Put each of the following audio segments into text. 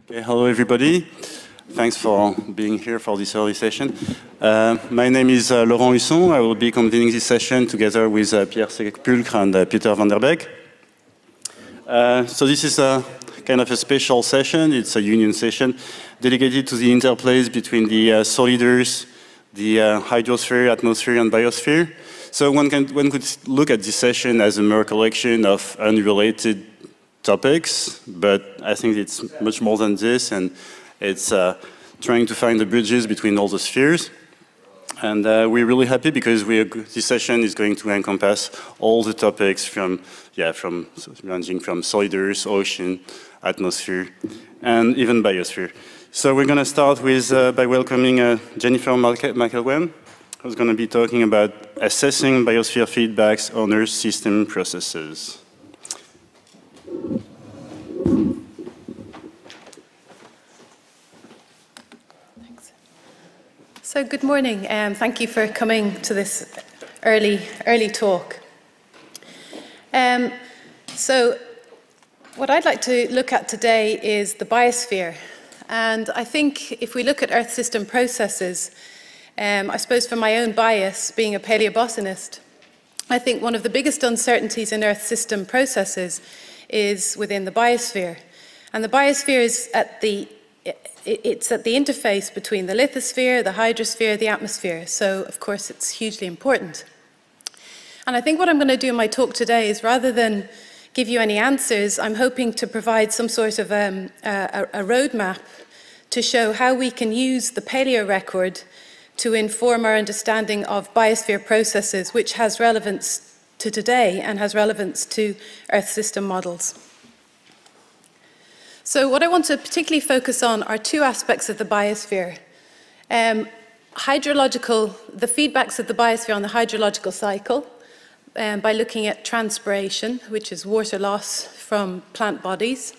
Okay, hello everybody. Thanks for being here for this early session. My name is Laurent Husson. I will be convening this session together with Pierre Sepulcre and Peter van der Beek. So this is a kind of a special session. It's a union session dedicated to the interplays between the solid Earth, the hydrosphere, atmosphere, and biosphere. So one could look at this session as a mere collection of unrelated topics, but I think it's much more than this, and it's trying to find the bridges between all the spheres. And we're really happy because this session is going to encompass all the topics ranging from solid Earth, ocean, atmosphere, and even biosphere. So we're going to start with by welcoming Jennifer McElwain, who's going to be talking about assessing biosphere feedbacks on Earth system processes. Thanks. So good morning. Thank you for coming to this early talk. So what I'd like to look at today is the biosphere. And I think if we look at Earth system processes, I suppose from my own bias, being a paleobotanist, I think one of the biggest uncertainties in Earth system processes is within the biosphere. And the biosphere is at the interface between the lithosphere, the hydrosphere, the atmosphere. So, of course, it's hugely important. And I think what I'm going to do in my talk today is, rather than give you any answers, I'm hoping to provide some sort of a roadmap to show how we can use the paleo record to inform our understanding of biosphere processes, which has relevance to today and has relevance to Earth system models. So what I want to particularly focus on are two aspects of the biosphere. Hydrological, the feedbacks of the biosphere on the hydrological cycle, by looking at transpiration, which is water loss from plant bodies.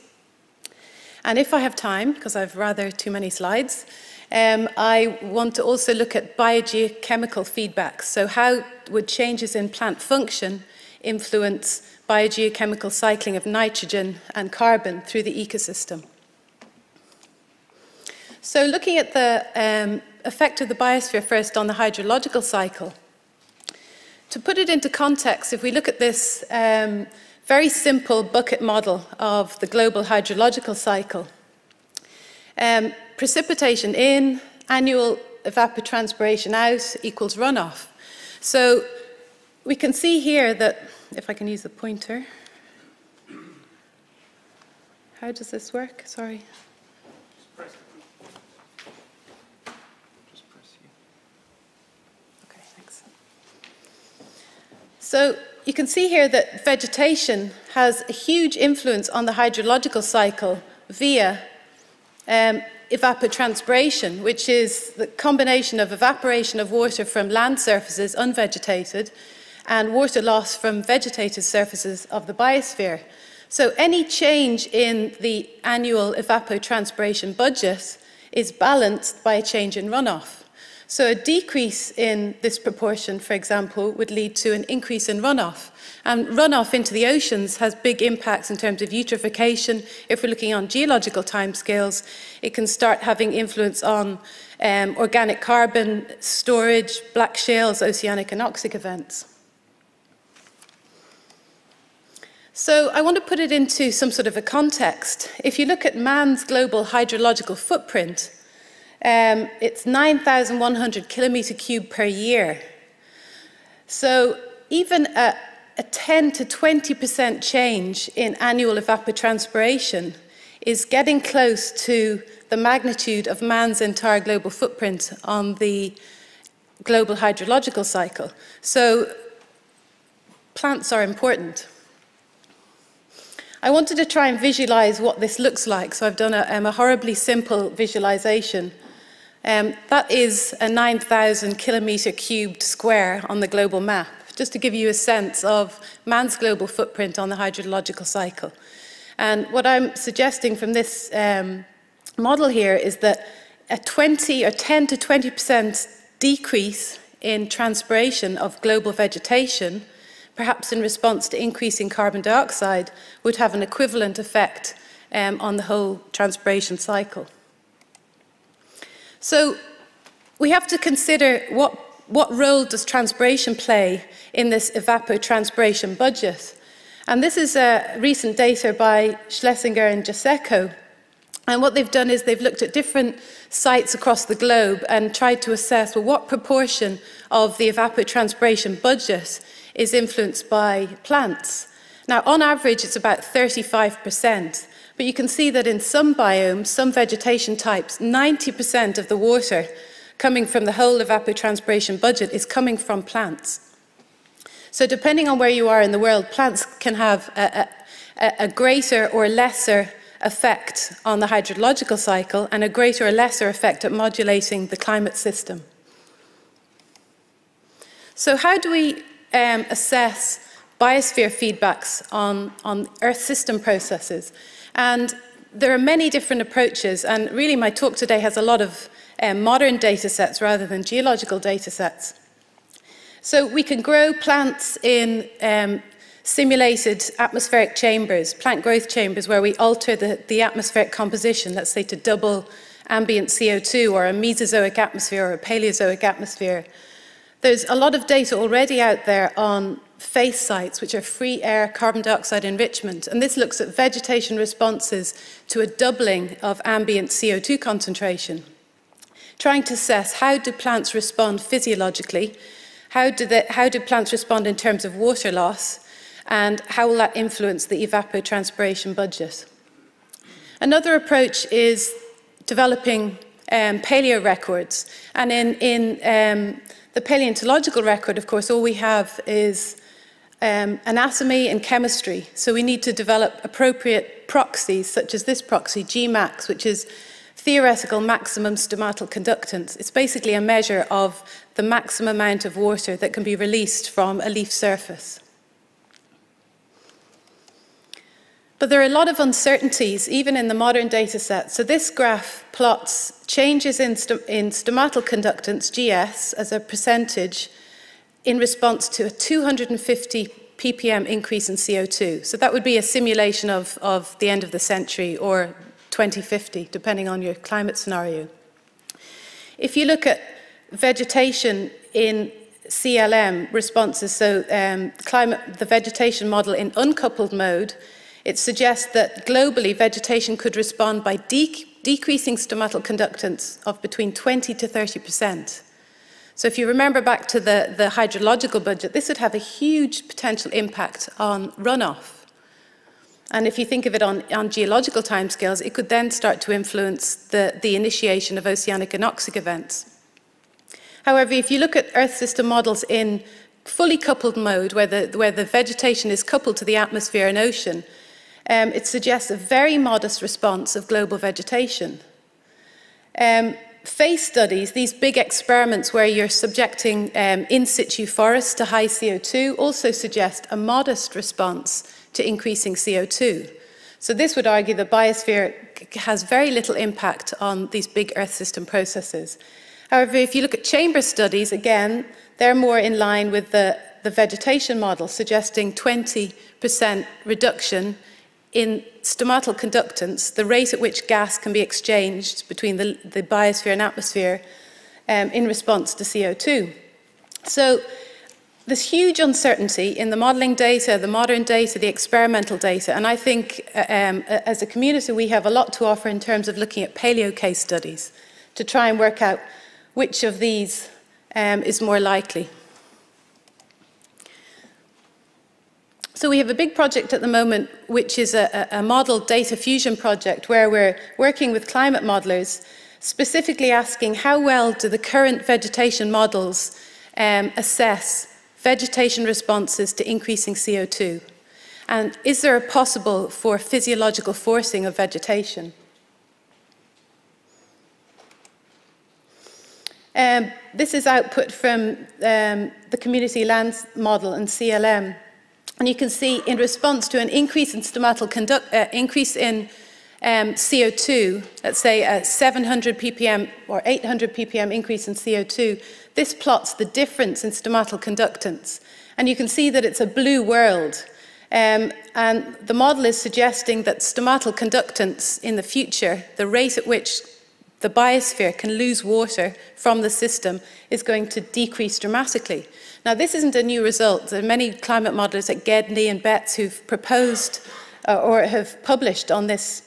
And if I have time, because I've rather too many slides, I want to also look at biogeochemical feedbacks. So how would changes in plant function influence biogeochemical cycling of nitrogen and carbon through the ecosystem? So looking at the effect of the biosphere first on the hydrological cycle. To put it into context, if we look at this very simple bucket model of the global hydrological cycle, precipitation in, annual evapotranspiration out equals runoff. So we can see here that, if I can use the pointer, how does this work? Sorry. Just press here. Okay, thanks. So you can see here that vegetation has a huge influence on the hydrological cycle via evapotranspiration, which is the combination of evaporation of water from land surfaces, unvegetated, and water loss from vegetated surfaces of the biosphere. So any change in the annual evapotranspiration budget is balanced by a change in runoff. So a decrease in this proportion, for example, would lead to an increase in runoff. And runoff into the oceans has big impacts in terms of eutrophication. If we're looking on geological timescales, it can start having influence on organic carbon storage, black shales, oceanic anoxic events. So I want to put it into some sort of a context. If you look at man's global hydrological footprint, it's 9,100 kilometer cube per year. So even a 10 to 20% change in annual evapotranspiration is getting close to the magnitude of man's entire global footprint on the global hydrological cycle. So plants are important. I wanted to try and visualize what this looks like, so I've done a horribly simple visualization. That is a 9,000 kilometer cubed square on the global map, just to give you a sense of man's global footprint on the hydrological cycle. And what I'm suggesting from this model here is that a 10 to 20% decrease in transpiration of global vegetation, perhaps in response to increasing carbon dioxide, would have an equivalent effect on the whole transpiration cycle. So we have to consider what role does transpiration play in this evapotranspiration budget. And this is recent data by Schlesinger and Jaseko. And what they've done is they've looked at different sites across the globe and tried to assess, well, what proportion of the evapotranspiration budget is influenced by plants. Now, on average, it's about 35%. But you can see that in some biomes, some vegetation types, 90% of the water coming from the whole evapotranspiration budget is coming from plants. So depending on where you are in the world, plants can have a greater or lesser effect on the hydrological cycle and a greater or lesser effect at modulating the climate system. So how do we assess biosphere feedbacks on Earth system processes? And there are many different approaches, and really my talk today has a lot of modern data sets rather than geological data sets. So we can grow plants in simulated atmospheric chambers, plant growth chambers, where we alter the atmospheric composition, let's say to double ambient CO2, or a Mesozoic atmosphere or a Paleozoic atmosphere. There's a lot of data already out there on FACE sites, which are free air carbon dioxide enrichment, and this looks at vegetation responses to a doubling of ambient CO2 concentration, trying to assess how do plants respond physiologically, how do plants respond in terms of water loss, and how will that influence the evapotranspiration budget. Another approach is developing paleo records, and in the paleontological record, of course, all we have is anatomy and chemistry. So we need to develop appropriate proxies, such as this proxy, GMAX, which is theoretical maximum stomatal conductance. It's basically a measure of the maximum amount of water that can be released from a leaf surface. But there are a lot of uncertainties, even in the modern data set. So this graph plots changes in stomatal conductance, GS, as a percentage in response to a 250 ppm increase in CO2. So that would be a simulation of the end of the century or 2050, depending on your climate scenario. If you look at vegetation in CLM responses, so the vegetation model in uncoupled mode, it suggests that globally vegetation could respond by decreasing stomatal conductance of between 20 to 30%. So if you remember back to the hydrological budget, this would have a huge potential impact on runoff. And if you think of it on geological timescales, it could then start to influence the initiation of oceanic anoxic events. However, if you look at Earth system models in fully coupled mode, where the vegetation is coupled to the atmosphere and ocean, it suggests a very modest response of global vegetation. FACE studies, these big experiments where you're subjecting in situ forests to high CO2, also suggest a modest response to increasing CO2. So this would argue the biosphere has very little impact on these big Earth system processes. However, if you look at chamber studies, again, they're more in line with the vegetation model, suggesting 20% reduction in stomatal conductance, the rate at which gas can be exchanged between the biosphere and atmosphere in response to CO2. So there's huge uncertainty in the modelling data, the modern data, the experimental data, and I think as a community we have a lot to offer in terms of looking at paleo case studies to try and work out which of these is more likely. So we have a big project at the moment, which is a model data fusion project where we're working with climate modelers, specifically asking how well do the current vegetation models assess vegetation responses to increasing CO2? And is there a possible for physiological forcing of vegetation? This is output from the community lands model and CLM. And you can see in response to an increase in stomatal increase in CO2, let's say a 700 ppm or 800 ppm increase in CO2, this plots the difference in stomatal conductance. And you can see that it's a blue world. And the model is suggesting that stomatal conductance in the future, the rate at which the biosphere can lose water from the system, is going to decrease dramatically. Now, this isn't a new result. There are many climate modelers like Gedney and Betts who've proposed or have published on this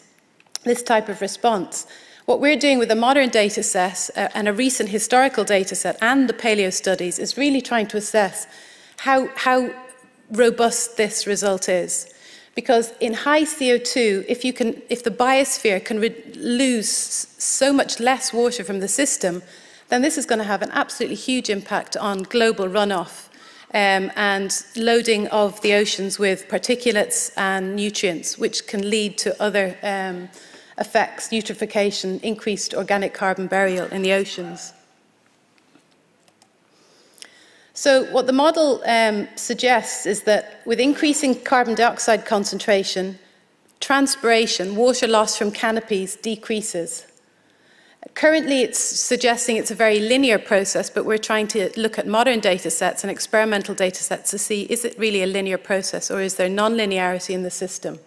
type of response. What we're doing with a modern data set and a recent historical data set and the paleo studies is really trying to assess how robust this result is. Because in high CO2, if the biosphere can lose so much less water from the system, then this is going to have an absolutely huge impact on global runoff and loading of the oceans with particulates and nutrients, which can lead to other effects, eutrophication, increased organic carbon burial in the oceans. So what the model suggests is that with increasing carbon dioxide concentration, transpiration, water loss from canopies decreases. Currently, it's suggesting it's a very linear process, but we're trying to look at modern data sets and experimental data sets to see, is it really a linear process or is there non-linearity in the system?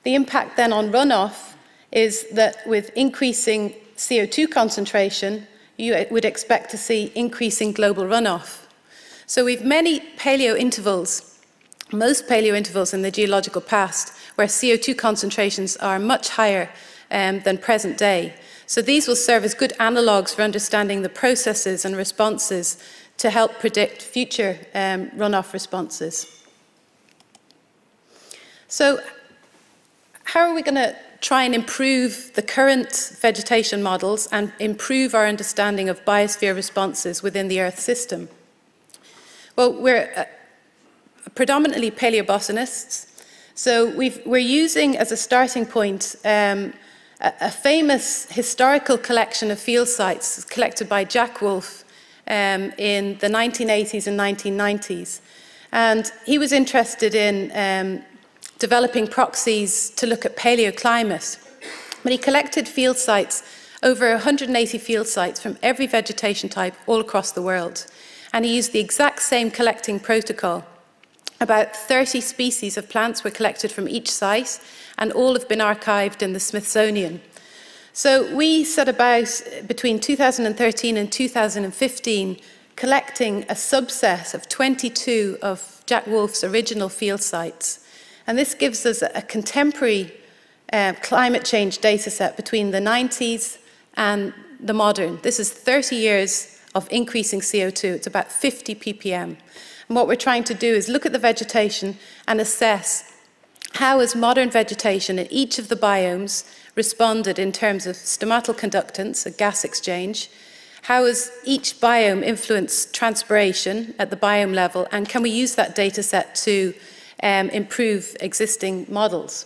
The impact then on runoff is that with increasing CO2 concentration, you would expect to see increasing global runoff. So we've many paleo intervals, most paleo intervals in the geological past, where CO2 concentrations are much higher than present day. So these will serve as good analogues for understanding the processes and responses to help predict future runoff responses. So how are we going to try and improve the current vegetation models and improve our understanding of biosphere responses within the Earth system? Well, we're predominantly paleobotanists, so we're using as a starting point a famous historical collection of field sites collected by Jack Wolf in the 1980s and 1990s. And he was interested in developing proxies to look at paleoclimate. But he collected field sites, over 180 field sites from every vegetation type all across the world. And he used the exact same collecting protocol. About 30 species of plants were collected from each site, and all have been archived in the Smithsonian. So we set about, between 2013 and 2015, collecting a subset of 22 of Jack Wolf's original field sites. And this gives us a contemporary climate change data set between the 90s and the modern. This is 30 years of increasing CO2. It's about 50 ppm. And what we're trying to do is look at the vegetation and assess how has modern vegetation in each of the biomes responded in terms of stomatal conductance, a gas exchange, how has each biome influenced transpiration at the biome level, and can we use that data set to improve existing models.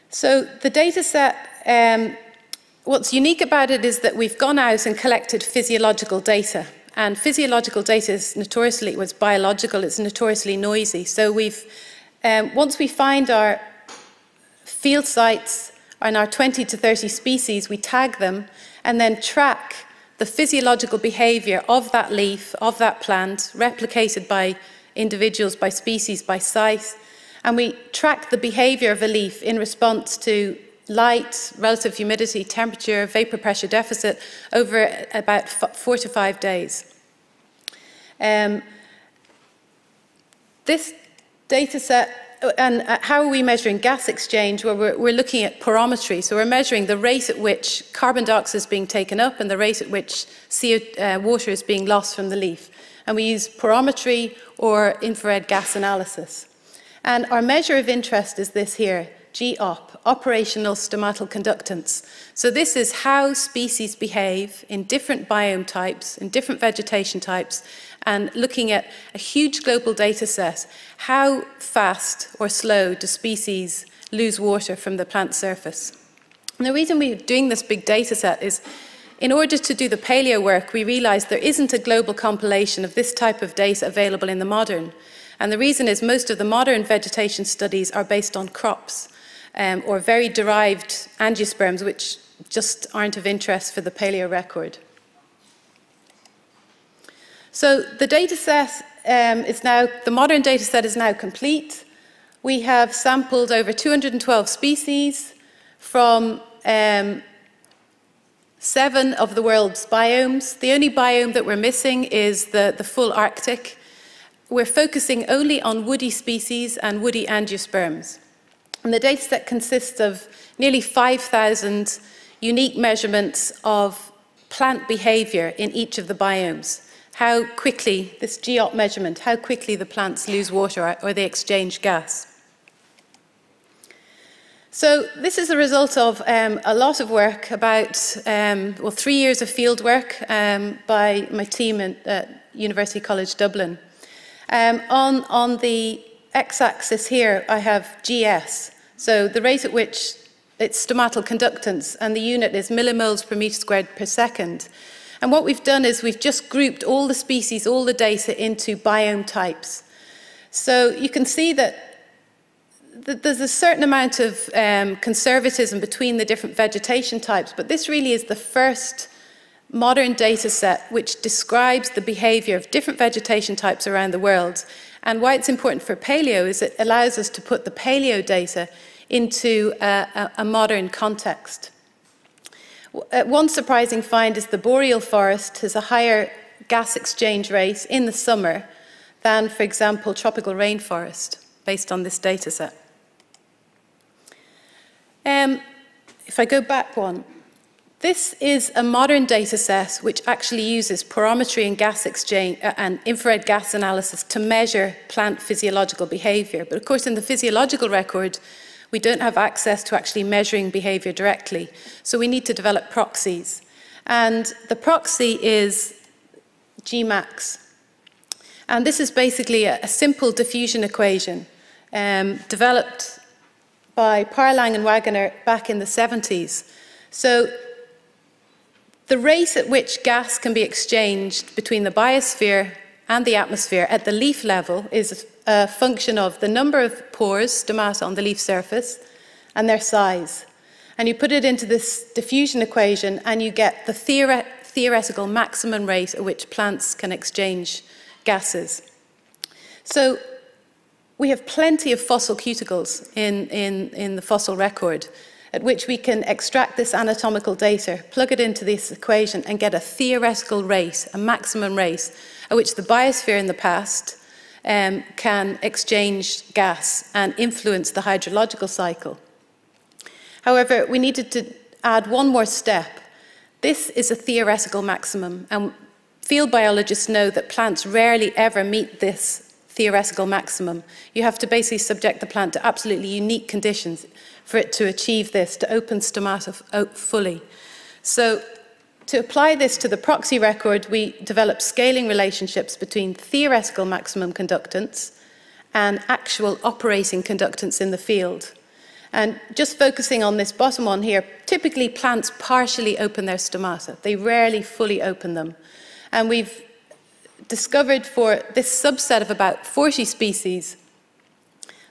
So the data set, what's unique about it is that we've gone out and collected physiological data. And physiological data is notoriously, well, it's biological, it's notoriously noisy. So we've, once we find our field sites and our 20 to 30 species, we tag them and then track the physiological behavior of that leaf, of that plant, replicated by individuals, by species, by site. And we track the behavior of a leaf in response to light, relative humidity, temperature, vapor pressure deficit over about 4 to 5 days. This data set, and how are we measuring gas exchange? Well, we're looking at porometry. So we're measuring the rate at which carbon dioxide is being taken up and the rate at which water is being lost from the leaf. And we use porometry or infrared gas analysis. And our measure of interest is this here, GOP, operational stomatal conductance. So this is how species behave in different biome types, in different vegetation types, and looking at a huge global data set, how fast or slow do species lose water from the plant surface. And the reason we're doing this big data set is in order to do the paleo work, we realized there isn't a global compilation of this type of data available in the modern. And the reason is most of the modern vegetation studies are based on crops or very derived angiosperms, which just aren't of interest for the paleo record. So the dataset the modern dataset is now complete. We have sampled over 212 species from 7 of the world's biomes. The only biome that we're missing is the full Arctic. We're focusing only on woody species and woody angiosperms. And the dataset consists of nearly 5,000 unique measurements of plant behavior in each of the biomes. How quickly, this GEOP measurement, how quickly the plants lose water or they exchange gas. So this is the result of a lot of work, about 3 years of field work by my team at University College Dublin. On the x-axis here, I have GS, so the rate at which it's stomatal conductance, and the unit is millimoles per meter squared per second. And what we've done is we've just grouped all the species, all the data into biome types. So you can see that there's a certain amount of conservatism between the different vegetation types, but this really is the first modern data set which describes the behavior of different vegetation types around the world. And why it's important for paleo is it allows us to put the paleo data into a modern context. One surprising find is the boreal forest has a higher gas exchange rate in the summer than, for example, tropical rainforest, based on this data set. If I go back one, this is a modern data set which actually uses porometry and gas exchange and infrared gas analysis to measure plant physiological behavior. But of course, in the physiological record, we don't have access to actually measuring behavior directly. So we need to develop proxies. And the proxy is GMAX. And this is basically a simple diffusion equation developed by Parlang and Wagoner back in the 70s. So the rate at which gas can be exchanged between the biosphere and the atmosphere at the leaf level is a function of the number of pores, stomata, on the leaf surface and their size. And you put it into this diffusion equation and you get the theoretical maximum rate at which plants can exchange gases. So we have plenty of fossil cuticles in the fossil record at which we can extract this anatomical data, plug it into this equation and get a theoretical rate, a maximum rate, at which the biosphere in the past can exchange gas and influence the hydrological cycle. However, we needed to add one more step. This is a theoretical maximum, and field biologists know that plants rarely ever meet this theoretical maximum. You have to basically subject the plant to absolutely unique conditions for it to achieve this, to open stomata fully. So to apply this to the proxy record, we developed scaling relationships between theoretical maximum conductance and actual operating conductance in the field. And just focusing on this bottom one here, typically plants partially open their stomata. They rarely fully open them. And we've discovered for this subset of about 40 species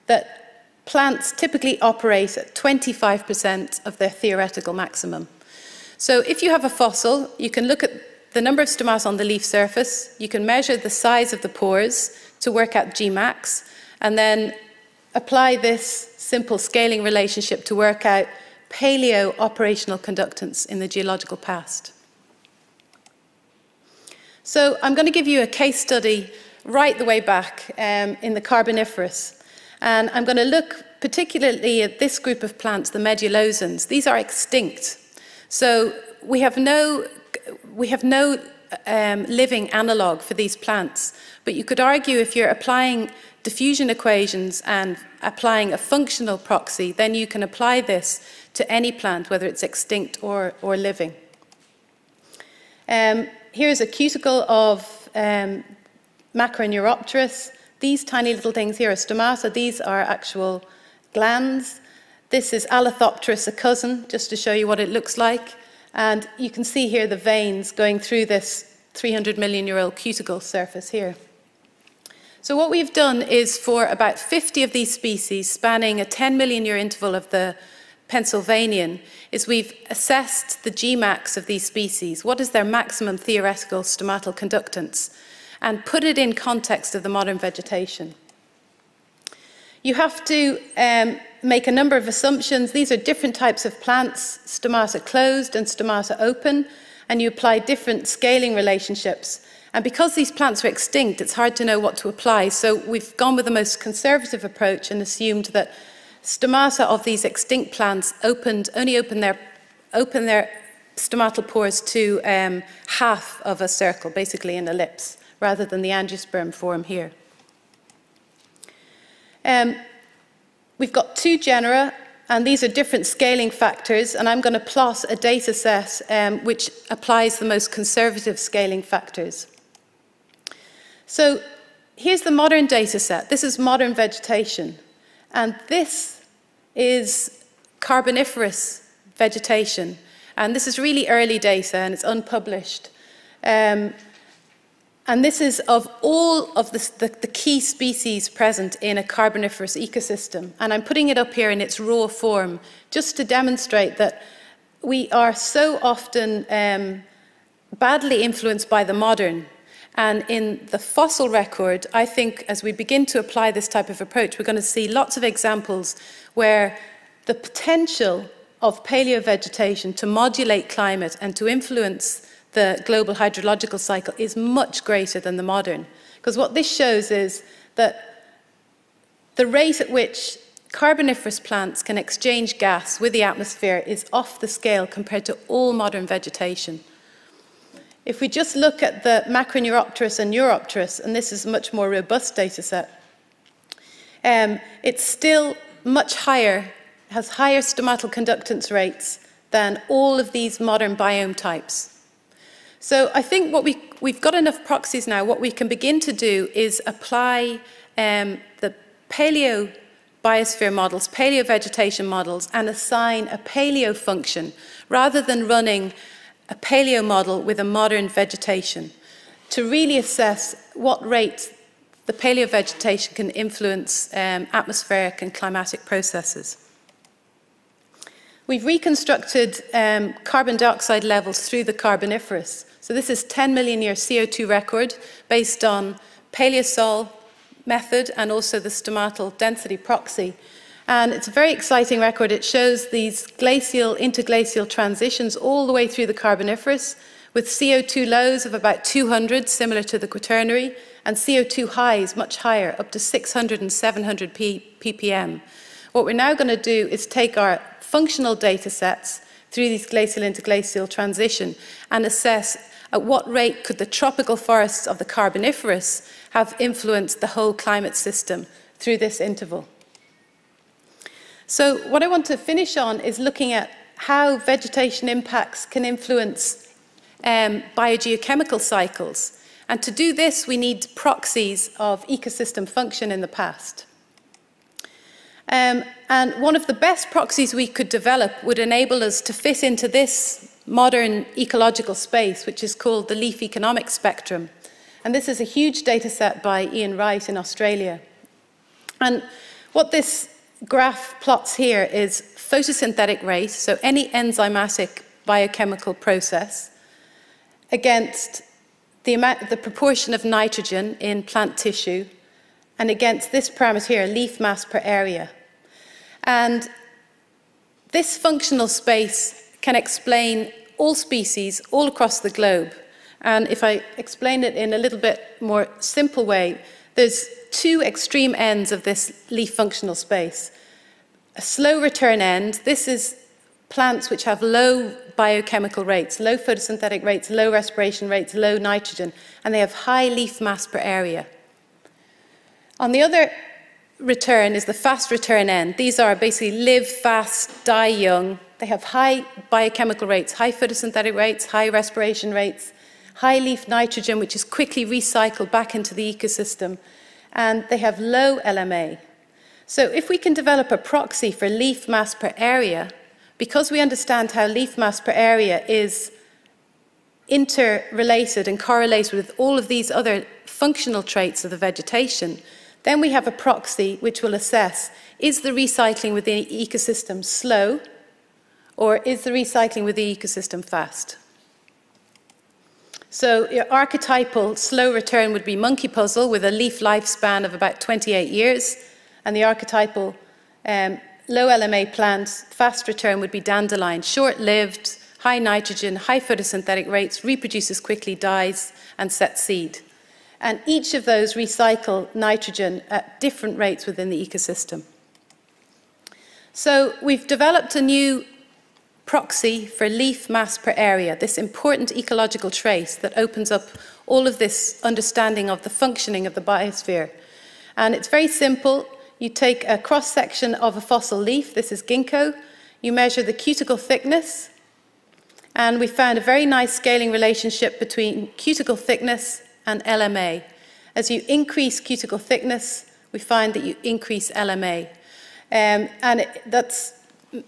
that plants typically operate at 25% of their theoretical maximum. So if you have a fossil, you can look at the number of stomata on the leaf surface, you can measure the size of the pores to work out GMAX, and then apply this simple scaling relationship to work out paleo operational conductance in the geological past. So I'm going to give you a case study right the way back in the Carboniferous. And I'm going to look particularly at this group of plants, the Medulosans. These are extinct. So we have no living analogue for these plants. But you could argue if you're applying diffusion equations and applying a functional proxy, then you can apply this to any plant, whether it's extinct or living. Here's a cuticle of Macroneuropterus. These tiny little things here are stomata. These are actual glands. This is Allothopterus, a cousin, just to show you what it looks like. And you can see here the veins going through this 300-million-year-old cuticle surface here. So what we've done is for about 50 of these species, spanning a 10-million-year interval of the Pennsylvanian, is we've assessed the GMAX of these species. What is their maximum theoretical stomatal conductance? and put it in context of the modern vegetation. You have to make a number of assumptions. These are different types of plants, stomata closed and stomata open, and you apply different scaling relationships. And because these plants are extinct, it's hard to know what to apply. So we've gone with the most conservative approach and assumed that stomata of these extinct plants only open their stomatal pores to half of a circle, basically an ellipse, rather than the angiosperm form here. We've got two genera, and these are different scaling factors, and I'm going to plot a data set which applies the most conservative scaling factors. So here's the modern data set. This is modern vegetation, and this is Carboniferous vegetation. And this is really early data, and it's unpublished. And this is of all of the key species present in a Carboniferous ecosystem. And I'm putting it up here in its raw form, just to demonstrate that we are so often badly influenced by the modern. And in the fossil record, I think as we begin to apply this type of approach, we're going to see lots of examples where the potential of paleovegetation to modulate climate and to influence the global hydrological cycle is much greater than the modern. Because what this shows is that the rate at which Carboniferous plants can exchange gas with the atmosphere is off the scale compared to all modern vegetation. If we just look at the Macroneuropterus and Neuropterus, and this is a much more robust data set, it's still much higher, has higher stomatal conductance rates than all of these modern biome types. So I think what we've got enough proxies now. What we can begin to do is apply the paleo-biosphere models, paleo-vegetation models, and assign a paleo function rather than running a paleo model with a modern vegetation to really assess what rate the paleovegetation can influence atmospheric and climatic processes. We've reconstructed carbon dioxide levels through the Carboniferous. So this is 10 million year CO2 record based on paleosol method and also the stomatal density proxy. And it's a very exciting record. It shows these glacial, interglacial transitions all the way through the Carboniferous with CO2 lows of about 200, similar to the Quaternary, and CO2 highs much higher, up to 600 and 700 ppm. What we're now going to do is take our functional data sets through these glacial interglacial transition and assess at what rate could the tropical forests of the Carboniferous have influenced the whole climate system through this interval. So what I want to finish on is looking at how vegetation impacts can influence biogeochemical cycles. And to do this, we need proxies of ecosystem function in the past. And one of the best proxies we could develop would enable us to fit into this modern ecological space, which is called the leaf economic spectrum. And this is a huge data set by Ian Wright in Australia. And what this graph plots here is photosynthetic rate, so any enzymatic biochemical process, against the proportion of nitrogen in plant tissue, and against this parameter here, leaf mass per area. And this functional space can explain all species all across the globe. And if I explain it in a little bit more simple way, there's two extreme ends of this leaf functional space. A slow return end, this is plants which have low biochemical rates, low photosynthetic rates, low respiration rates, low nitrogen, and they have high leaf mass per area. On the other return is the fast return end. These are basically live fast, die young. They have high biochemical rates, high photosynthetic rates, high respiration rates, high leaf nitrogen, which is quickly recycled back into the ecosystem, and they have low LMA. So if we can develop a proxy for leaf mass per area, because we understand how leaf mass per area is interrelated and correlated with all of these other functional traits of the vegetation, then we have a proxy which will assess, is the recycling within the ecosystem slow, or is the recycling within the ecosystem fast? So your archetypal slow return would be monkey puzzle with a leaf lifespan of about 28 years. And the archetypal low LMA plant fast return would be dandelion, short-lived, high nitrogen, high photosynthetic rates, reproduces quickly, dies, and sets seed. And each of those recycle nitrogen at different rates within the ecosystem. So we've developed a new proxy for leaf mass per area, this important ecological trace that opens up all of this understanding of the functioning of the biosphere. And it's very simple. You take a cross-section of a fossil leaf, this is ginkgo, you measure the cuticle thickness, and we found a very nice scaling relationship between cuticle thickness and LMA. As you increase cuticle thickness, we find that you increase LMA. That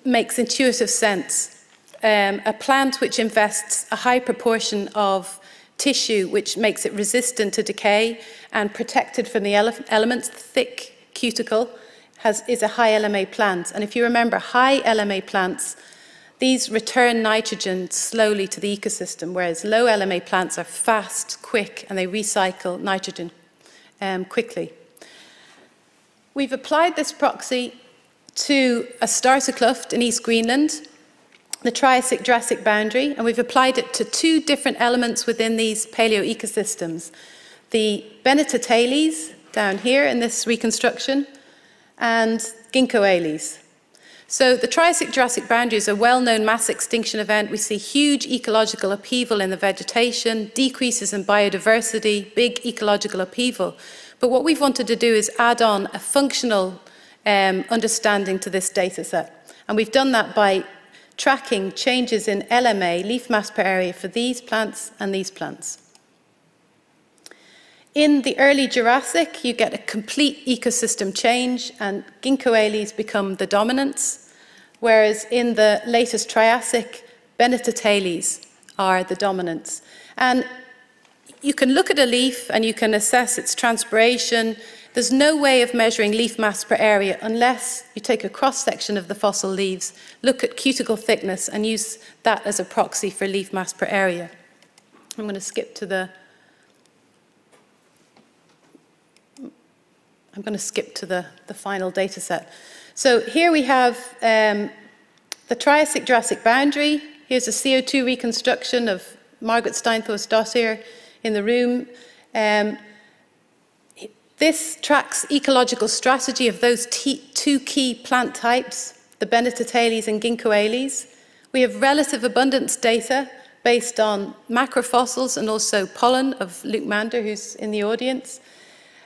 makes intuitive sense. A plant which invests a high proportion of tissue which makes it resistant to decay and protected from the elements, thick cuticle, is a high LMA plant. And if you remember, high LMA plants, these return nitrogen slowly to the ecosystem, whereas low LMA plants are fast, quick, and they recycle nitrogen quickly. We've applied this proxy to a starter cluft in East Greenland, the Triassic-Jurassic boundary, and we've applied it to two different elements within these paleo ecosystems. The Bennettitales, down here in this reconstruction, and Ginkgoales. So the Triassic-Jurassic boundary is a well-known mass extinction event. We see huge ecological upheaval in the vegetation, decreases in biodiversity, big ecological upheaval. But what we've wanted to do is add on a functional understanding to this data set. And we've done that by tracking changes in LMA, leaf mass per area, for these plants and these plants. In the early Jurassic, you get a complete ecosystem change, and Ginkgoales become the dominants, whereas in the latest Triassic, Bennettitales are the dominants. And you can look at a leaf and you can assess its transpiration. There's no way of measuring leaf mass per area unless you take a cross-section of the fossil leaves, look at cuticle thickness, and use that as a proxy for leaf mass per area. I'm going to skip to the final data set. So here we have the Triassic-Jurassic boundary. Here's a CO2 reconstruction of Margaret Steinthor's dossier in the room. This tracks ecological strategy of those two key plant types, the Bennettitales and Ginkgoales. We have relative abundance data based on macrofossils and also pollen of Luke Mander, who's in the audience.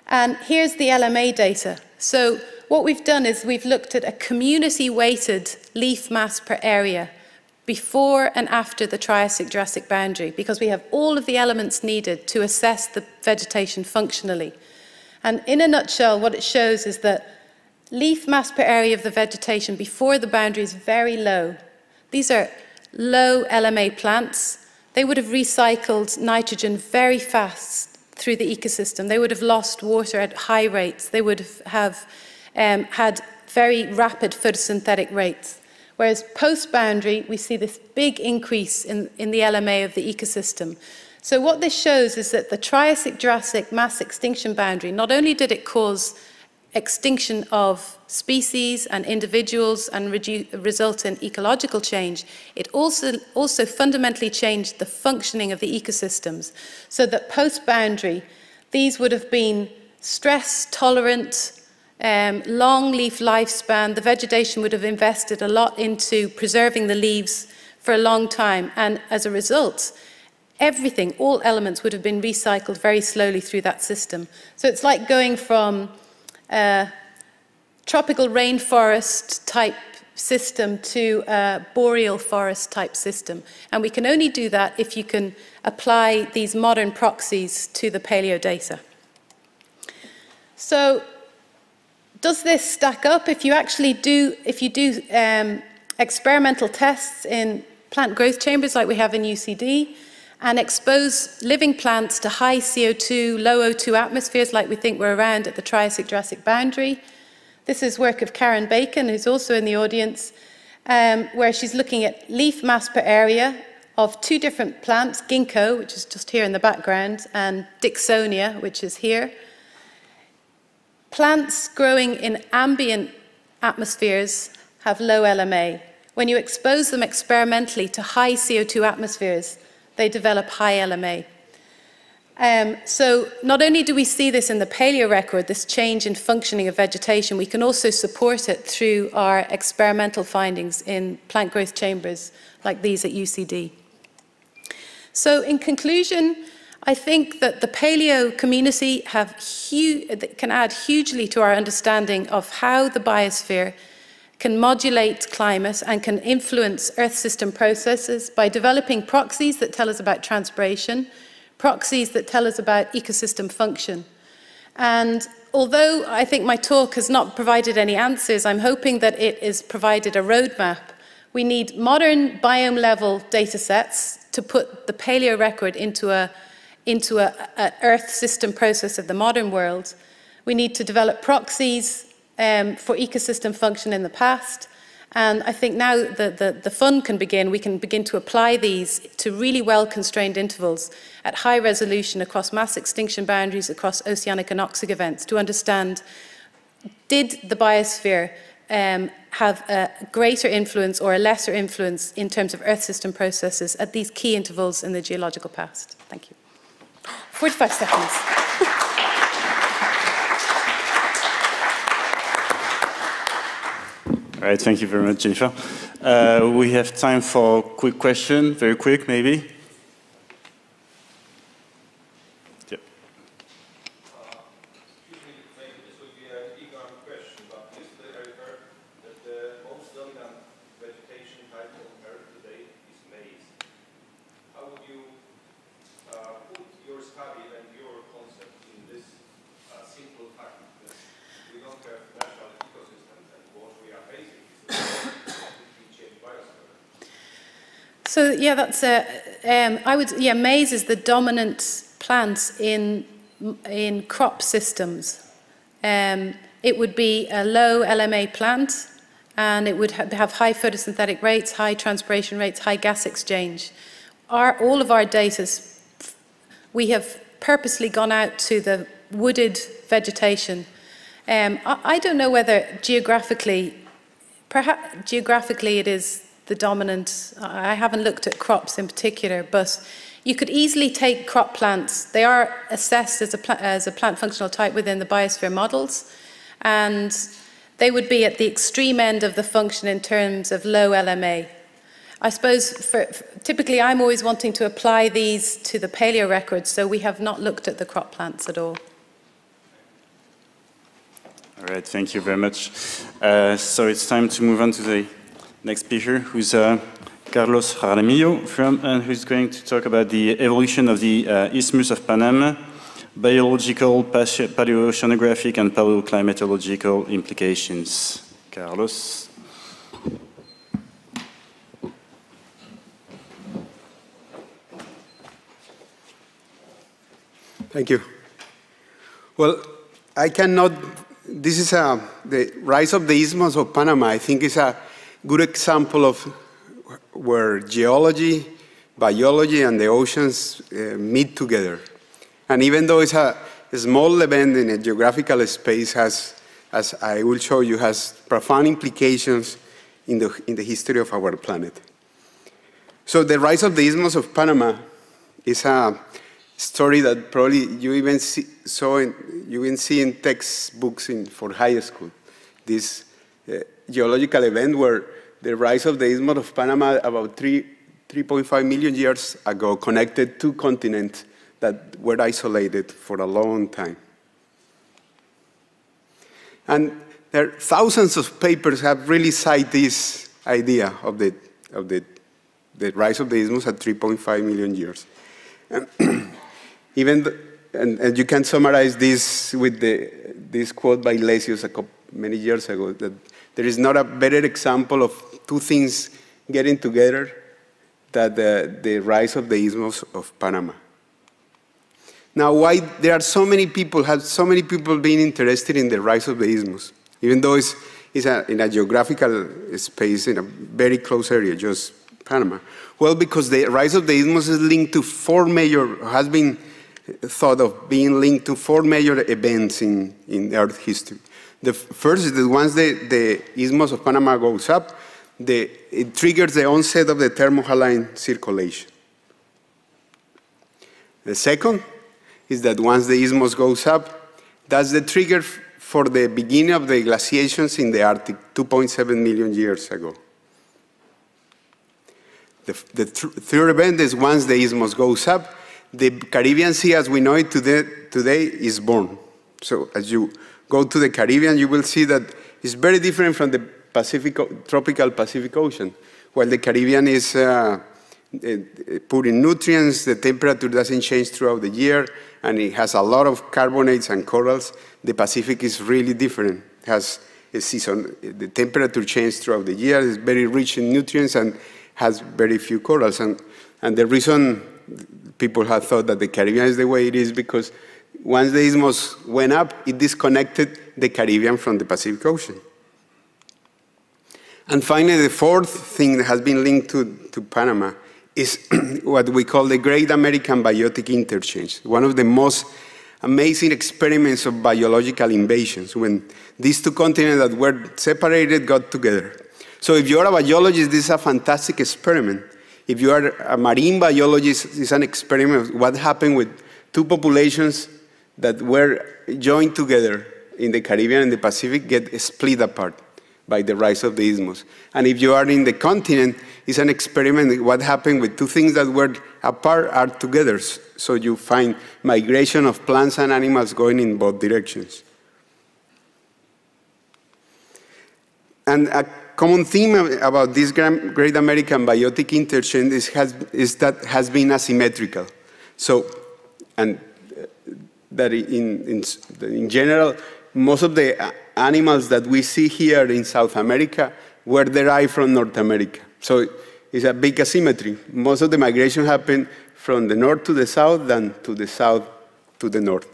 And here's the LMA data. So what we've done is we've looked at a community-weighted leaf mass per area before and after the Triassic-Jurassic boundary, because we have all of the elements needed to assess the vegetation functionally. And in a nutshell, what it shows is that leaf mass per area of the vegetation before the boundary is very low. These are low LMA plants. They would have recycled nitrogen very fast through the ecosystem. They would have lost water at high rates. They would have had very rapid photosynthetic rates. Whereas post-boundary, we see this big increase in the LMA of the ecosystem. So what this shows is that the Triassic-Jurassic mass extinction boundary, not only did it cause extinction of species and individuals and result in ecological change, it also fundamentally changed the functioning of the ecosystems, so that post-boundary, these would have been stress-tolerant, long leaf lifespan. The vegetation would have invested a lot into preserving the leaves for a long time, and as a result, everything, all elements would have been recycled very slowly through that system. So it's like going from a tropical rainforest type system to a boreal forest type system. And we can only do that if you can apply these modern proxies to the paleo data. So does this stack up? If you do experimental tests in plant growth chambers like we have in UCD, and expose living plants to high CO2, low O2 atmospheres like we think we're around at the Triassic-Jurassic boundary. This is work of Karen Bacon, who's also in the audience, where she's looking at leaf mass per area of two different plants, ginkgo, which is just here in the background, and Dicksonia, which is here. Plants growing in ambient atmospheres have low LMA. When you expose them experimentally to high CO2 atmospheres, they develop high LMA. So not only do we see this in the paleo record, this change in functioning of vegetation, we can also support it through our experimental findings in plant growth chambers like these at UCD. So in conclusion, I think that the paleo community can add hugely to our understanding of how the biosphere can modulate climate and can influence Earth system processes by developing proxies that tell us about transpiration, proxies that tell us about ecosystem function. And although I think my talk has not provided any answers, I'm hoping that it has provided a roadmap. We need modern biome-level data sets to put the paleo record into an Earth system process of the modern world. We need to develop proxies for ecosystem function in the past. And I think now the fun can begin. We can begin to apply these to really well-constrained intervals at high resolution across mass extinction boundaries, across oceanic anoxic events, to understand, did the biosphere have a greater influence or a lesser influence in terms of Earth system processes at these key intervals in the geological past? Thank you. 45 seconds. All right, thank you very much, Jennifer. We have time for a quick question, very quick maybe. Yep. Excuse me, maybe this will be an ignorant question, but yesterday I heard that the most dominant vegetation type on Earth today is maize. How would you put your study and your concept in this simple fact that we don't have natural ecosystems and what we are facing is a completely changed biosphere? So yeah, that's maize is the dominant plant in crop systems. It would be a low LMA plant, and it would have high photosynthetic rates, high transpiration rates, high gas exchange. All of our data, we have purposely gone out to the wooded vegetation. I don't know whether geographically it is the dominant. I haven't looked at crops in particular, but you could easily take crop plants. They are assessed as a plant functional type within the biosphere models, and they would be at the extreme end of the function in terms of low LMA. I suppose typically I'm always wanting to apply these to the paleo records, so we have not looked at the crop plants at all. All right, thank you very much. So it's time to move on to the next speaker, who's Carlos Jaramillo, who's going to talk about the evolution of the Isthmus of Panama, biological, paleoceanographic, and paleoclimatological implications. Carlos. Thank you. Well, I cannot. This is the rise of the Isthmus of Panama. I think is a good example of where geology, biology, and the oceans meet together. And even though it's a small event in a geographical space, as I will show you, has profound implications in the history of our planet. So the rise of the Isthmus of Panama is a story that probably you even see in textbooks for high school. This geological event where the rise of the Isthmus of Panama about 3.5 million years ago connected two continents that were isolated for a long time. And there are thousands of papers have really cited this idea of the rise of the Isthmus at 3.5 million years. And you can summarize this with this quote by Lesius many years ago, that there is not a better example of two things getting together than the rise of the Isthmus of Panama. Now, why there are so many people, have so many people being interested in the rise of the Isthmus, even though it's in a geographical space in a very close area, just Panama? Well, because the rise of the isthmus is linked to has been thought of being linked to 4 major events in Earth history. The first is that once the isthmus of Panama goes up, it triggers the onset of the thermohaline circulation. The second is that once the isthmus goes up, that's the trigger for the beginning of the glaciations in the Arctic 2.7 million years ago. The third event is once the isthmus goes up, the Caribbean Sea as we know it today is born. So as you go to the Caribbean, you will see that it's very different from the tropical Pacific Ocean. While the Caribbean is poor in nutrients, the temperature doesn't change throughout the year, and it has a lot of carbonates and corals. The Pacific is really different. It has a season, the temperature changes throughout the year, it's very rich in nutrients and has very few corals. And the reason people have thought that the Caribbean is the way it is because once the isthmus went up, it disconnected the Caribbean from the Pacific Ocean. And finally, the fourth thing that has been linked to Panama is what we call the Great American Biotic Interchange, one of the most amazing experiments of biological invasions, when these two continents that were separated got together. So if you're a biologist, this is a fantastic experiment. If you are a marine biologist, it's an experiment of what happened with two populations that were joined together in the Caribbean and the Pacific get split apart by the rise of the isthmus. And if you are in the continent, it's an experiment what happened with two things that were apart are together. So you find migration of plants and animals going in both directions. And a common theme about this Great American Biotic Interchange is that has been asymmetrical. So, and that in general, most of the animals that we see here in South America were derived from North America. So it's a big asymmetry. Most of the migration happened from the north to the south than to the south to the north.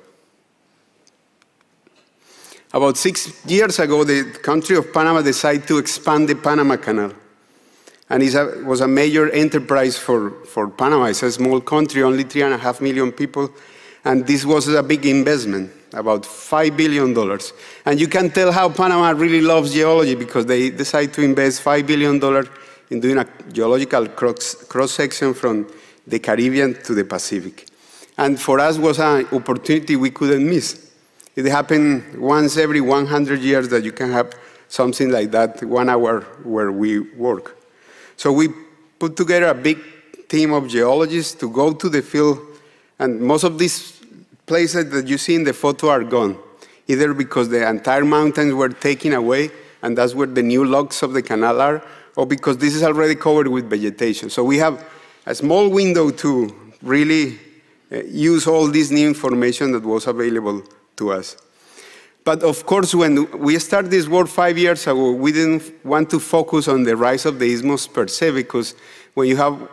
About 6 years ago, the country of Panama decided to expand the Panama Canal. And it was a major enterprise for Panama. It's a small country, only 3.5 million people. And this was a big investment, about $5 billion. And you can tell how Panama really loves geology because they decided to invest $5 billion in doing a geological cross-section from the Caribbean to the Pacific. And for us, it was an opportunity we couldn't miss. It happened once every 100 years that you can have something like that, 1 hour where we work. So we put together a big team of geologists to go to the field, and most of these places that you see in the photo are gone, either because the entire mountains were taken away, and that's where the new locks of the canal are, or because this is already covered with vegetation. So we have a small window to really use all this new information that was available to us. But of course, when we started this work 5 years ago, we didn't want to focus on the rise of the isthmus per se, because when you have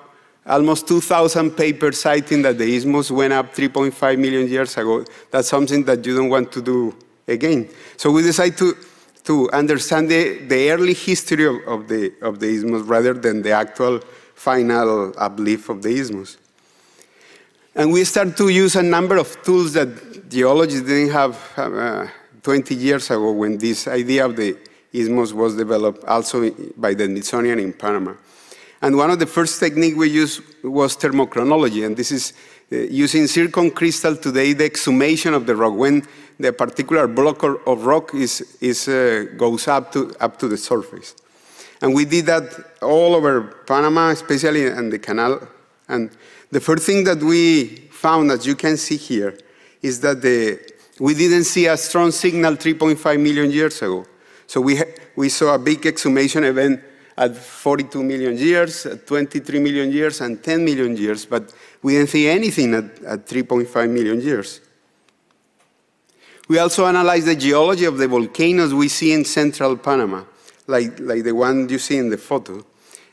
almost 2,000 papers citing that the isthmus went up 3.5 million years ago, that's something that you don't want to do again. So we decided to understand the early history of the isthmus rather than the actual final uplift of the isthmus. And we started to use a number of tools that geologists didn't have 20 years ago when this idea of the isthmus was developed also by the Smithsonian in Panama. And one of the first techniques we used was thermochronology, and this is using zircon-crystal today, the exhumation of the rock, when the particular block of rock goes up to the surface. And we did that all over Panama, especially in the canal. And the first thing that we found, as you can see here, is that we didn't see a strong signal 3.5 million years ago. So we saw a big exhumation event at 42 million years, at 23 million years, and 10 million years, but we didn't see anything at 3.5 million years. We also analyzed the geology of the volcanoes we see in central Panama, like the one you see in the photo.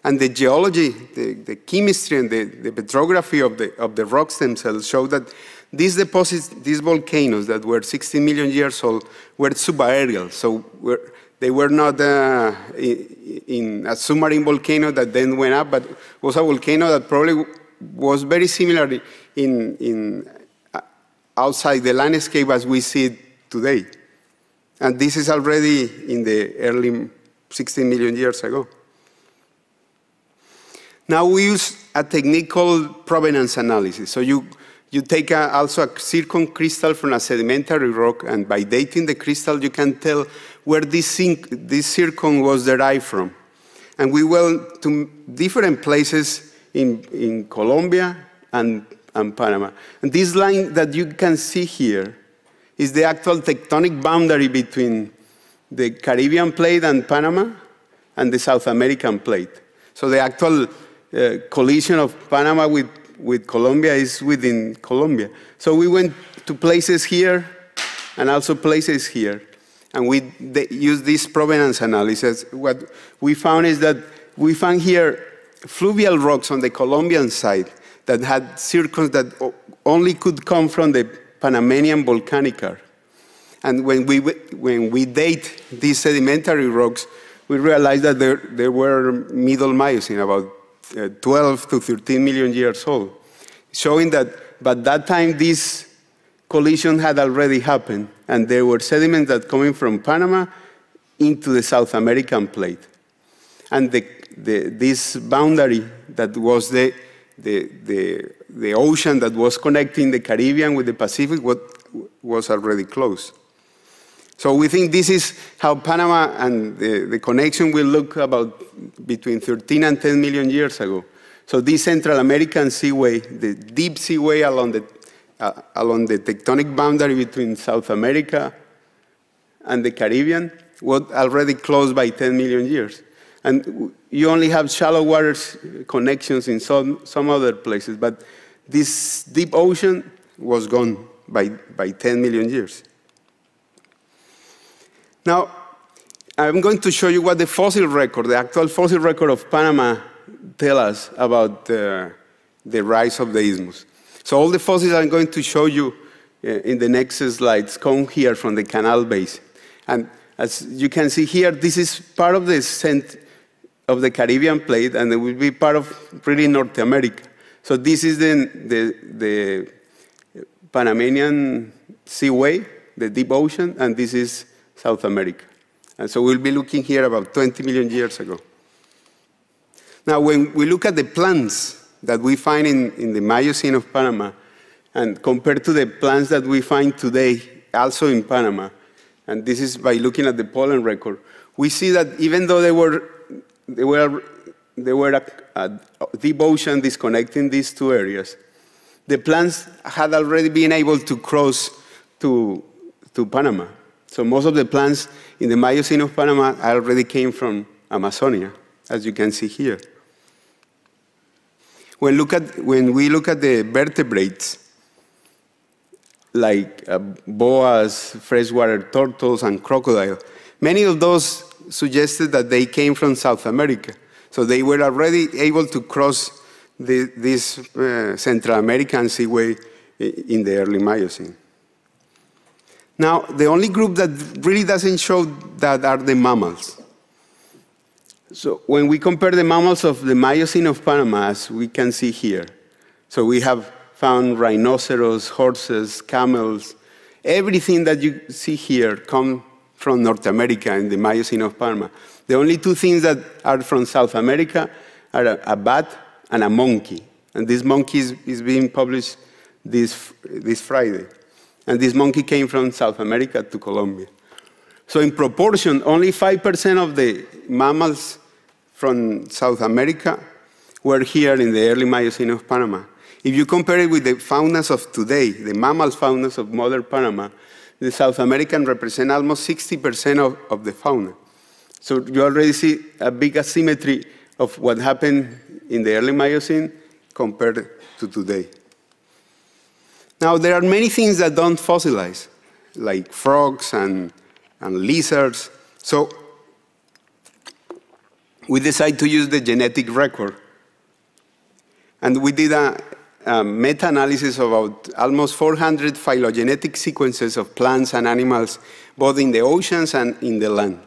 And the geology, the chemistry, and the petrography of the rocks themselves show that these deposits, these volcanoes that were 60 million years old, were subaerial. So They were not in a submarine volcano that then went up, but was a volcano that probably was very similar outside the landscape as we see it today. And this is already in the early 16 million years ago. Now we use a technique called provenance analysis. So you take also a zircon crystal from a sedimentary rock, and by dating the crystal, you can tell where this zircon was derived from. And we went to different places in Colombia and Panama. And this line that you can see here is the actual tectonic boundary between the Caribbean plate and Panama and the South American plate. So the actual collision of Panama with Colombia is within Colombia. So we went to places here and also places here. And we used this provenance analysis. What we found is that we found here fluvial rocks on the Colombian side that had zircons that only could come from the Panamanian volcanic arc. And when we date these sedimentary rocks, we realized that there were middle Miocene, about 12 to 13 million years old, showing that by that time this collision had already happened, and there were sediments that coming from Panama into the South American plate. And this boundary that was the ocean that was connecting the Caribbean with the Pacific was already closed. So we think this is how Panama and the connection will look about between 13 and 10 million years ago. So this Central American seaway, the deep seaway along the tectonic boundary between South America and the Caribbean was already closed by 10 million years. And you only have shallow water connections in some other places, but this deep ocean was gone by 10 million years. Now, I'm going to show you what the fossil record, the actual fossil record of Panama, tell us about the rise of the isthmus. So all the fossils I'm going to show you in the next slides come here from the canal basin. And as you can see here, this is part of the center of the Caribbean plate, and it will be part of really North America. So this is the Panamanian Seaway, the deep ocean, and this is South America. And so we'll be looking here about 20 million years ago. Now, when we look at the plants that we find in the Miocene of Panama, and compared to the plants that we find today, also in Panama, and this is by looking at the pollen record, we see that even though there were a deep ocean disconnecting these two areas, the plants had already been able to cross to Panama. So most of the plants in the Miocene of Panama already came from Amazonia, as you can see here. When we look at the vertebrates, like boas, freshwater turtles, and crocodile, many of those suggested that they came from South America. So they were already able to cross this Central American seaway in the early Miocene. Now, the only group that really doesn't show that are the mammals. So when we compare the mammals of the Miocene of Panama, as we can see here, so we have found rhinoceros, horses, camels, everything that you see here come from North America in the Miocene of Panama. The only two things that are from South America are a bat and a monkey. And this monkey is being published this Friday. And this monkey came from South America to Colombia. So in proportion, only 5% of the mammals from South America were here in the early Miocene of Panama. If you compare it with the faunas of today, the mammal faunas of modern Panama, the South American represent almost 60% of the fauna. So you already see a big asymmetry of what happened in the early Miocene compared to today. Now, there are many things that don't fossilize, like frogs and lizards. So we decided to use the genetic record. And we did a meta-analysis of about almost 400 phylogenetic sequences of plants and animals, both in the oceans and in the land.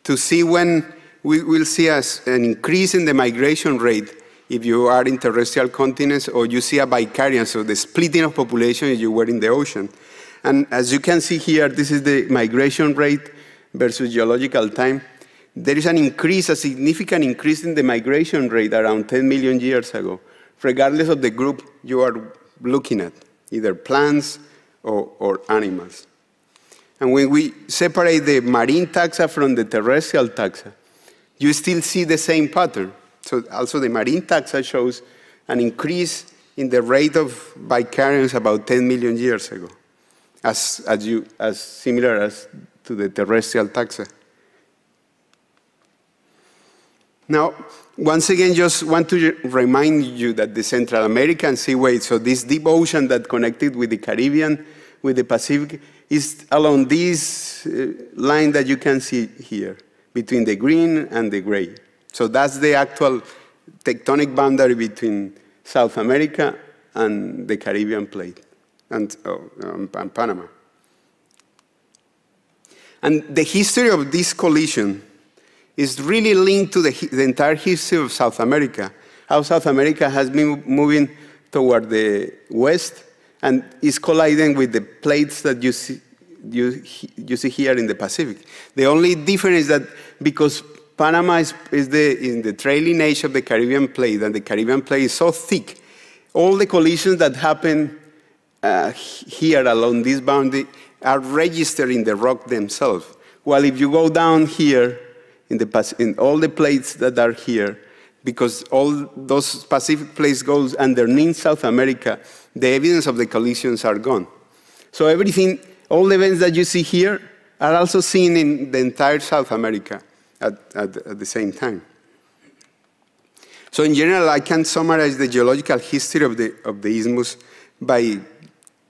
to see when we will see an increase in the migration rate if you are in terrestrial continents, or you see a bicarian, so the splitting of population if you were in the ocean. And as you can see here, this is the migration rate versus geological time. There is an increase, a significant increase in the migration rate around 10 million years ago, regardless of the group you are looking at, either plants or animals. And when we separate the marine taxa from the terrestrial taxa, you still see the same pattern. So also the marine taxa shows an increase in the rate of bicarians about 10 million years ago, as similar as to the terrestrial taxa. Now, once again, just want to remind you that the Central American Seaway, so this deep ocean that connected with the Caribbean, with the Pacific, is along this line that you can see here, between the green and the gray. So that's the actual tectonic boundary between South America and the Caribbean plate, and Panama. And the history of this collision is really linked to the entire history of South America, how South America has been moving toward the west and is colliding with the plates that you see here in the Pacific. The only difference is that because Panama is in the trailing edge of the Caribbean plate, and the Caribbean plate is so thick, all the collisions that happen here along this boundary are registered in the rock themselves. While if you go down here, in all the plates that are here, because all those Pacific plates goes underneath South America, the evidence of the collisions are gone. So everything, all the events that you see here are also seen in the entire South America at the same time. So in general, I can summarize the geological history of the isthmus by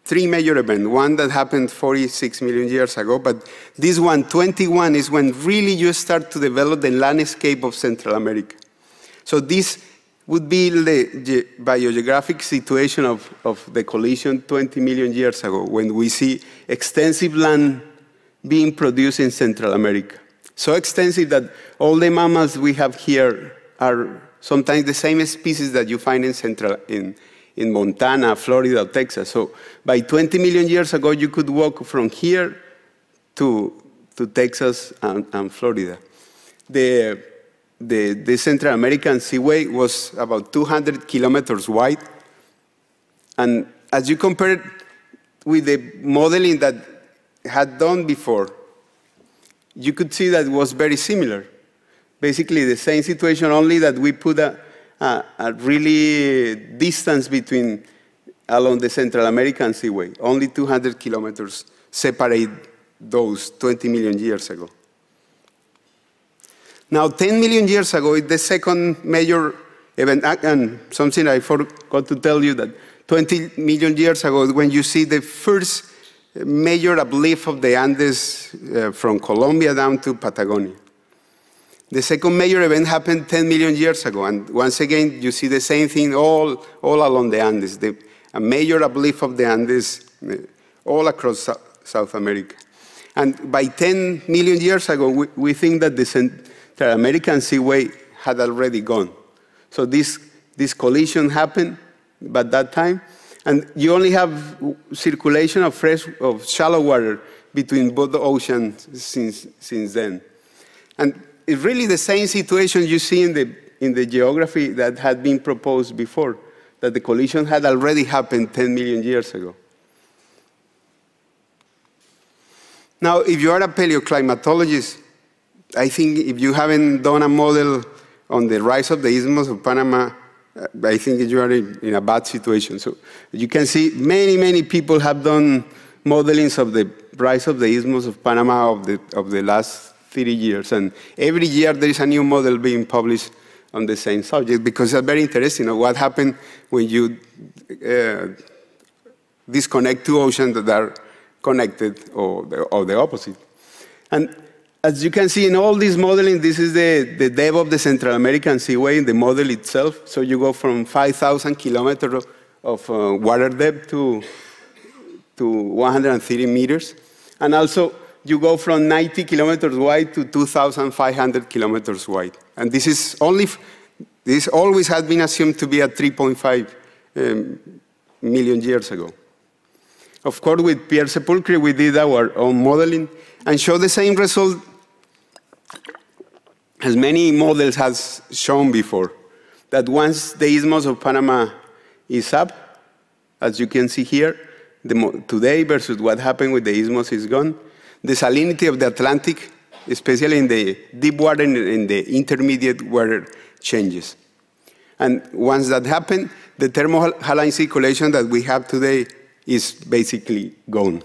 3 major events. One that happened 46 million years ago, but this one, 21, is when really you start to develop the landscape of Central America. So this would be the biogeographic situation of the collision 20 million years ago, when we see extensive land being produced in Central America. So extensive that all the mammals we have here are sometimes the same species that you find in Montana, Florida, or Texas. So by 20 million years ago, you could walk from here to Texas and Florida. The Central American Seaway was about 200 kilometers wide. And as you compare it with the modeling that had done before, you could see that it was very similar. Basically the same situation, only that we put a really distance along the Central American Seaway. Only 200 kilometers separate those 20 million years ago. Now, 10 million years ago, the second major event, and something I forgot to tell you, that 20 million years ago, when you see the first major uplift of the Andes from Colombia down to Patagonia. The second major event happened 10 million years ago, and once again, you see the same thing all along the Andes, a major uplift of the Andes all across South America. And by 10 million years ago, we think that the Central American Seaway had already gone. So this collision happened by that time, and you only have circulation of shallow water between both the oceans since then. And it's really the same situation you see in the geography that had been proposed before, that the collision had already happened 10 million years ago. Now, if you are a paleoclimatologist, I think if you haven't done a model on the rise of the Isthmus of Panama, I think you are in a bad situation. So you can see many people have done modelings of the rise of the Isthmus of Panama of the last 30 years. And every year there is a new model being published on the same subject, because it's very interesting. You know, what happened when you disconnect two oceans that are connected, or the opposite. And as you can see in all this modeling, this is the depth of the Central American Seaway in the model itself. So you go from 5,000 kilometers of water depth to 130 meters. And also, you go from 90 kilometers wide to 2,500 kilometers wide. And this always had been assumed to be at 3.5 million years ago. Of course, with Pierre Sepulcre, we did our own modeling and showed the same result as many models have shown before, that once the Isthmus of Panama is up, as you can see here, today versus what happened with the Isthmus is gone, the salinity of the Atlantic, especially in the deep water and in the intermediate water, changes. And once that happens, the thermohaline circulation that we have today is basically gone.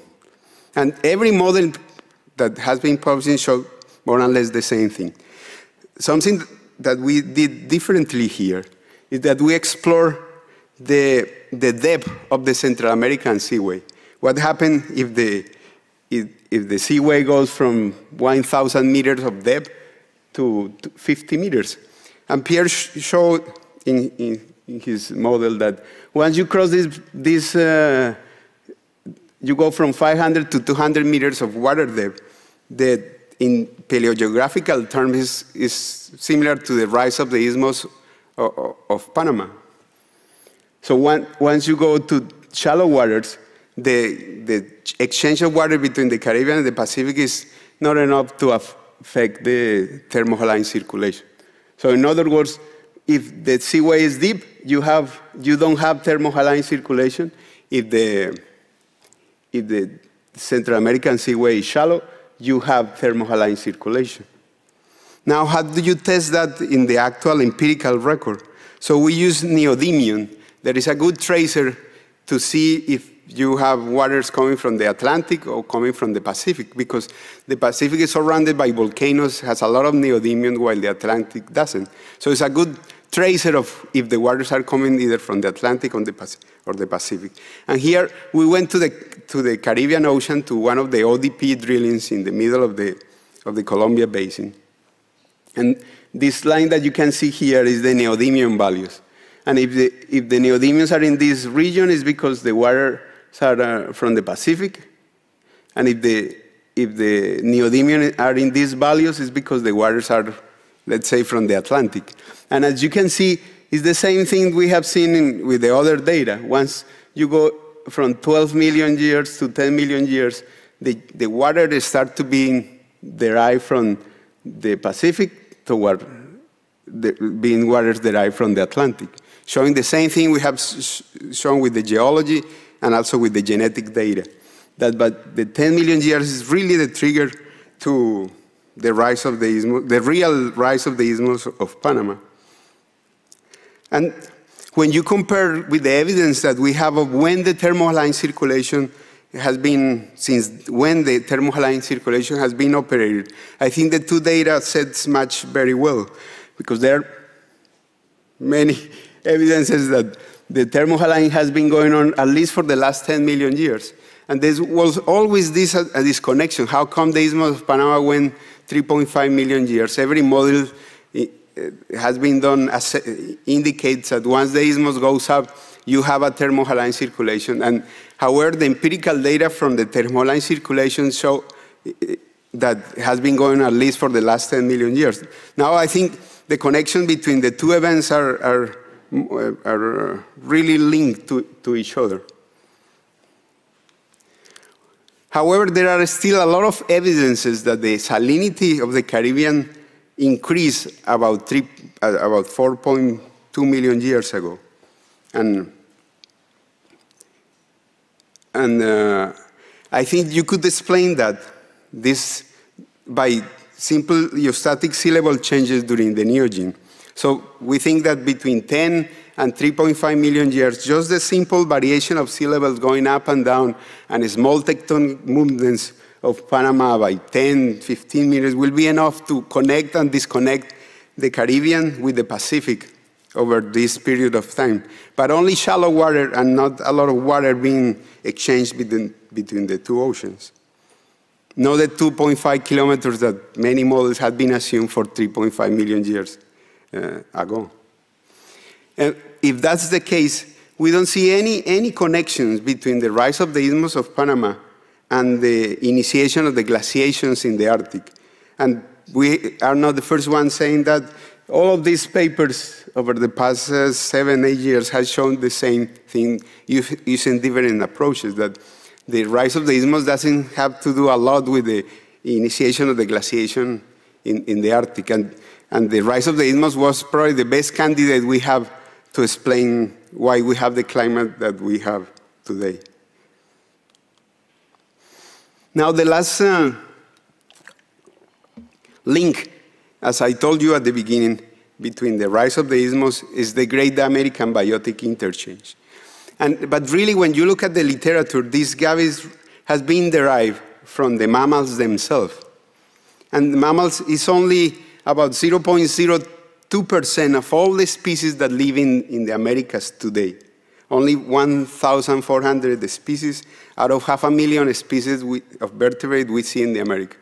And every model that has been published shows more or less the same thing. Something that we did differently here is that we explore the depth of the Central American Seaway. What happens if the seaway goes from 1,000 meters of depth to 50 meters? And Pierre showed in his model that once you cross this you go from 500 to 200 meters of water depth, that in paleogeographical terms is similar to the rise of the Isthmus of Panama. So once you go to shallow waters, the exchange of water between the Caribbean and the Pacific is not enough to affect the thermohaline circulation. So in other words, if the seaway is deep, you don't have thermohaline circulation. If the Central American Seaway is shallow, you have thermohaline circulation. Now, how do you test that in the actual empirical record? So we use neodymium. There is a good tracer to see if you have waters coming from the Atlantic or coming from the Pacific, because the Pacific is surrounded by volcanoes, has a lot of neodymium, while the Atlantic doesn't. So it's a good tracer of if the waters are coming either from the Atlantic or the Pacific. And here we went to the Caribbean Ocean, to one of the ODP drillings in the middle of the Columbia Basin. And this line that you can see here is the neodymium values. And if the neodymiums are in this region, it's because the waters are from the Pacific. And if the neodymium are in these values, it's because the waters are, let's say, from the Atlantic. And as you can see, it's the same thing we have seen with the other data. Once you go from 12 million years to 10 million years, the water starts to be derived from the Pacific toward being waters derived from the Atlantic, showing the same thing we have shown with the geology and also with the genetic data. But the 10 million years is really the trigger to the rise of the Isthmus, the real rise of the Isthmus of Panama. And when you compare with the evidence that we have of when the thermohaline circulation has been, since when the thermohaline circulation has been operated, I think the two data sets match very well, because there are many evidences that the thermohaline has been going on at least for the last 10 million years. And there was always this connection. How come the Isthmus of Panama went 3.5 million years? Every model has been done indicates that once the Isthmus goes up, you have a thermohaline circulation. And however, the empirical data from the thermohaline circulation show that has been going at least for the last 10 million years. Now I think the connection between the two events are really linked to each other. However, there are still a lot of evidences that the salinity of the Caribbean increased about 4.2 million years ago. And I think you could explain that this by simple geostatic sea level changes during the Neogene. So we think that between 10 and 3.5 million years, just the simple variation of sea levels going up and down and small tectonic movements of Panama by 10, 15 meters will be enough to connect and disconnect the Caribbean with the Pacific over this period of time. But only shallow water and not a lot of water being exchanged between the two oceans. Not the 2.5 kilometers that many models had been assumed for 3.5 million years ago. And if that's the case, we don't see any connections between the rise of the Isthmus of Panama and the initiation of the glaciations in the Arctic. And we are not the first ones saying that. All of these papers over the past 7, 8 years have shown the same thing using different approaches, that the rise of the isthmus doesn't have to do a lot with the initiation of the glaciation in the Arctic. And the rise of the isthmus was probably the best candidate we have to explain why we have the climate that we have today. Now, the last link, as I told you at the beginning, between the rise of the isthmus is the Great American Biotic Interchange. But really, when you look at the literature, this gap has been derived from the mammals themselves. And the mammals is only about 0.02% of all the species that live in the Americas today. Only 1,400 species out of 500,000 species of vertebrate we see in the Americas.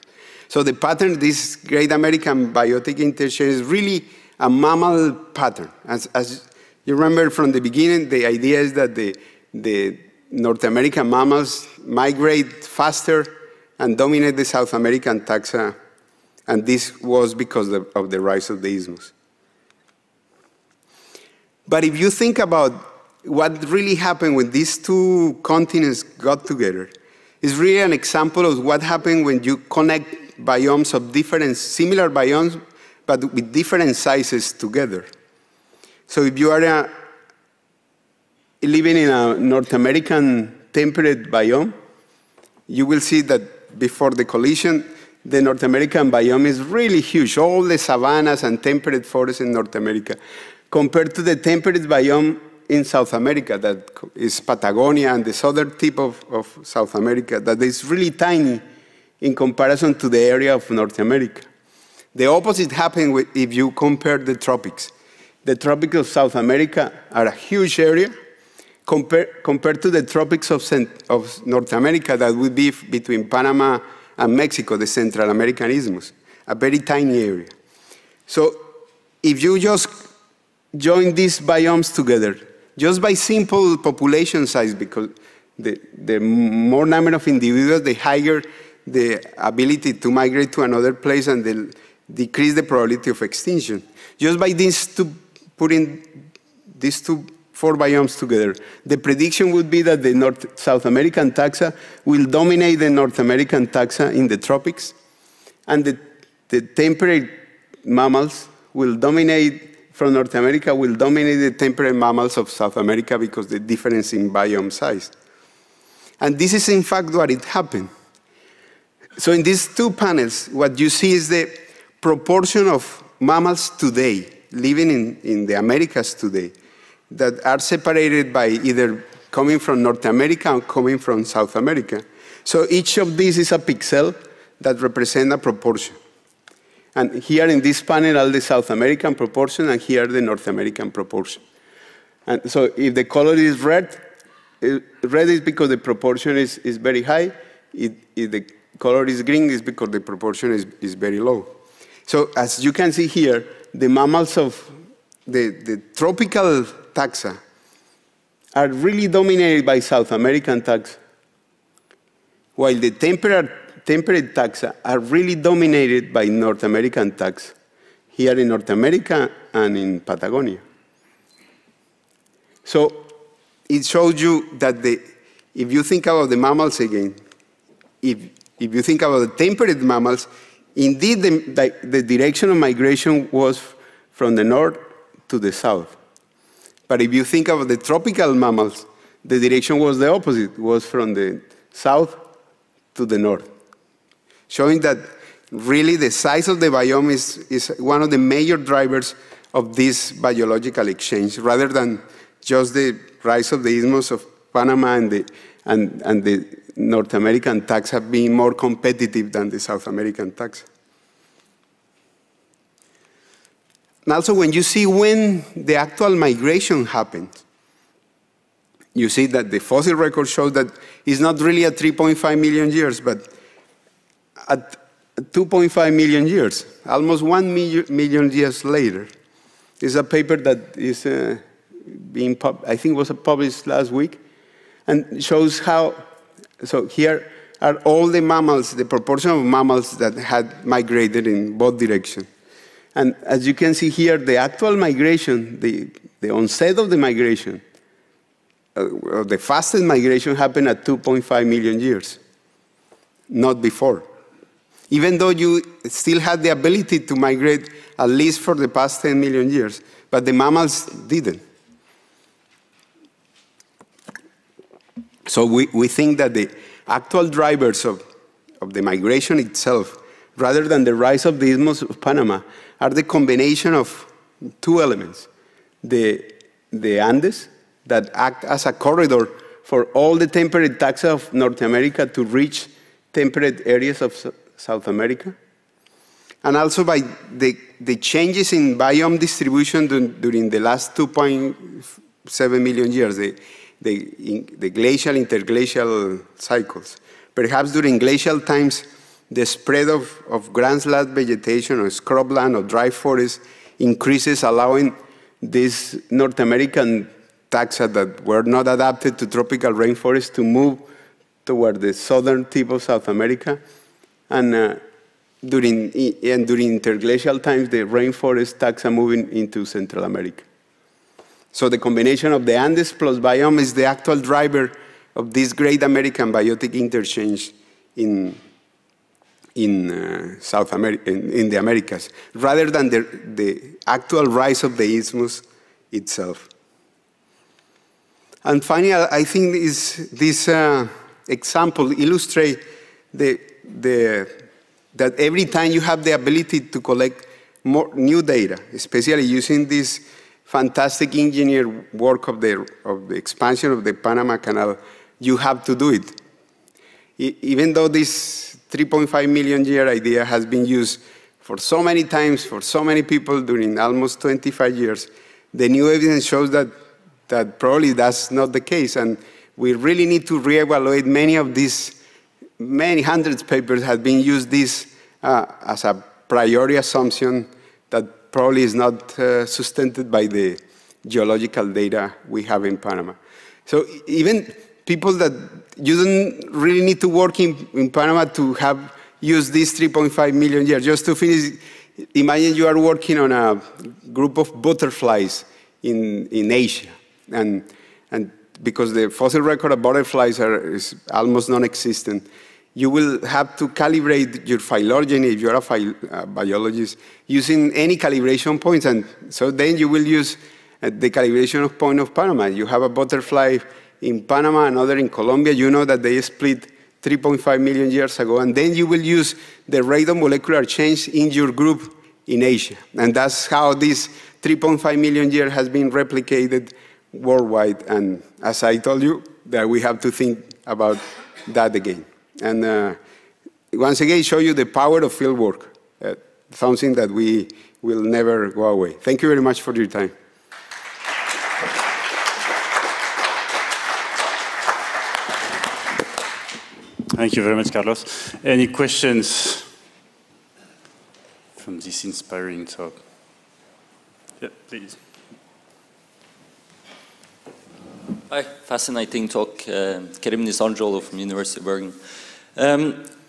So the pattern, this Great American Biotic Interchange, is really a mammal pattern. As you remember from the beginning, the idea is that the North American mammals migrate faster and dominate the South American taxa, and this was because of the rise of the isthmus. But if you think about what really happened when these two continents got together, it's really an example of what happened when you connect biomes of different, similar biomes, but with different sizes together. So if you are living in a North American temperate biome, you will see that before the collision, the North American biome is really huge, all the savannas and temperate forests in North America, compared to the temperate biome in South America, that is Patagonia and the southern tip of South America, that is really tiny in comparison to the area of North America. The opposite happened if you compare the tropics. The tropics of South America are a huge area compared to the tropics of North America that would be between Panama and Mexico, the Central American Isthmus, a very tiny area. So if you just join these biomes together, just by simple population size, because the more number of individuals, the higher the ability to migrate to another place and they'll decrease the probability of extinction. Just by putting these 4 biomes together, the prediction would be that the South American taxa will dominate the North American taxa in the tropics, and the temperate mammals will dominate from North America, will dominate the temperate mammals of South America because the difference in biome size. And this is in fact what it happened. So in these 2 panels, what you see is the proportion of mammals today, living in the Americas today, that are separated by either coming from North America or coming from South America. So each of these is a pixel that represents a proportion. And here in this panel are the South American proportion, and here the North American proportion. And so if the color is red, red is because the proportion is very high. If the color is green, it's because the proportion is very low. So as you can see here, the mammals of the tropical taxa are really dominated by South American taxa, while the temperate taxa are really dominated by North American taxa, here in North America and in Patagonia. So it shows you that if you think about the mammals again, if you think about the temperate mammals, indeed the direction of migration was from the north to the south. But if you think of the tropical mammals, the direction was the opposite, was from the south to the north, showing that really the size of the biome is one of the major drivers of this biological exchange, rather than just the rise of the isthmus of Panama and the North American taxa being more competitive than the South American taxa. And also, when you see when the actual migration happened, you see that the fossil record shows that it's not really at 3.5 million years, but at 2.5 million years, almost 1 million years later. It's a paper that is I think was published last week, and shows how, so here are all the mammals, the proportion of mammals that had migrated in both directions. And as you can see here, the actual migration, the onset of the migration, the fastest migration happened at 2.5 million years, not before. Even though you still had the ability to migrate at least for the past 10 million years, but the mammals didn't. So we think that the actual drivers of the migration itself, rather than the rise of the Isthmus of Panama, are the combination of two elements. The Andes, that act as a corridor for all the temperate taxa of North America to reach temperate areas of South America. And also by the changes in biome distribution during the last 2.7 million years, the glacial, interglacial cycles. Perhaps during glacial times, the spread of grassland vegetation or scrubland or dry forest increases, allowing these North American taxa that were not adapted to tropical rainforests to move toward the southern tip of South America. And during interglacial times, the rainforest taxa moving into Central America. So the combination of the Andes plus biome is the actual driver of this great American biotic interchange in South America, in the Americas, rather than the actual rise of the isthmus itself. And finally, I think this example illustrates that every time you have the ability to collect more new data, especially using this fantastic engineered work of the expansion of the Panama Canal, you have to do it. Even though this 3.5 million year idea has been used for so many times, for so many people during almost 25 years, the new evidence shows that probably that's not the case. And we really need to reevaluate many of these, many hundreds of papers have been used this as a priori assumption that probably is not sustained by the geological data we have in Panama. So even people that you don't really need to work in Panama to have used these 3.5 million years. Just to finish, imagine you are working on a group of butterflies in Asia. And because the fossil record of butterflies is almost non-existent, you will have to calibrate your phylogeny, if you're a biologist, using any calibration points. And so then you will use the calibration of point of Panama. You have a butterfly in Panama, another in Colombia. You know that they split 3.5 million years ago. And then you will use the rate of molecular change in your group in Asia. And that's how this 3.5 million years has been replicated worldwide. And as I told you, that we have to think about that again. And once again, show you the power of field work, something that we will never go away. Thank you very much for your time. Thank you very much, Carlos. Any questions from this inspiring talk? Yeah, please. Hi, fascinating talk. Kerim Nisanjolo from University of Bergen.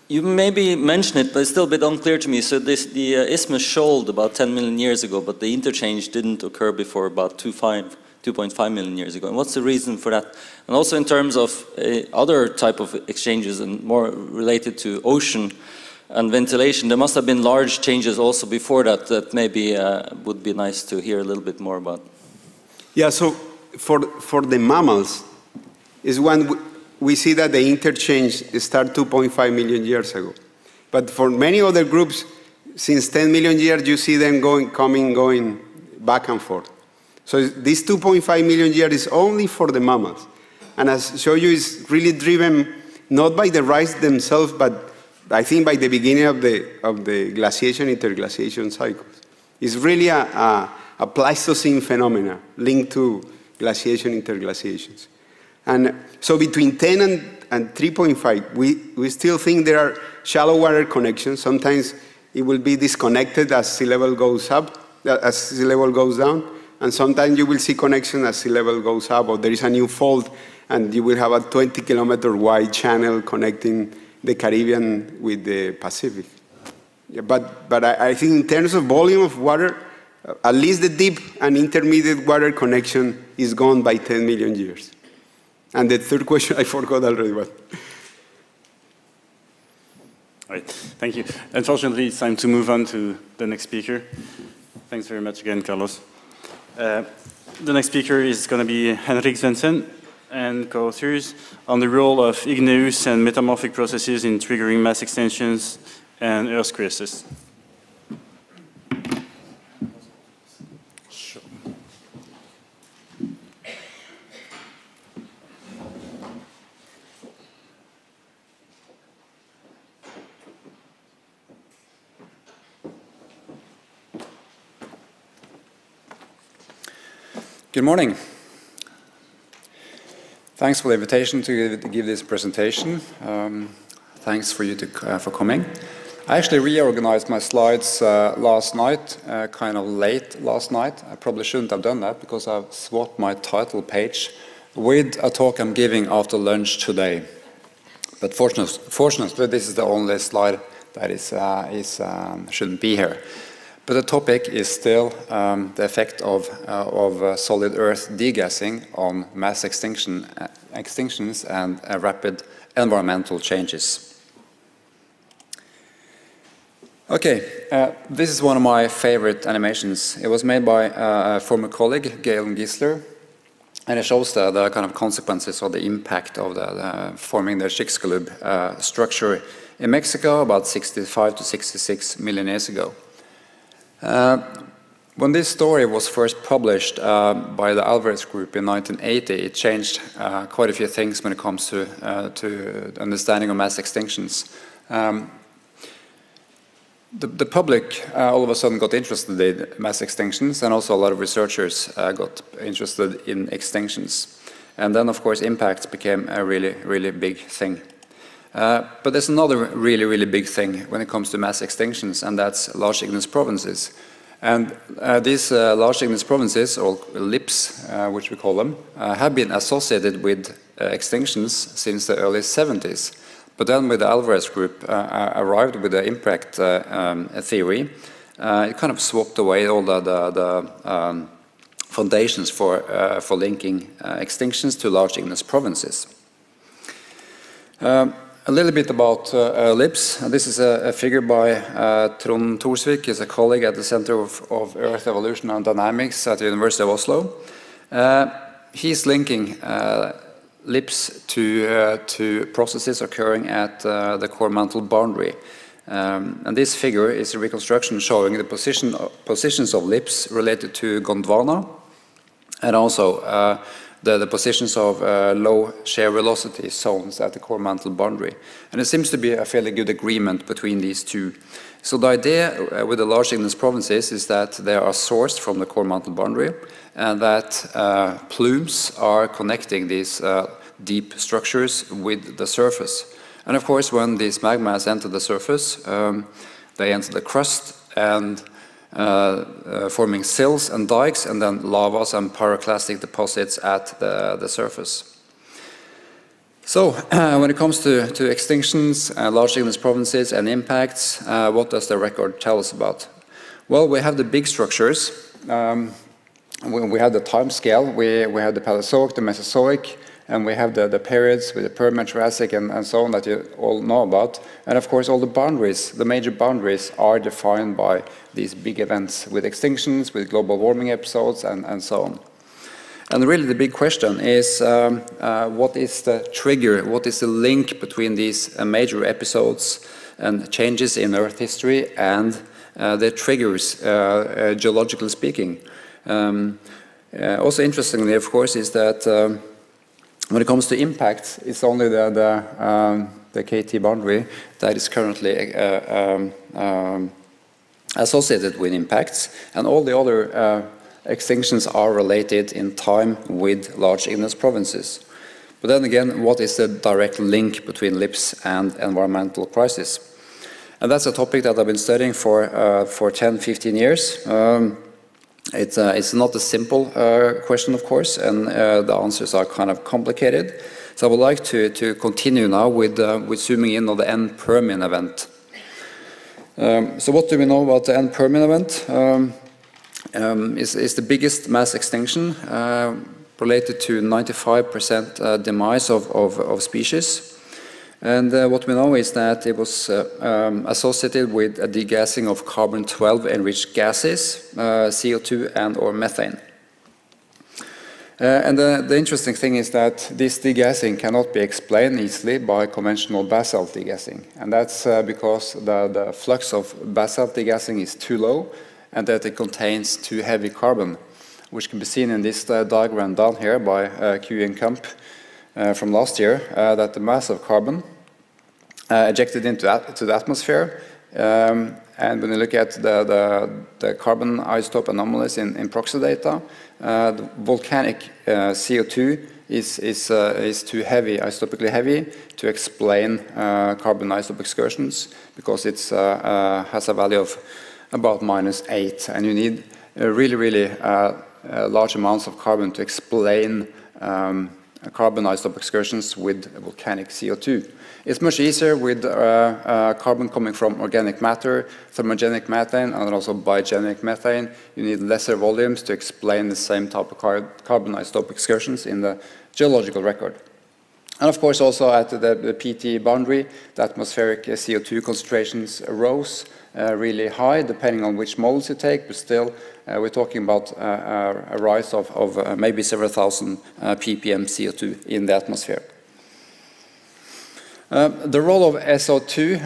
You maybe mentioned it, but it's still a bit unclear to me. So the isthmus shoaled about 10 million years ago, but the interchange didn't occur before about 2.5 million years ago. And what's the reason for that? And also in terms of other type of exchanges and more related to ocean and ventilation, there must have been large changes also before that that maybe would be nice to hear a little bit more about. Yeah, so for the mammals is when we see that the interchange started 2.5 million years ago. But for many other groups, since 10 million years, you see them going back and forth. So this 2.5 million years is only for the mammals. And as I show you, it's really driven not by the rise themselves, but I think by the beginning of the glaciation, interglaciation cycles. It's really a Pleistocene phenomena linked to glaciation, interglaciations. And so between 10 and 3.5, we still think there are shallow water connections. Sometimes it will be disconnected as sea level goes up, as sea level goes down. And sometimes you will see connection as sea level goes up, or there is a new fault, and you will have a 20-kilometer wide channel connecting the Caribbean with the Pacific. Yeah, but I think in terms of volume of water, at least the deep and intermediate water connection is gone by 10 million years. And the third question I forgot already. But All right, thank you. Unfortunately, it's time to move on to the next speaker. Thanks very much again, Carlos. The next speaker is going to be Henrik Svensson and co-authors on the role of igneous and metamorphic processes in triggering mass extinctions and Earth crisis. Good morning. Thanks for the invitation to give this presentation. Thanks for you for coming. I actually reorganized my slides last night, kind of late last night. I probably shouldn't have done that because I've swapped my title page with a talk I'm giving after lunch today. But fortunately, this is the only slide that shouldn't be here. But the topic is still the effect of solid Earth degassing on mass extinctions and rapid environmental changes. Okay, this is one of my favorite animations. It was made by a former colleague, Galen Gisler, and it shows the kind of consequences of the impact of forming the Chicxulub structure in Mexico about 65 to 66 million years ago. When this story was first published by the Alvarez Group in 1980, it changed quite a few things when it comes to understanding of mass extinctions. The public all of a sudden got interested in mass extinctions, and also a lot of researchers got interested in extinctions. And then, of course, impacts became a really, really big thing. But there's another really, really big thing when it comes to mass extinctions, and that's large igneous provinces. And these large igneous provinces, or LIPs, which we call them, have been associated with extinctions since the early 70s. But then with the Alvarez Group arrived with the impact theory, it kind of swapped away all the foundations for linking extinctions to large igneous provinces. A little bit about LIPS. This is a figure by Trond Thorsvik, is a colleague at the Center of Earth Evolution and Dynamics at the University of Oslo. He's linking LIPS to processes occurring at the core mantle boundary. And this figure is a reconstruction showing the positions of LIPS related to Gondwana, and also the positions of low shear velocity zones at the core mantle boundary. And it seems to be a fairly good agreement between these two. So the idea with the large igneous provinces is that they are sourced from the core mantle boundary, and that plumes are connecting these deep structures with the surface. And of course, when these magmas enter the surface, they enter the crust and forming sills and dikes, and then lavas and pyroclastic deposits at the surface. So, when it comes to extinctions, large igneous provinces and impacts, what does the record tell us about? Well, we have the big structures. We have the time scale. We have the Paleozoic, the Mesozoic, and we have the periods with the Permian, Triassic, and so on that you all know about. And of course, all the boundaries, the major boundaries, are defined by these big events with extinctions, with global warming episodes, and so on. And really the big question is, what is the trigger, what is the link between these major episodes and changes in Earth history and the triggers, geologically speaking? Also interestingly, of course, is that when it comes to impacts, it's only the KT boundary that is currently associated with impacts, and all the other extinctions are related in time with large igneous provinces. But then again, what is the direct link between LIPS and environmental crisis? And that's a topic that I've been studying for 10-15 years. It's not a simple question, of course, and the answers are kind of complicated. So I would like to continue now with zooming in on the end Permian event. So what do we know about the end Permian event? Is the biggest mass extinction related to 95% demise of species. And what we know is that it was associated with a degassing of carbon-12 enriched gases, CO2 and or methane. And the interesting thing is that this degassing cannot be explained easily by conventional basalt degassing. And that's because the flux of basalt degassing is too low and that it contains too heavy carbon, which can be seen in this diagram down here by Q and Kump from last year, that the mass of carbon ejected into the atmosphere, and when you look at the carbon isotope anomalies in proxy data, the volcanic CO2 is too heavy, isotopically heavy, to explain carbon isotope excursions, because it has a value of about -8, and you need really large amounts of carbon to explain carbon isotope excursions with volcanic CO2. It's much easier with carbon coming from organic matter, thermogenic methane, and also biogenic methane. You need lesser volumes to explain the same type of carbon isotope excursions in the geological record. And of course also at the PT boundary, the atmospheric CO2 concentrations rose really high, depending on which models you take, but still we're talking about a rise of maybe several thousand ppm CO2 in the atmosphere. The role of SO2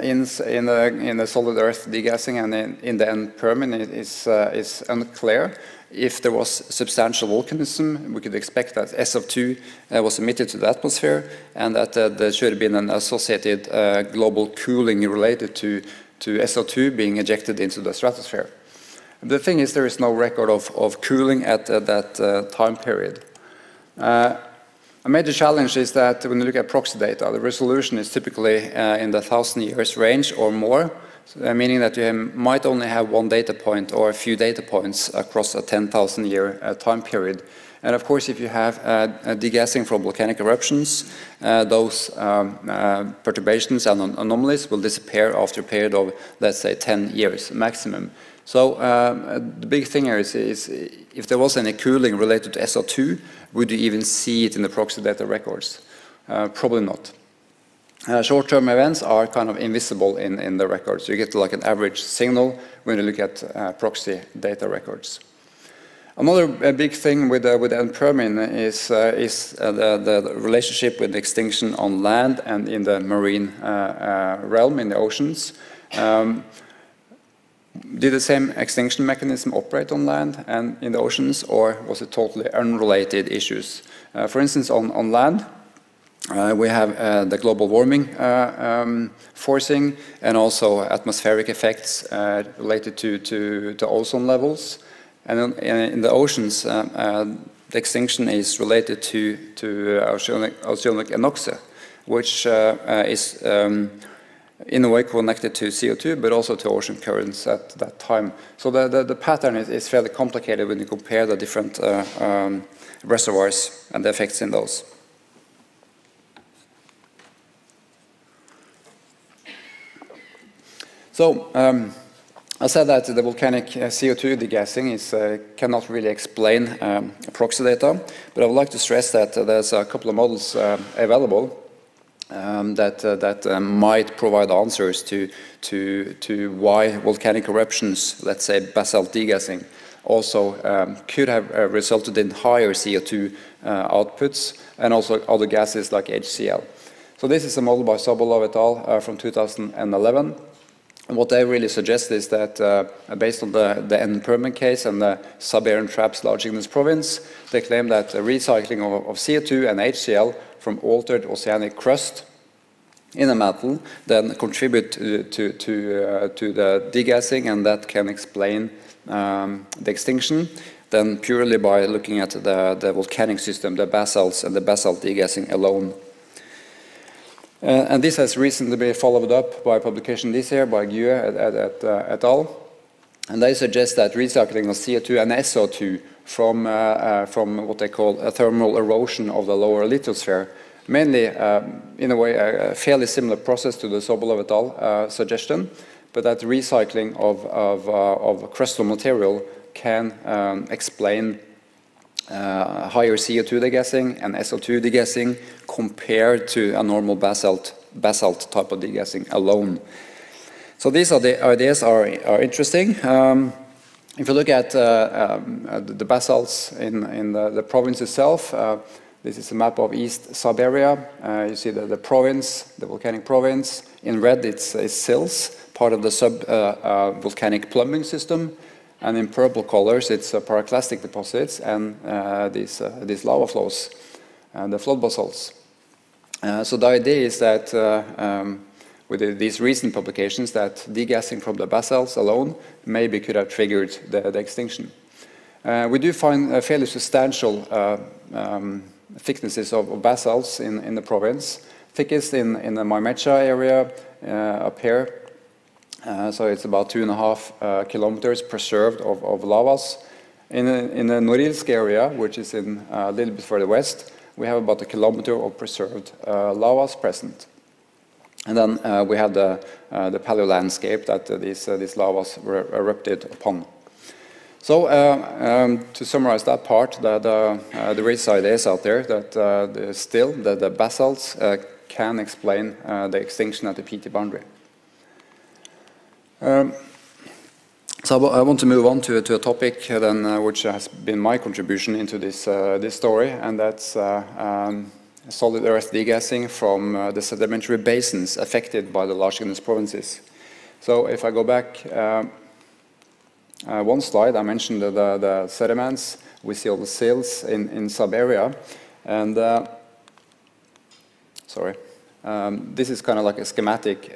in the solid earth degassing and in the end Permian is unclear. If there was substantial volcanism, we could expect that SO2 was emitted to the atmosphere, and that there should have been an associated global cooling related to SO2 being ejected into the stratosphere. The thing is, there is no record of cooling at that time period. A major challenge is that when you look at proxy data, the resolution is typically in the 1,000 years range or more, meaning that you might only have one data point or a few data points across a 10,000 year time period. And of course, if you have degassing from volcanic eruptions, those perturbations and anomalies will disappear after a period of, let's say, 10 years maximum. So the big thing here is if there was any cooling related to SO2, would you even see it in the proxy data records? Probably not. Short-term events are kind of invisible in the records. You get like an average signal when you look at proxy data records. Another big thing with the Permian is the relationship with extinction on land and in the marine realm, in the oceans. Did the same extinction mechanism operate on land and in the oceans, or was it totally unrelated issues? For instance, on land, we have the global warming forcing, and also atmospheric effects related to ozone levels. And in the oceans, the extinction is related to oceanic anoxia, which is in a way connected to CO2, but also to ocean currents at that time. So the pattern is fairly complicated when you compare the different reservoirs and the effects in those. So I said that the volcanic CO2 degassing cannot really explain proxy data, but I would like to stress that there's a couple of models available that might provide answers to why volcanic eruptions, let's say basalt degassing, also could have resulted in higher CO2 outputs, and also other gases like HCl. So this is a model by Sobolov et al. From 2011. And what they really suggest is that, based on the N-Permian case and the Siberian traps large Ignis province, they claim that recycling of CO2 and HCl from altered oceanic crust in a mantle then contribute to the degassing, and that can explain the extinction, then purely by looking at the volcanic system, the basalts and the basalt degassing alone. And this has recently been followed up by a publication this year by GUE et al. And they suggest that recycling of CO2 and SO2 from what they call a thermal erosion of the lower lithosphere. Mainly, in a way, a fairly similar process to the Sobolov et al. Suggestion, but that recycling of crustal material can explain higher CO2 degassing and SO2 degassing compared to a normal basalt type of degassing alone. So these are the ideas are interesting. If you look at the basalts in the province itself, this is a map of East Siberia. You see the province, the volcanic province. In red, it's sills, part of the sub-volcanic plumbing system. And in purple colors, it's pyroclastic deposits and these lava flows, the flood basalts. So the idea is that with these recent publications that degassing from the basalts alone maybe could have triggered the extinction. We do find fairly substantial thicknesses of basalts in the province. Thickest in the Maimecha area up here. So it's about 2.5 kilometers preserved of lavas. In the Norilsk area, which is in a little bit further west, we have about 1 kilometer of preserved lavas present. And then we have the paleo landscape that these lavas were erupted upon. So to summarize that part, there is ideas out there that still the basalts can explain the extinction at the PT boundary. So I want to move on to a topic then which has been my contribution into this story, and that's solid earth degassing from the sedimentary basins affected by the large igneous provinces. So if I go back one slide, I mentioned the sediments. We see all the sills in Siberia, and this is kind of like a schematic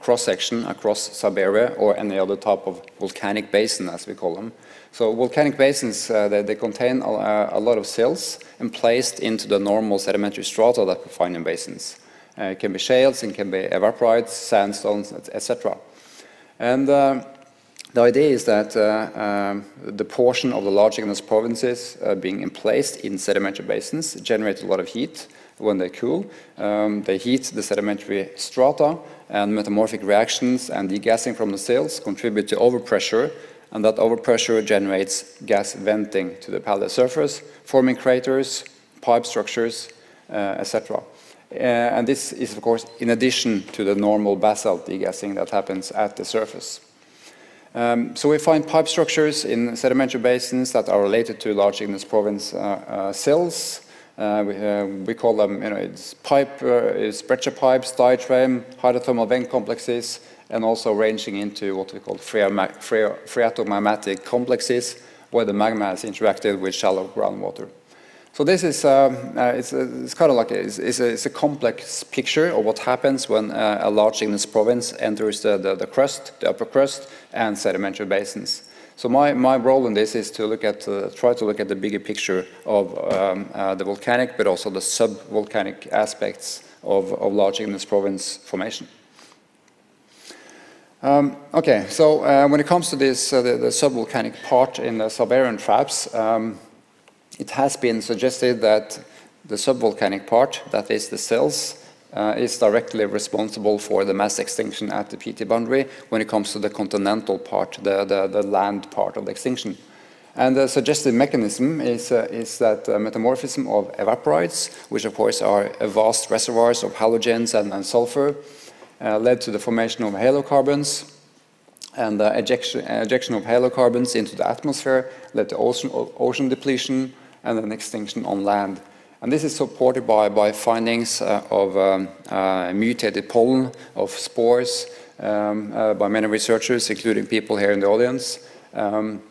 cross-section across Siberia or any other type of volcanic basin, as we call them. So volcanic basins, they contain a lot of sills and placed into the normal sedimentary strata that we find in basins. It can be shales, it can be evaporites, sandstones, etc. And the idea is that the portion of the large igneous provinces being placed in sedimentary basins generate a lot of heat. When they cool, they heat the sedimentary strata, and metamorphic reactions and degassing from the sills contribute to overpressure, and that overpressure generates gas venting to the paleo surface, forming craters, pipe structures, etc. And this is, of course, in addition to the normal basalt degassing that happens at the surface. So we find pipe structures in sedimentary basins that are related to large igneous province sills. We call them, it's breccia pipes, diatreme, hydrothermal vent complexes, and also ranging into what we call phreatomagmatic complexes, where the magma has interacted with shallow groundwater. So this is it's kind of like it's a complex picture of what happens when a large igneous province enters the crust, the upper crust, and sedimentary basins. So my role in this is to look at, try to look at the bigger picture of the volcanic, but also the sub-volcanic aspects of large igneous province formation. Okay, so when it comes to this, the sub-volcanic part in the Siberian traps, it has been suggested that the sub-volcanic part, that is the sills, is directly responsible for the mass extinction at the PT boundary when it comes to the continental part, the land part of the extinction. And the suggested mechanism is that metamorphism of evaporites, which of course are vast reservoirs of halogens and sulfur, led to the formation of halocarbons, and ejection of halocarbons into the atmosphere led to ocean depletion and an extinction on land. And this is supported by findings of mutated pollen, of spores, by many researchers, including people here in the audience. And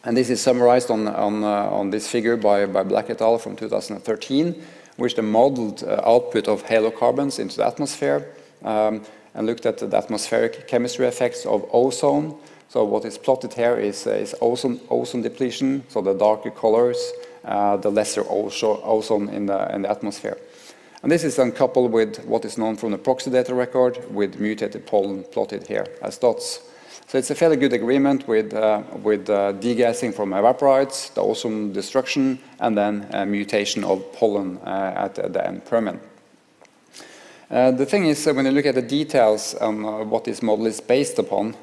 this is summarized on this figure by Black et al. From 2013, which they modeled output of halocarbons into the atmosphere and looked at the atmospheric chemistry effects of ozone. So what is plotted here is ozone depletion, so the darker colors, the lesser ozone in the atmosphere. And this is then coupled with what is known from the proxy data record with mutated pollen plotted here as dots. So it's a fairly good agreement with degassing from evaporites, the ozone destruction, and then mutation of pollen at the end Permian. The thing is, when you look at the details on what this model is based upon,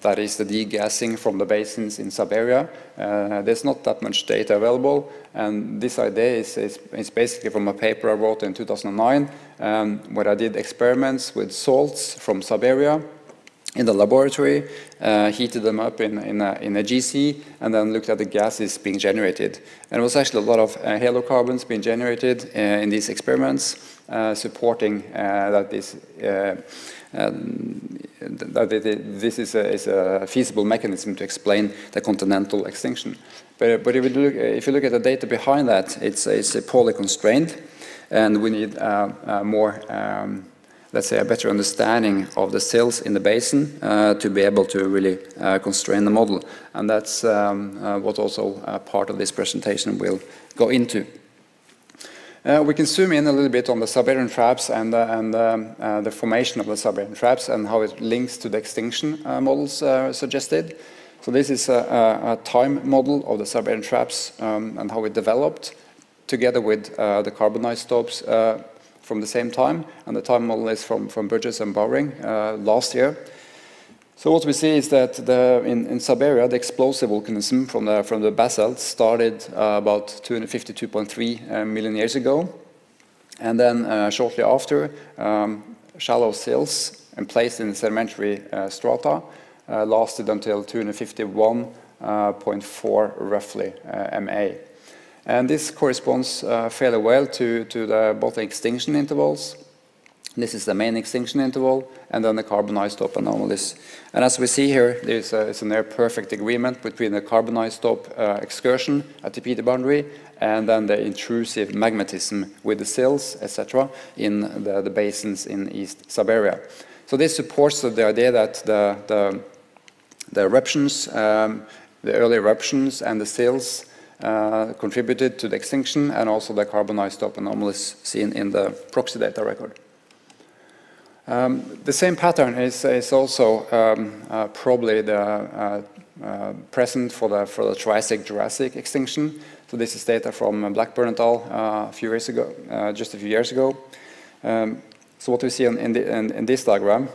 that is the degassing from the basins in Siberia, there's not that much data available, and this idea is basically from a paper I wrote in 2009, where I did experiments with salts from Siberia in the laboratory, heated them up in a GC, and then looked at the gases being generated. And it was actually a lot of halocarbons being generated in these experiments, supporting that this is a feasible mechanism to explain the continental extinction. But if you look at the data behind that, it's poorly constrained, and we need more, let's say, a better understanding of the cells in the basin to be able to really constrain the model. And that's what also part of this presentation will go into. We can zoom in a little bit on the Siberian traps and the formation of the Siberian traps and how it links to the extinction models suggested. So this is a time model of the Siberian traps and how it developed together with the carbon isotopes from the same time, and the time model is from Burgess and Bowring last year. So what we see is that in Siberia, the explosive volcanism from the basalt started about 252.3 million years ago, and then shortly after, shallow sills placed in the sedimentary strata lasted until 251.4 roughly MA. And this corresponds fairly well to both the extinction intervals. This is the main extinction interval, and then the carbon isotope anomalies. And as we see here, there's a near perfect agreement between the carbon isotope excursion at the PT boundary and then the intrusive magmatism with the sills, etc., in the basins in East Siberia. So this supports the idea that the eruptions, the early eruptions and the sills contributed to the extinction, and also the carbon isotope anomalies seen in the proxy data record. The same pattern is also probably present for the Triassic-Jurassic extinction. So this is data from Blackburn et al. Just a few years ago. So what we see in this diagram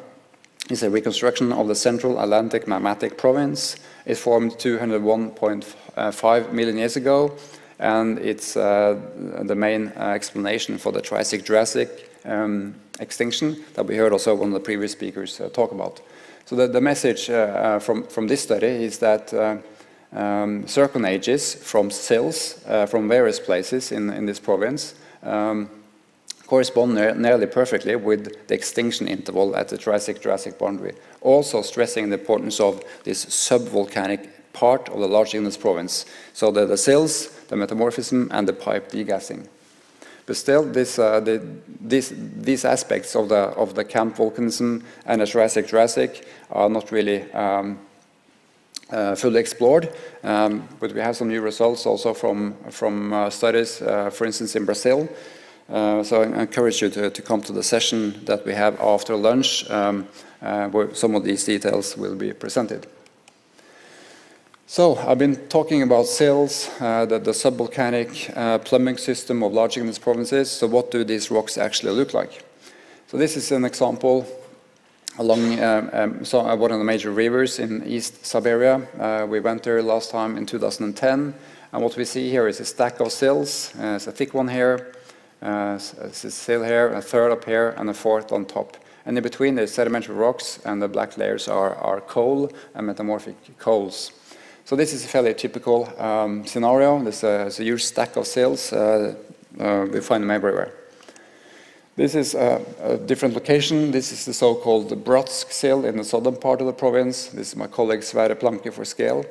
is a reconstruction of the Central Atlantic Magmatic Province. It formed 201.5 million years ago, and it's the main explanation for the Triassic-Jurassic extinction that we heard also one of the previous speakers talk about. So the message from this study is that zircon ages from sills from various places in this province correspond nearly perfectly with the extinction interval at the Triassic-Jurassic boundary, also stressing the importance of this subvolcanic part of the large igneous province. So the sills, the metamorphism, and the pipe degassing. But still, these aspects of the camp volcanism and the Triassic-Jurassic are not really fully explored. But we have some new results also from studies, for instance, in Brazil. So I encourage you to come to the session that we have after lunch, where some of these details will be presented. So I've been talking about sills, the subvolcanic plumbing system of large igneous provinces. So what do these rocks actually look like? So this is an example along one of the major rivers in East Siberia. We went there last time in 2010, and what we see here is a stack of sills. It's a thick one here, a sill here, a third up here, and a fourth on top. And in between there's sedimentary rocks, and the black layers are coal and metamorphic coals. So this is a fairly typical scenario. There's a huge stack of sills. We find them everywhere. This is a different location. This is the so-called Brodsk sill in the southern part of the province. This is my colleague Sverre Planke for scale.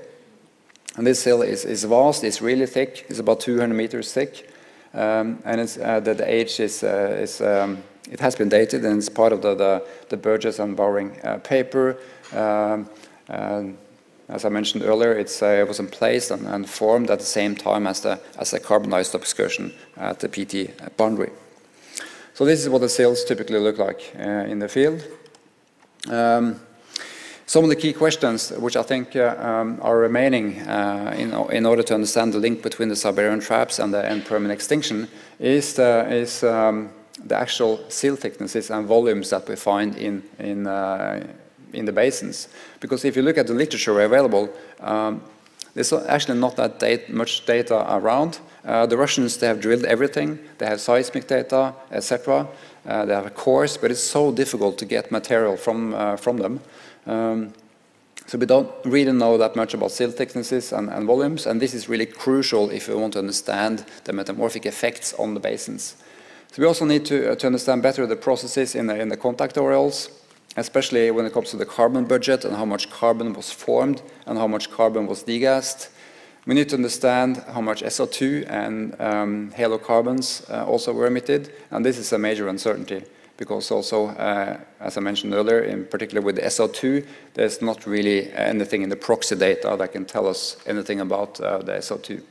And this sill is vast. It's really thick. It's about 200 meters thick. And the age is it has been dated, and it's part of the Burgess and Bowring paper. As I mentioned earlier, it was emplaced and formed at the same time as the carbon isotope excursion at the PT boundary. So this is what the sills typically look like in the field. Some of the key questions which I think are remaining in order to understand the link between the Siberian traps and the end Permian extinction is the actual seal thicknesses and volumes that we find in the basins. Because if you look at the literature available, there's actually not that much data around. The Russians, they have drilled everything. They have seismic data, etc. They have a course, but it's so difficult to get material from them. So we don't really know that much about seal thicknesses and volumes, and this is really crucial if we want to understand the metamorphic effects on the basins. So we also need to understand better the processes in the contact areas, especially when it comes to the carbon budget and how much carbon was formed and how much carbon was degassed. We need to understand how much SO2 and halocarbons also were emitted, and this is a major uncertainty. Because also, as I mentioned earlier, in particular with the SO2, there's not really anything in the proxy data that can tell us anything about the SO2.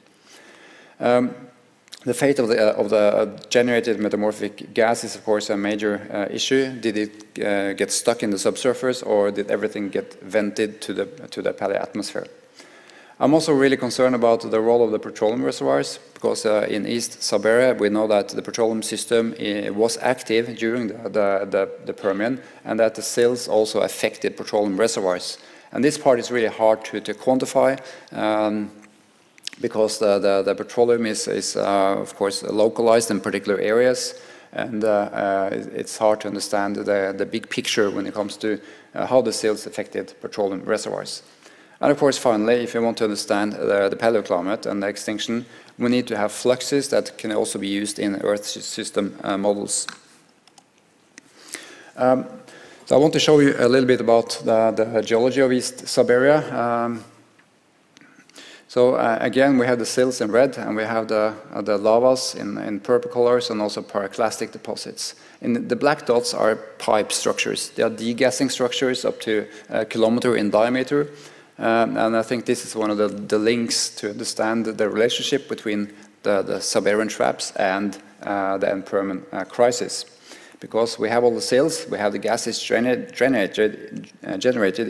The fate of the generated metamorphic gas is, of course, a major issue. Did it get stuck in the subsurface, or did everything get vented to the paleo atmosphere? I'm also really concerned about the role of the petroleum reservoirs, because in East Siberia we know that the petroleum system was active during the Permian, and that the silts also affected petroleum reservoirs. And this part is really hard to quantify, because the petroleum is of course localized in particular areas, and it's hard to understand the big picture when it comes to how the silts affected petroleum reservoirs. And of course, finally, if you want to understand the paleoclimate and the extinction, we need to have fluxes that can also be used in Earth system models. So I want to show you a little bit about the geology of East Siberia. Again, we have the silts in red, and we have the lavas in purple colors, and also pyroclastic deposits. The black dots are pipe structures. They are degassing structures up to a kilometer in diameter. And I think this is one of the links to understand the relationship between the Siberian traps and the end Permian crisis. Because we have all the silts, we have the gases generated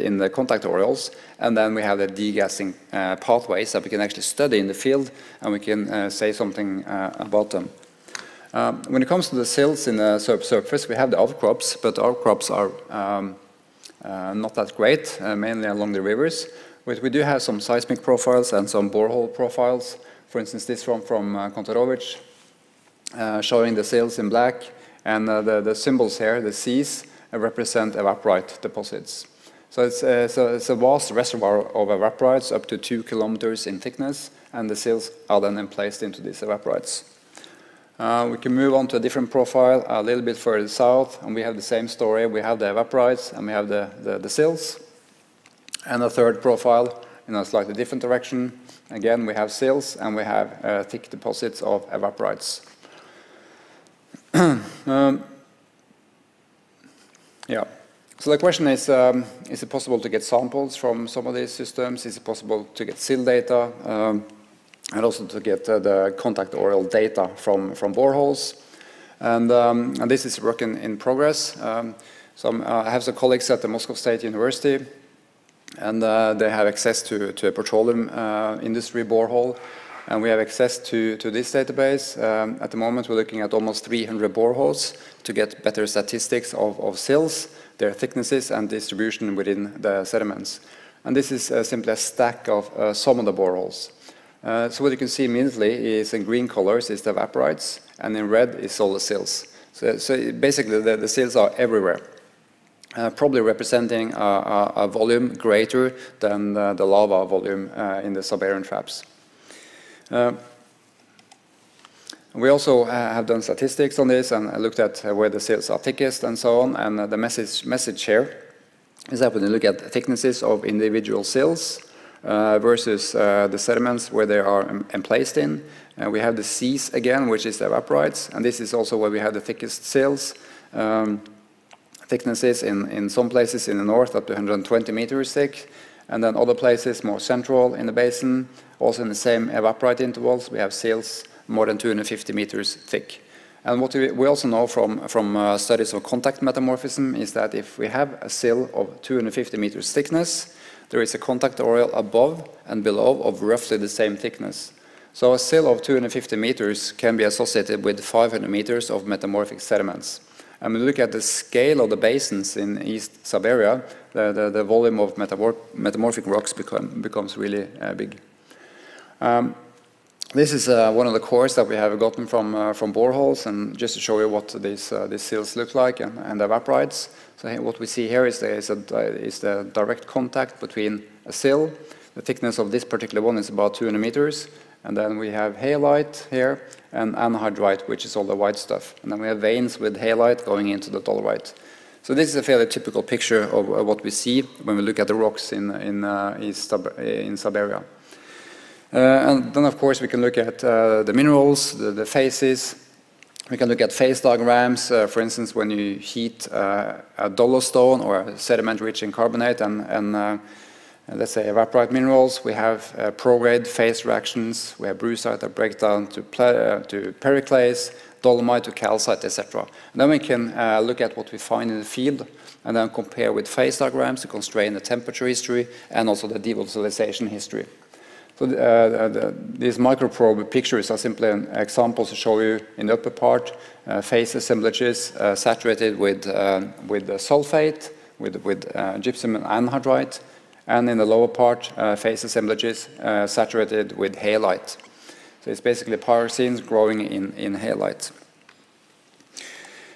in the contact areas, and then we have the degassing pathways that we can actually study in the field, and we can say something about them. When it comes to the silts in the subsurface, we have the outcrops, but the outcrops are not that great, mainly along the rivers. But we do have some seismic profiles and some borehole profiles. For instance, this one from Kontorovich, showing the silts in black, and the symbols here, the Cs, represent evaporite deposits. So it's a vast reservoir of evaporites up to 2 kilometers in thickness, and the silts are then placed into these evaporites. We can move on to a different profile a little bit further south, and we have the same story. We have the evaporites and we have the silts. And a third profile in a slightly different direction. Again, we have silts and we have thick deposits of evaporites. Yeah. So the question is it possible to get samples from some of these systems? Is it possible to get seal data? And also to get the contact oil data from boreholes. And this is work in progress. I have some colleagues at the Moscow State University, and they have access to a petroleum industry borehole, and we have access to this database. At the moment, we're looking at almost 300 boreholes to get better statistics of silts, their thicknesses, and distribution within the sediments. And this is simply a stack of some of the boreholes. So what you can see immediately is in green colors is the evaporites, and in red is all the silts. So basically the silts are everywhere, probably representing a volume greater than the lava volume in the Siberian traps. We also have done statistics on this and looked at where the silts are thickest and so on, and the message here is that when you look at thicknesses of individual silts, versus the sediments where they are emplaced in. We have the Cs again, which is the evaporites, and this is also where we have the thickest silts. Thicknesses in some places in the north up to 120 meters thick, and then other places more central in the basin, also in the same evaporite intervals, we have silts more than 250 meters thick. And what we also know from studies of contact metamorphism is that if we have a sill of 250 meters thickness, there is a contact areal above and below of roughly the same thickness. So a sill of 250 meters can be associated with 500 meters of metamorphic sediments. And when we look at the scale of the basins in East Siberia, the volume of metamorphic rocks becomes really big. This is one of the cores that we have gotten from boreholes, and just to show you what these sills look like and the evaporites. So what we see here is the direct contact between a sill. The thickness of this particular one is about 200 meters. And then we have halite here and anhydrite, which is all the white stuff. And then we have veins with halite going into the dolomite. So this is a fairly typical picture of what we see when we look at the rocks in Siberia. And then, of course, we can look at the minerals, the phases. We can look at phase diagrams. For instance, when you heat a dolostone or a sediment-rich in carbonate and let's say evaporite minerals, we have prograde phase reactions. We have brucite that break down to periclase, dolomite to calcite, etc. And then we can look at what we find in the field and then compare with phase diagrams to constrain the temperature history and also the devolatilization history. So these microprobe pictures are simply examples to show you in the upper part phase assemblages saturated with sulfate, with gypsum and anhydrite, and in the lower part phase assemblages saturated with halite. So it's basically pyroxenes growing in halite.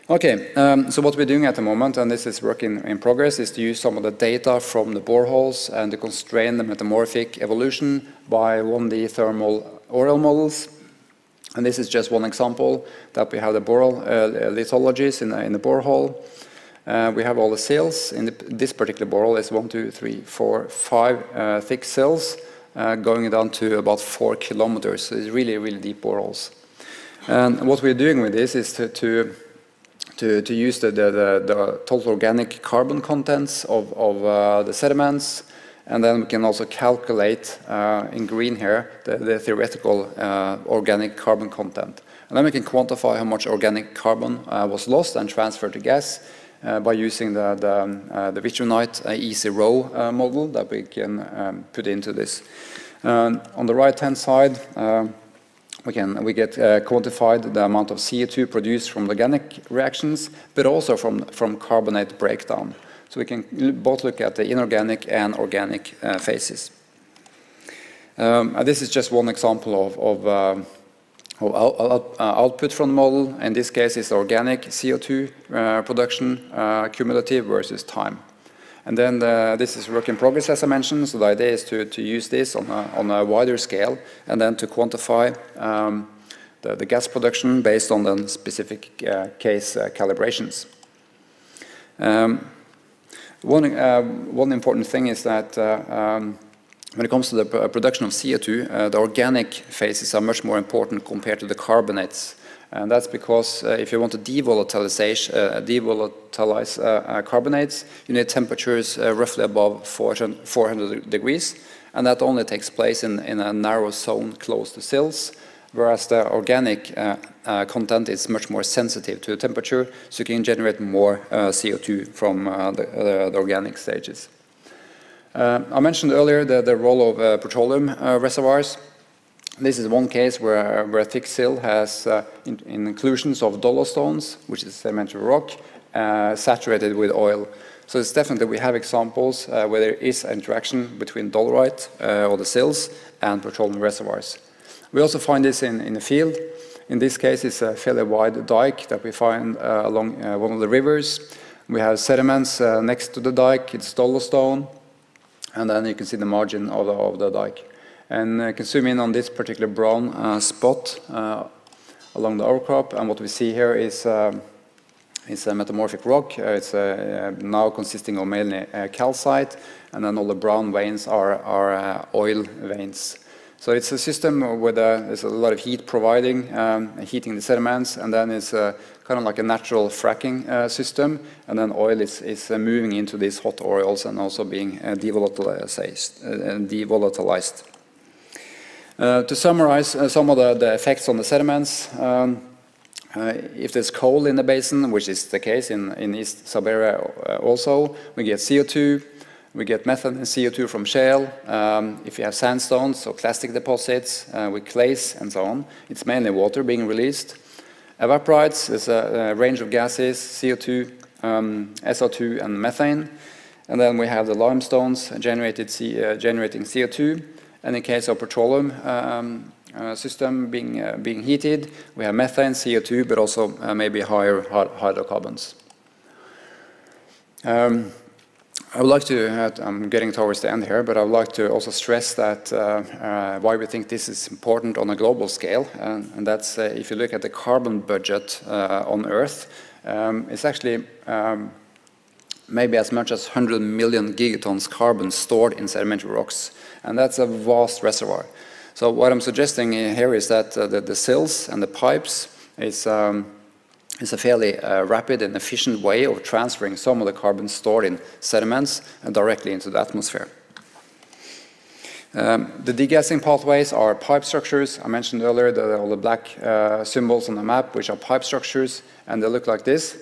Okay, so what we're doing at the moment, and this is work in progress, is to use some of the data from the boreholes and to constrain the metamorphic evolution by 1D thermal oil models. And this is just one example that we have the boreal lithologies in the borehole. We have all the sills. In this particular borehole is 1, 2, 3, 4, 5 thick sills going down to about 4 kilometers. So it's really, really deep boreholes. And what we're doing with this is to use the total organic carbon contents of the sediments, and then we can also calculate in green here the theoretical organic carbon content. And then we can quantify how much organic carbon was lost and transferred to gas by using the vitrinite EC-row model that we can put into this. On the right-hand side, we get quantified the amount of CO2 produced from organic reactions, but also from carbonate breakdown. So we can both look at the inorganic and organic phases. This is just one example of output from the model. In this case, it's organic CO2 production, cumulative versus time. And then this is work in progress, as I mentioned. So the idea is to use this on a wider scale and then to quantify the gas production based on the specific case calibrations. One important thing is that when it comes to the production of CO2, the organic phases are much more important compared to the carbonates. And that's because if you want to devolatilize carbonates, you need temperatures roughly above 400 degrees, and that only takes place in a narrow zone close to sills, whereas the organic content is much more sensitive to temperature, so you can generate more CO2 from the organic stages. I mentioned earlier the role of petroleum reservoirs. This is one case where a thick sill has inclusions of dolostones, which is sedimentary rock, saturated with oil. So it's definitely, we have examples where there is interaction between dolomite or the sills and petroleum reservoirs. We also find this in the field. In this case, it's a fairly wide dike that we find along one of the rivers. We have sediments next to the dike, it's dolostone, and then you can see the margin of the dike. And I can zoom in on this particular brown spot along the outcrop, and what we see here is a metamorphic rock. It's now consisting of mainly calcite, and then all the brown veins are oil veins. So it's a system where there's a lot of heat providing, heating the sediments, and then it's kind of like a natural fracking system, and then oil is moving into these hot oils and also being devolatilized. To summarize some of the effects on the sediments, If there's coal in the basin, which is the case in East Siberia also, we get CO2, we get methane and CO2 from shale. If you have sandstones or clastic deposits with clays and so on, it's mainly water being released. Evaporites is a range of gases, CO2, SO2 and methane. And then we have the limestones generating CO2. And in case of petroleum system being heated, we have methane, CO2, but also maybe higher hydrocarbons. I would like to, I'm getting towards the end here, but I would like to also stress that why we think this is important on a global scale, and that's if you look at the carbon budget on Earth, it's actually maybe as much as 100 million gigatons carbon stored in sedimentary rocks, and that's a vast reservoir. So what I'm suggesting here is that the sills and the pipes is a fairly rapid and efficient way of transferring some of the carbon stored in sediments directly into the atmosphere. The degassing pathways are pipe structures. I mentioned earlier all the black symbols on the map, which are pipe structures, and they look like this.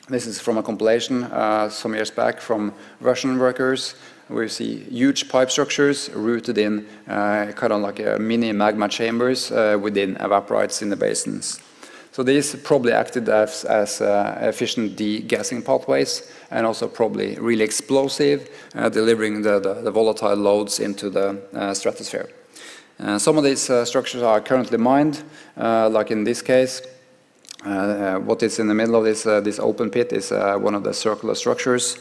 This is from a compilation some years back from Russian workers. We see huge pipe structures rooted in kind of like mini magma chambers within evaporites in the basins. So these probably acted as efficient degassing pathways, and also probably really explosive, delivering the volatile loads into the stratosphere. Some of these structures are currently mined, like in this case. What is in the middle of this open pit is one of the circular structures,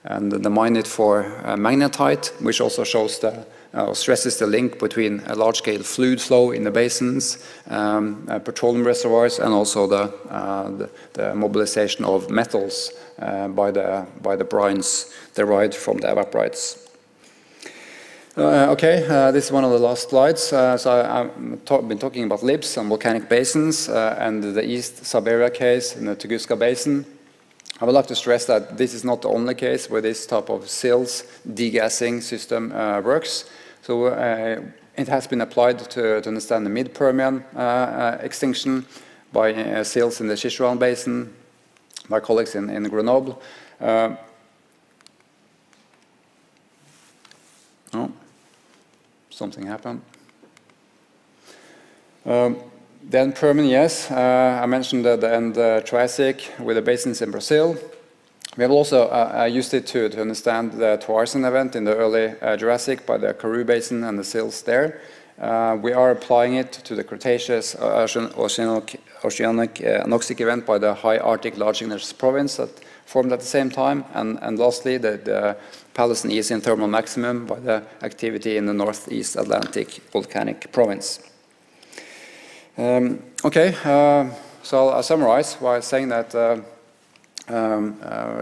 and they mine it for magnetite, which also shows stresses the link between a large-scale fluid flow in the basins, petroleum reservoirs, and also the mobilization of metals by the brines derived from the evaporites. This is one of the last slides. So I've been talking about LIBs and volcanic basins and the East Siberia case in the Tunguska Basin. I would like to stress that this is not the only case where this type of sills degassing system works. So it has been applied to understand the mid-Permian extinction by sills in the Sichuan Basin, by colleagues in Grenoble. Something happened. Then Permian, yes. I mentioned the end Triassic with the basins in Brazil. We have also used it to understand the Tuarsen event in the early Jurassic by the Karoo Basin and the sills there. We are applying it to the Cretaceous oceanic anoxic event by the high Arctic large igneous province that formed at the same time. And lastly, the Palestinian thermal maximum by the activity in the Northeast Atlantic volcanic province. So I'll summarize by saying that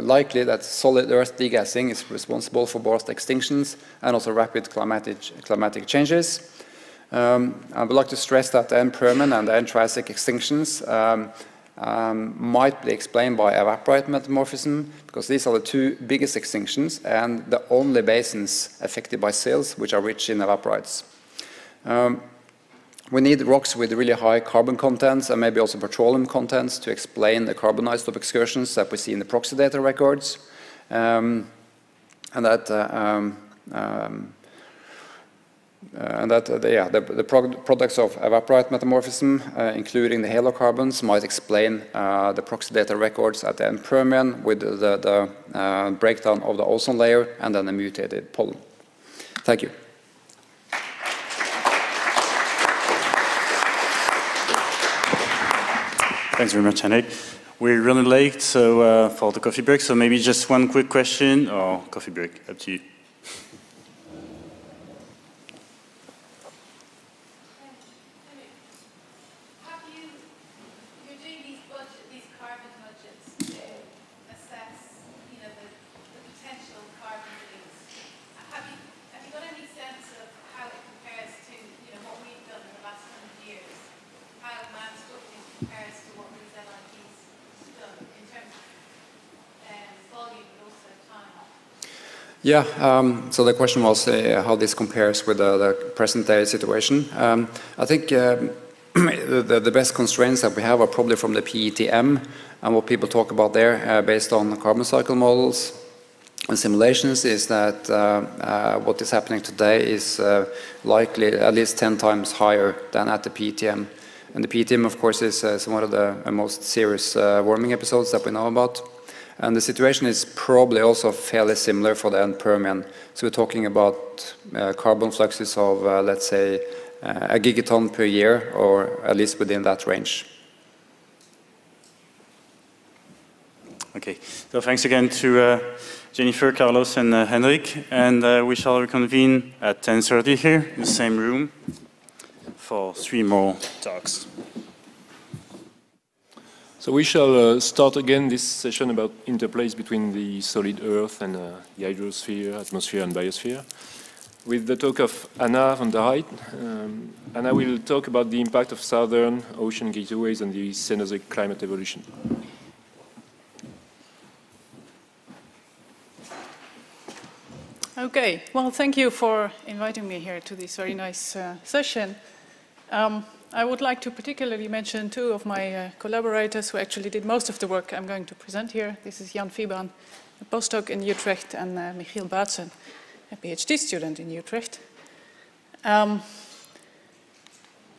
likely that solid Earth degassing is responsible for both extinctions and also rapid climatic changes. I would like to stress that the end Permian and the end Triassic extinctions might be explained by evaporite metamorphism, because these are the two biggest extinctions and the only basins affected by sills which are rich in evaporites. We need rocks with really high carbon contents and maybe also petroleum contents to explain the carbon isotope excursions that we see in the proxy data records. The products of evaporite metamorphism, including the halocarbons, might explain the proxy data records at the end Permian with the breakdown of the ozone layer and then the mutated pollen. Thank you. Thanks very much, Henrik. We're running late for the coffee break, so maybe just one quick question, or coffee break, up to you. Yeah, so the question was how this compares with the present day situation. I think the best constraints that we have are probably from the PETM and what people talk about there based on carbon cycle models and simulations is that what is happening today is likely at least 10 times higher than at the PETM. And the PETM, of course, is one of the most serious warming episodes that we know about. And the situation is probably also fairly similar for the end Permian. So we're talking about carbon fluxes of, let's say, a gigaton per year, or at least within that range. Okay, so thanks again to Jennifer, Carlos, and Henrik. And we shall reconvene at 10:30 here in the same room for 3 more talks. So we shall start again this session about interplays between the solid Earth and the hydrosphere, atmosphere, and biosphere, with the talk of Anna van der Heid. Anna will talk about the impact of southern ocean gateways on the Cenozoic climate evolution. Okay, well, thank you for inviting me here to this very nice session. I would like to particularly mention 2 of my collaborators who actually did most of the work I'm going to present here. This is Jan Fiban, a postdoc in Utrecht, and Michiel Baatsen, a PhD student in Utrecht.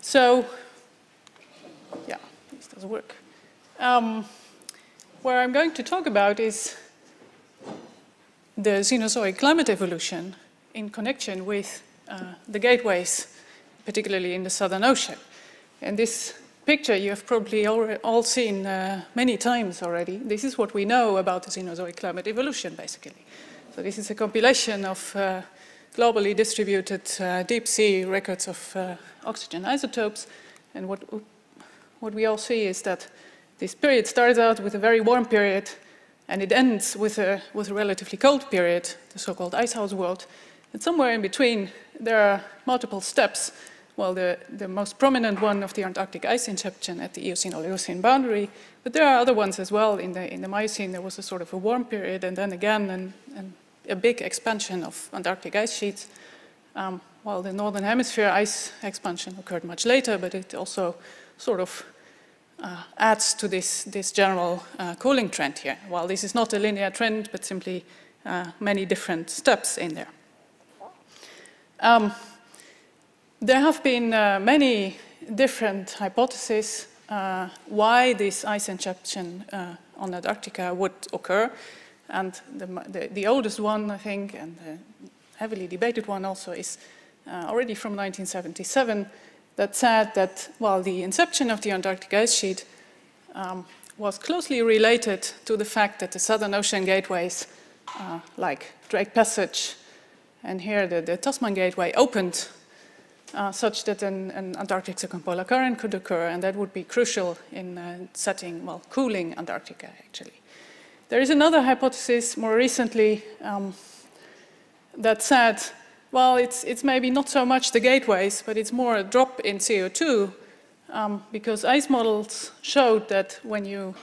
So, yeah, this does work. What I'm going to talk about is the Cenozoic climate evolution in connection with the gateways, particularly in the Southern Ocean. And this picture you have probably all seen many times already. This is what we know about the Cenozoic climate evolution, basically. So this is a compilation of globally distributed deep sea records of oxygen isotopes. And what we all see is that this period starts out with a very warm period, and it ends with a relatively cold period, the so-called icehouse world. And somewhere in between, there are multiple steps. Well, the most prominent one of the Antarctic ice inception at the Eocene-Oligocene boundary, but there are other ones as well. In the Miocene, there was a sort of a warm period, and then again a big expansion of Antarctic ice sheets. While the Northern Hemisphere ice expansion occurred much later, but it also sort of adds to this general cooling trend here. While this is not a linear trend, but simply many different steps in there. There have been many different hypotheses why this ice inception on Antarctica would occur. And the oldest one, I think, and the heavily debated one also, is already from 1977, that said that, well, the inception of the Antarctic ice sheet was closely related to the fact that the Southern Ocean gateways, like Drake Passage, and here the Tasman Gateway, opened such that an Antarctic circumpolar current could occur, and that would be crucial in setting, well, cooling Antarctica, actually. There is another hypothesis more recently that said, well, it's maybe not so much the gateways, but it's more a drop in CO2, because ice models showed that when you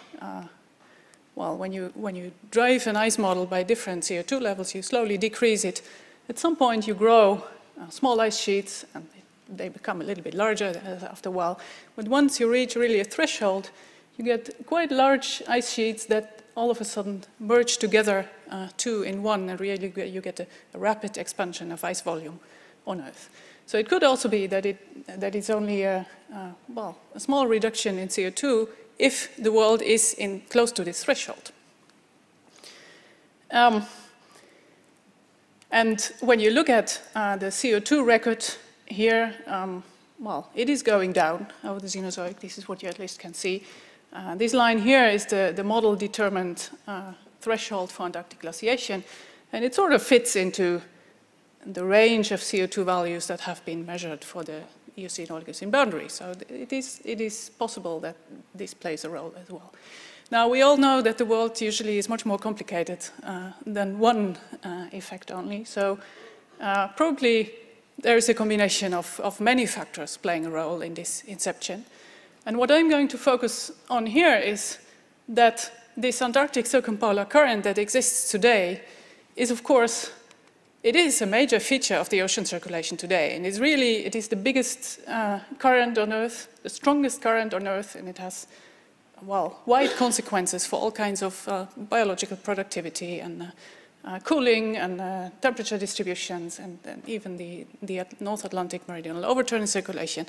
drive an ice model by different CO2 levels, you slowly decrease it. At some point, you grow small ice sheets, and they become a little bit larger after a while. But once you reach really a threshold, you get quite large ice sheets that all of a sudden merge together 2 in 1, and really you get a rapid expansion of ice volume on Earth. So it could also be that it's only a small reduction in CO2 if the world is close to this threshold. And when you look at the CO2 record here, well, it is going down over the Cenozoic. This is what you at least can see. This line here is the model-determined threshold for Antarctic glaciation, and it sort of fits into the range of CO2 values that have been measured for the Eocene-Oligocene boundary. So it is possible that this plays a role as well. Now, we all know that the world usually is much more complicated than one effect only. So probably there is a combination of many factors playing a role in this inception. And what I'm going to focus on here is that this Antarctic circumpolar current that exists today is, of course, it is a major feature of the ocean circulation today, and it is the biggest current on Earth, the strongest current on Earth, and it has, well, wide consequences for all kinds of biological productivity and cooling and temperature distributions, and even the North Atlantic meridional overturning circulation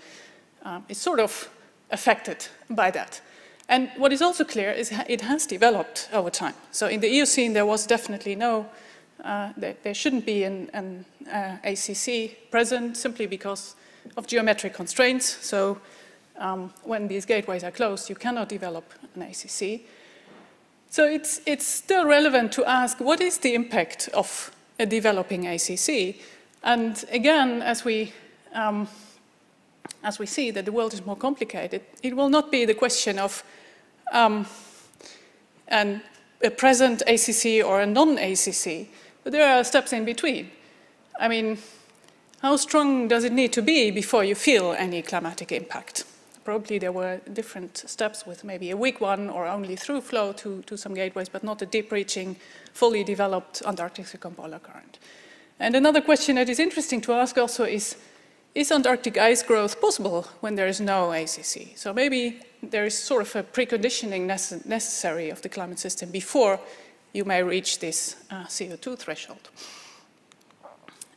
is sort of affected by that. And what is also clear is it has developed over time. So in the Eocene, there was definitely there shouldn't be an ACC present simply because of geometric constraints. So when these gateways are closed, you cannot develop an ACC. So it's still relevant to ask, what is the impact of a developing ACC? And again, as we see that the world is more complicated, it will not be the question of a present ACC or a non-ACC, but there are steps in between. I mean, how strong does it need to be before you feel any climatic impact? Probably there were different steps with maybe a weak one or only through flow to some gateways, but not a deep-reaching, fully developed Antarctic circumpolar current. And another question that is interesting to ask also is Antarctic ice growth possible when there is no ACC? So maybe there is sort of a preconditioning necessary of the climate system before you may reach this CO2 threshold.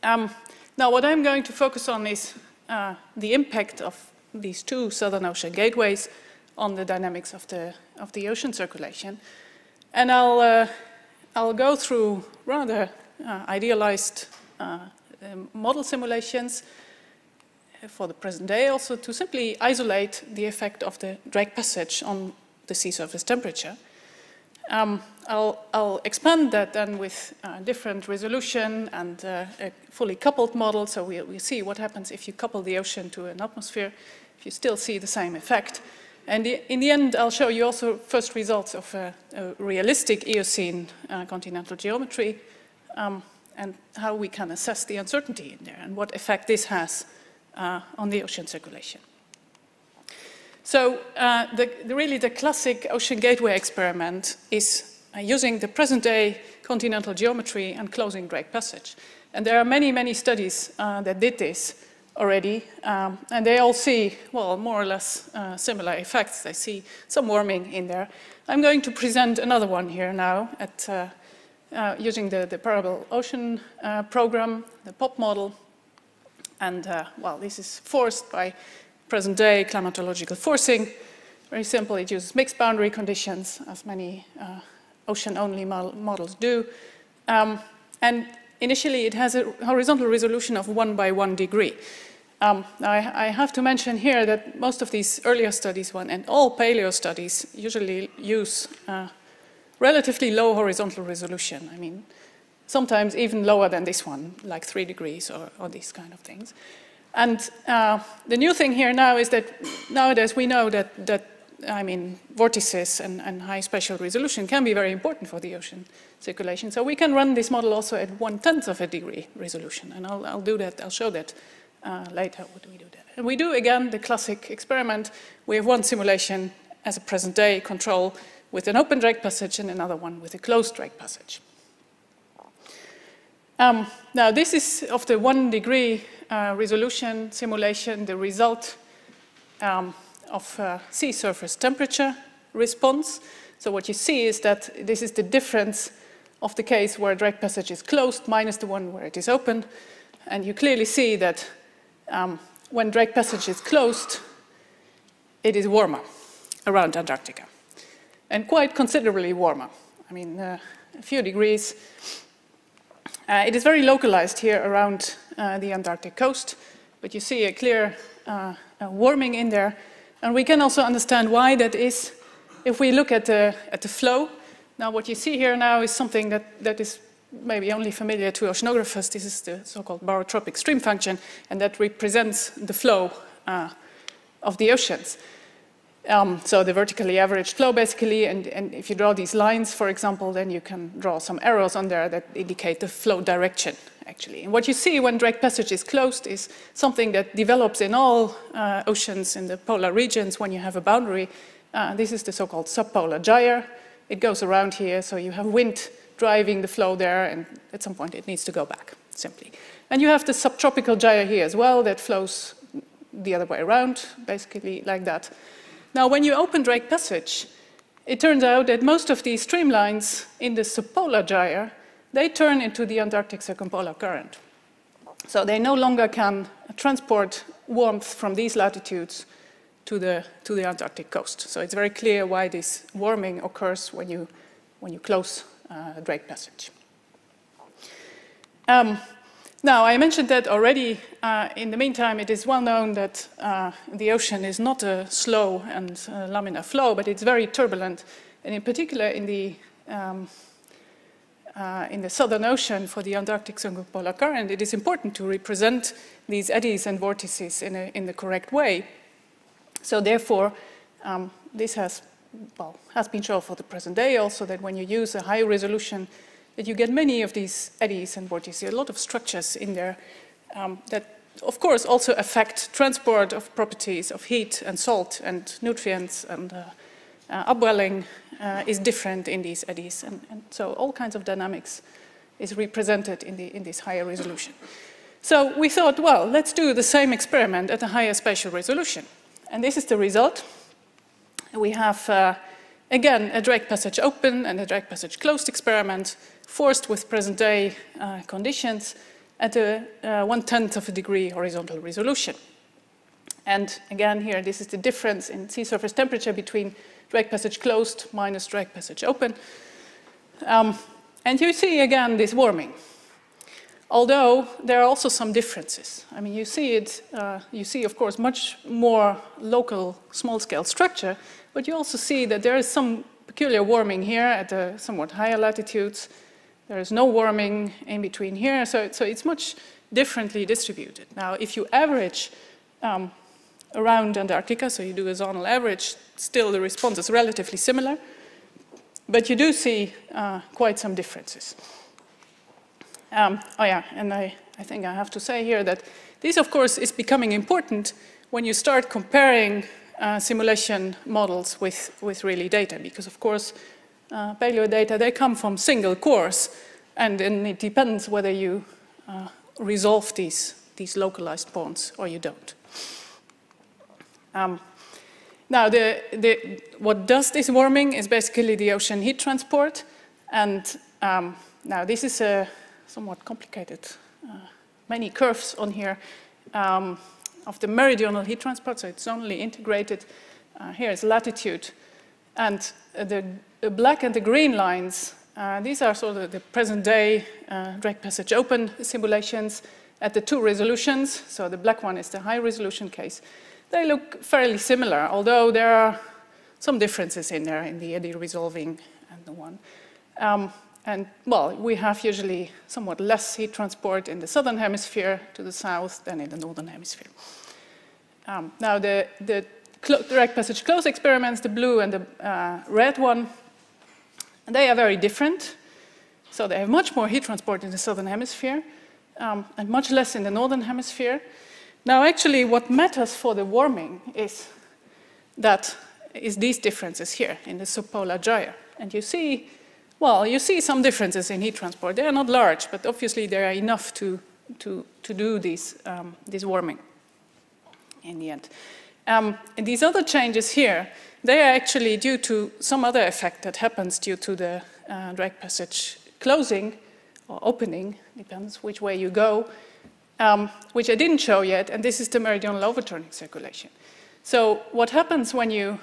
Now, what I'm going to focus on is the impact of these two Southern Ocean gateways on the dynamics of the ocean circulation. And I'll go through rather idealized model simulations for the present day, also to simply isolate the effect of the drag passage on the sea surface temperature. I'll expand that then with different resolution and a fully coupled model, so we'll see what happens if you couple the ocean to an atmosphere, if you still see the same effect. And in the end, I'll show you also first results of a realistic Eocene continental geometry and how we can assess the uncertainty in there and what effect this has on the ocean circulation. So really the classic ocean gateway experiment is using the present-day continental geometry and closing drag passage. And there are many, many studies that did this already, and they all see, well, more or less similar effects. They see some warming in there. I'm going to present another one here now at using the Parabol Ocean program, the POP model. And, well, this is forced by present-day climatological forcing. Very simple, it uses mixed boundary conditions, as many ocean-only models do. And initially, it has a horizontal resolution of 1 by 1 degree. Now, I have to mention here that most of these earlier studies, and all paleo studies, usually use relatively low horizontal resolution. I mean, sometimes even lower than this one, like 3 degrees or these kind of things. And the new thing here now is that nowadays we know that I mean, vortices and high spatial resolution can be very important for the ocean circulation. So we can run this model also at 1/10 of a degree resolution. And I'll do that, I'll show that later, what we do that. And we do, again, the classic experiment. We have one simulation as a present-day control with an open drag passage and another one with a closed drag passage. Now, this is of the 1 degree resolution simulation, the result of sea surface temperature response. So what you see is that this is the difference of the case where drag passage is closed minus the one where it is open. And you clearly see that when drag passage is closed, it is warmer around Antarctica, and quite considerably warmer. I mean, a few degrees. It is very localized here around the Antarctic coast, but you see a clear warming in there. And we can also understand why that is if we look at the flow. Now, what you see here now is something that is maybe only familiar to oceanographers. This is the so-called barotropic stream function, and that represents the flow of the oceans. So the vertically averaged flow, basically, and if you draw these lines, for example, then you can draw some arrows on there that indicate the flow direction, actually. And what you see when drag passage is closed is something that develops in all oceans in the polar regions when you have a boundary. This is the so-called subpolar gyre. It goes around here, so you have wind driving the flow there, and at some point it needs to go back. simply. And you have the subtropical gyre here as well that flows the other way around, basically like that. Now, when you open Drake Passage, it turns out that most of these streamlines in the subpolar gyre, they turn into the Antarctic circumpolar current. So they no longer can transport warmth from these latitudes to the Antarctic coast. So it's very clear why this warming occurs when you close Drake Passage. Now, I mentioned that already. In the meantime, it is well known that the ocean is not a slow and laminar flow, but it's very turbulent. And in particular, in the Southern Ocean for the Antarctic circumpolar current, it is important to represent these eddies and vortices in the correct way. So therefore, this has been shown for the present day also, that when you use a high resolution, that you get many of these eddies and vortices, a lot of structures in there that, of course, also affect transport of properties of heat and salt and nutrients, and upwelling is different in these eddies. And so all kinds of dynamics is represented in this higher resolution. So we thought, well, let's do the same experiment at a higher spatial resolution. And this is the result. We have, again, a Drake Passage open and a Drake Passage closed experiment, forced with present-day conditions at a 1/10 of a degree horizontal resolution. And again, here, this is the difference in sea surface temperature between Drake Passage closed minus Drake Passage open. And you see, again, this warming. Although there are also some differences. I mean, you see, of course, much more local small-scale structure, but you also see that there is some peculiar warming here at the somewhat higher latitudes. There is no warming in between here, so it's much differently distributed. Now, if you average around Antarctica, so you do a zonal average, still the response is relatively similar, but you do see quite some differences. Oh yeah, and I think I have to say here that this, of course, is becoming important when you start comparing simulation models with really data, because, of course, paleo data, they come from single cores, and then it depends whether you resolve these localized points or you don't. Now, what does this warming is basically the ocean heat transport, and now this is a somewhat complicated, many curves on here of the meridional heat transport, so it's only integrated. Here is latitude, and the black and the green lines, these are sort of the present-day Drake Passage open simulations at the two resolutions. So the black one is the high-resolution case. They look fairly similar, although there are some differences in there in the eddy resolving and the one. And, well, we have usually somewhat less heat transport in the southern hemisphere to the south than in the northern hemisphere. Now, the Drake Passage close experiments, the blue and the red one, and they are very different. So they have much more heat transport in the southern hemisphere and much less in the northern hemisphere. Now, actually, what matters for the warming is these differences here in the subpolar gyre. And you see, well, you see some differences in heat transport. They are not large, but obviously they are enough to do this warming in the end. And these other changes here, they are actually due to some other effect that happens due to the Drake Passage closing or opening, depends which way you go, which I didn't show yet, and this is the meridional overturning circulation. So what happens when you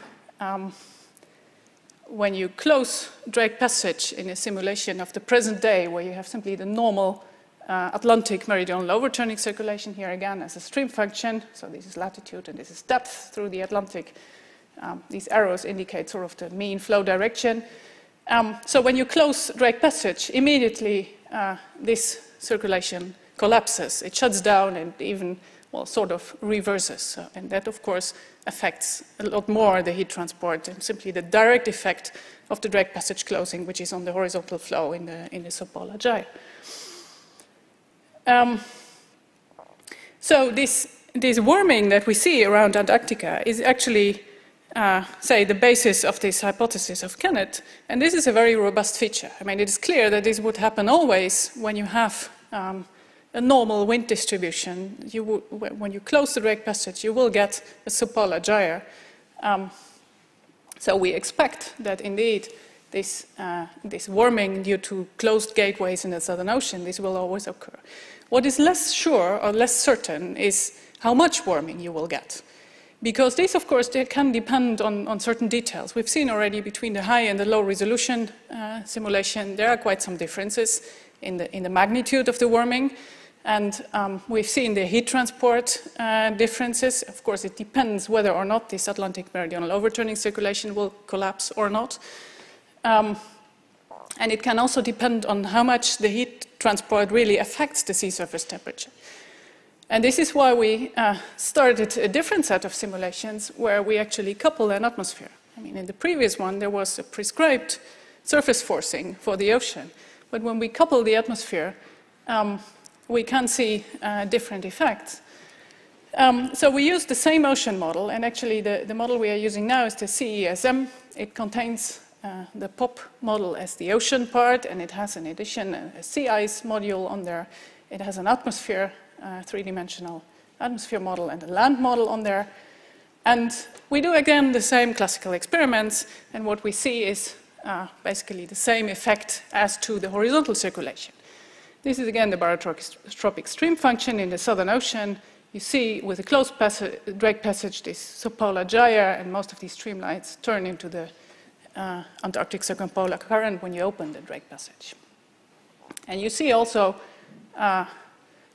close Drake Passage in a simulation of the present day, where you have simply the normal Atlantic meridional overturning circulation here again as a stream function, so this is latitude and this is depth through the Atlantic. These arrows indicate sort of the mean flow direction. So when you close Drake Passage, immediately this circulation collapses. It shuts down and even, well, sort of reverses. And that, of course, affects a lot more the heat transport and simply the direct effect of the Drake Passage closing, which is on the horizontal flow in the subpolar gyre. So this warming that we see around Antarctica is actually, say, the basis of this hypothesis of Kennett. And this is a very robust feature. I mean, it is clear that this would happen always when you have a normal wind distribution. When you close the drake passage, you will get a subpolar gyre. So we expect that indeed this warming due to closed gateways in the Southern Ocean, this will always occur. What is less sure or less certain is how much warming you will get. Because this, of course, they can depend on certain details. We've seen already between the high and the low resolution simulation, there are quite some differences in the magnitude of the warming. And we've seen the heat transport differences. Of course, it depends whether or not this Atlantic meridional overturning circulation will collapse or not. And it can also depend on how much the heat transport really affects the sea surface temperature. And this is why we started a different set of simulations where we actually couple an atmosphere. I mean, in the previous one, there was a prescribed surface forcing for the ocean. But when we couple the atmosphere, we can see different effects. So we use the same ocean model, and actually the model we are using now is the CESM. It contains the POP model as the ocean part, and it has in addition a sea ice module on there. It has an atmosphere, three-dimensional atmosphere model, and a land model on there. And we do again the same classical experiments, and what we see is basically the same effect as to the horizontal circulation. This is again the barotropic stream function in the Southern Ocean. You see with a closed drake passage this subpolar gyre, and most of these streamlines turn into the Antarctic circumpolar current when you open the drake passage. And you see also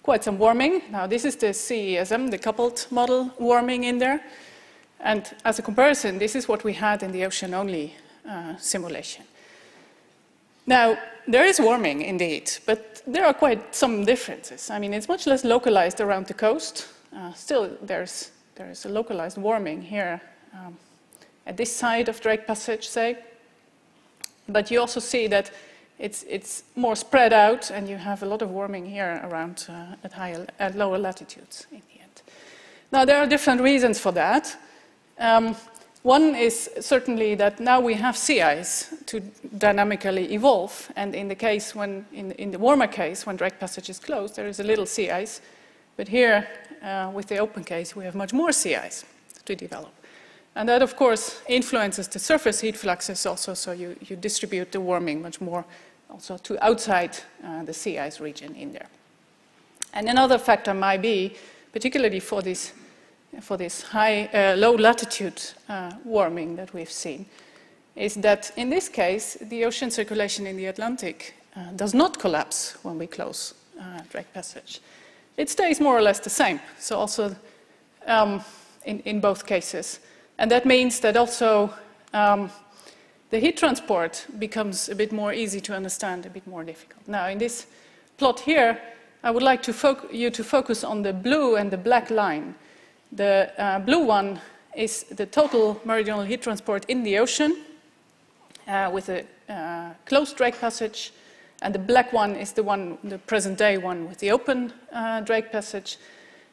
quite some warming. Now this is the CESM, the coupled model warming in there. And as a comparison, this is what we had in the ocean-only simulation. Now, there is warming indeed, but there are quite some differences. I mean, it's much less localized around the coast. Still, there is a localized warming here at this side of Drake Passage, say. But you also see that it's more spread out, and you have a lot of warming here around at lower latitudes in the end. Now, there are different reasons for that. One is certainly that now we have sea ice to dynamically evolve, and in the case when, in the warmer case, when Drake Passage is closed, there is a little sea ice. But here, with the open case, we have much more sea ice to develop. And that, of course, influences the surface heat fluxes also, so you distribute the warming much more also to outside the sea ice region in there. And another factor might be, particularly for this low latitude warming that we've seen, is that in this case, the ocean circulation in the Atlantic does not collapse when we close Drake Passage. It stays more or less the same, so also in both cases. And that means that also the heat transport becomes a bit more easy to understand, a bit more difficult. Now, in this plot here, I would like you to focus on the blue and the black line. The blue one is the total meridional heat transport in the ocean with a closed Drake Passage, and the black one is the present day one with the open Drake Passage.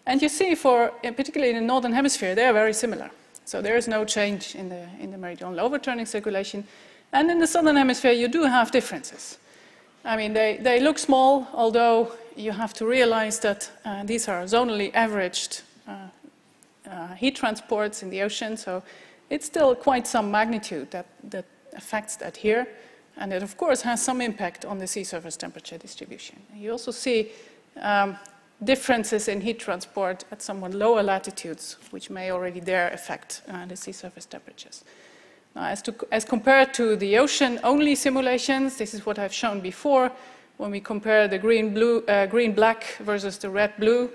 And you see particularly in the northern hemisphere, they are very similar. So there is no change in the meridional overturning circulation. And in the southern hemisphere, you do have differences. I mean, they look small, although you have to realize that these are zonally averaged heat transports in the ocean, so it's still quite some magnitude that affects that here, and it of course has some impact on the sea surface temperature distribution. You also see differences in heat transport at somewhat lower latitudes, which may already there affect the sea surface temperatures. Now, as compared to the ocean-only simulations, this is what I've shown before, when we compare the green-black versus the red-blue.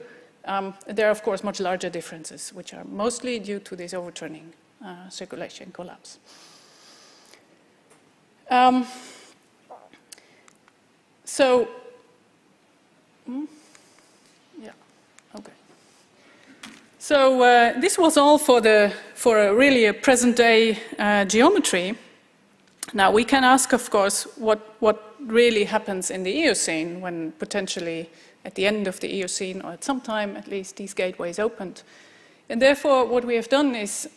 There are, of course, much larger differences, which are mostly due to this overturning circulation collapse. So this was all for really a present-day geometry. Now we can ask, of course, what really happens in the Eocene when potentially at the end of the Eocene, or at some time at least, these gateways opened. And therefore, what we have done is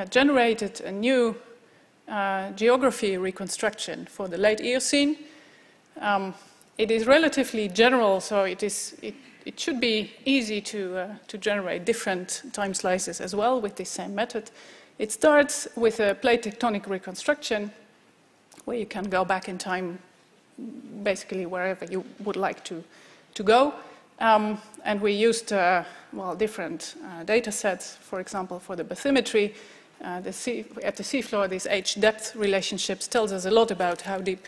generated a new geography reconstruction for the late Eocene. it is relatively general, so it should be easy to generate different time slices as well with this same method. It starts with a plate tectonic reconstruction, where you can go back in time basically wherever you would like to go. And we used different data sets, for example, for the bathymetry. At the seafloor, these H-depth relationships tells us a lot about how deep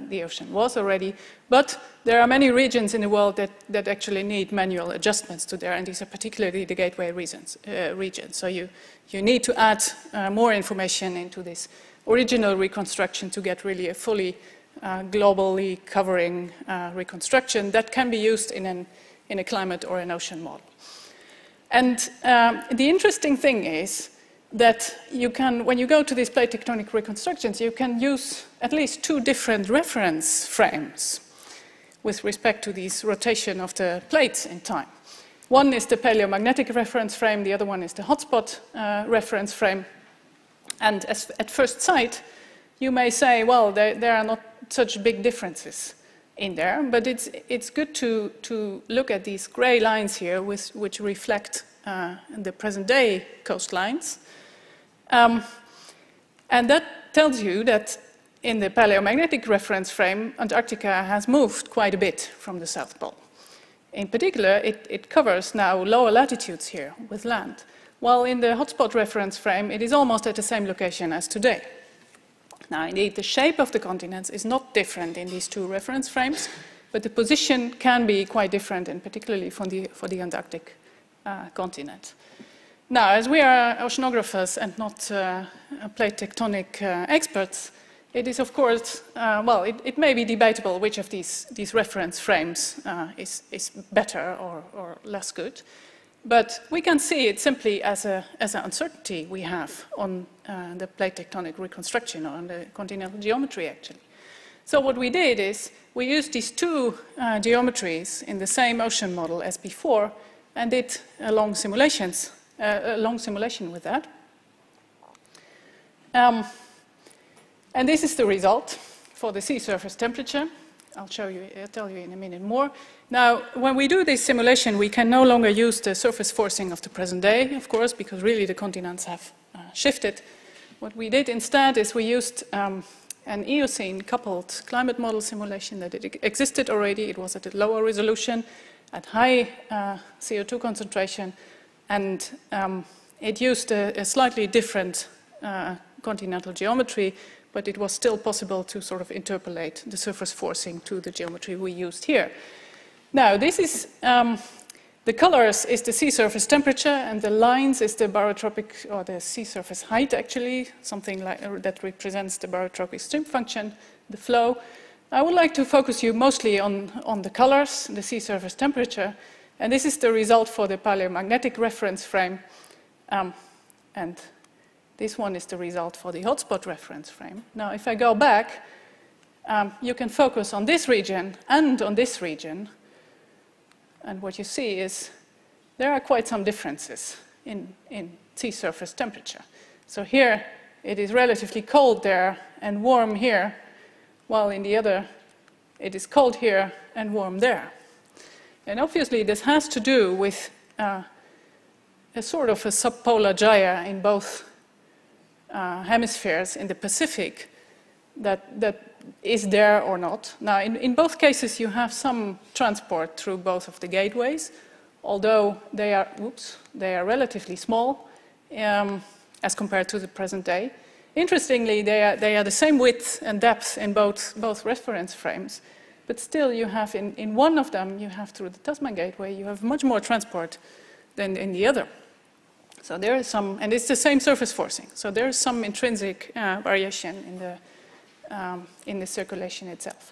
the ocean was already. But there are many regions in the world that actually need manual adjustments to there, and these are particularly the gateway regions. So you need to add more information into this original reconstruction to get really a fully globally covering reconstruction that can be used in a climate or an ocean model. And the interesting thing is that you can, when you go to these plate tectonic reconstructions, you can use at least 2 different reference frames with respect to this rotation of the plates in time. One is the paleomagnetic reference frame, the other one is the hotspot reference frame. And at first sight, you may say, well, there are not such big differences in there, but it's good to look at these gray lines here which reflect the present day coastlines. And that tells you that in the paleomagnetic reference frame, Antarctica has moved quite a bit from the South Pole. In particular, it covers now lower latitudes here with land, while in the hotspot reference frame, it is almost at the same location as today. Now, indeed, the shape of the continents is not different in these 2 reference frames, but the position can be quite different, and particularly for the Antarctic continent. Now, as we are oceanographers and not plate tectonic experts, it is, of course, it may be debatable which of these reference frames is better or less good. But we can see it simply as an uncertainty we have on the plate tectonic reconstruction, or on the continental geometry, actually. So what we did is we used these 2 geometries in the same ocean model as before and did a long simulation with that. And this is the result for the sea surface temperature. I'll tell you in a minute more. Now, when we do this simulation, we can no longer use the surface forcing of the present day, of course, because really the continents have shifted. What we did instead is we used an Eocene-coupled climate model simulation that existed already. It was at a lower resolution, at high CO2 concentration, and it used a slightly different continental geometry, but it was still possible to sort of interpolate the surface forcing to the geometry we used here. Now, this is, the colors is the sea surface temperature, and the lines is the barotropic, or the sea surface height, actually, something like that represents the barotropic stream function, the flow. I would like to focus you mostly on the colors, the sea surface temperature, and this is the result for the paleomagnetic reference frame, and this one is the result for the hotspot reference frame. Now, if I go back, you can focus on this region and on this region, and what you see is there are quite some differences in sea surface temperature. So here, it is relatively cold there and warm here, while in the other, it is cold here and warm there. And obviously, this has to do with a sort of a subpolar gyre in both hemispheres in the Pacific that is there or not. Now, in both cases, you have some transport through both of the gateways, although they are relatively small as compared to the present day. Interestingly, they are the same width and depth in both reference frames, but still you have in one of them, you have through the Tasman Gateway, you have much more transport than in the other. So there is some, and it's the same surface forcing. So there is some intrinsic variation in the circulation itself.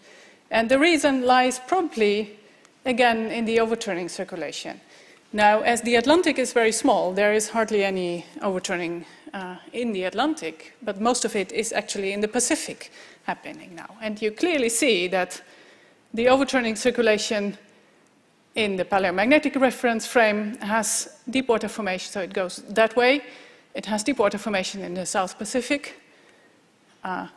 And the reason lies probably, again, in the overturning circulation. Now, as the Atlantic is very small, there is hardly any overturning in the Atlantic, but most of it is actually in the Pacific happening now. And you clearly see that the overturning circulation in the paleomagnetic reference frame has deep water formation, so it goes that way. It has deep water formation in the South Pacific,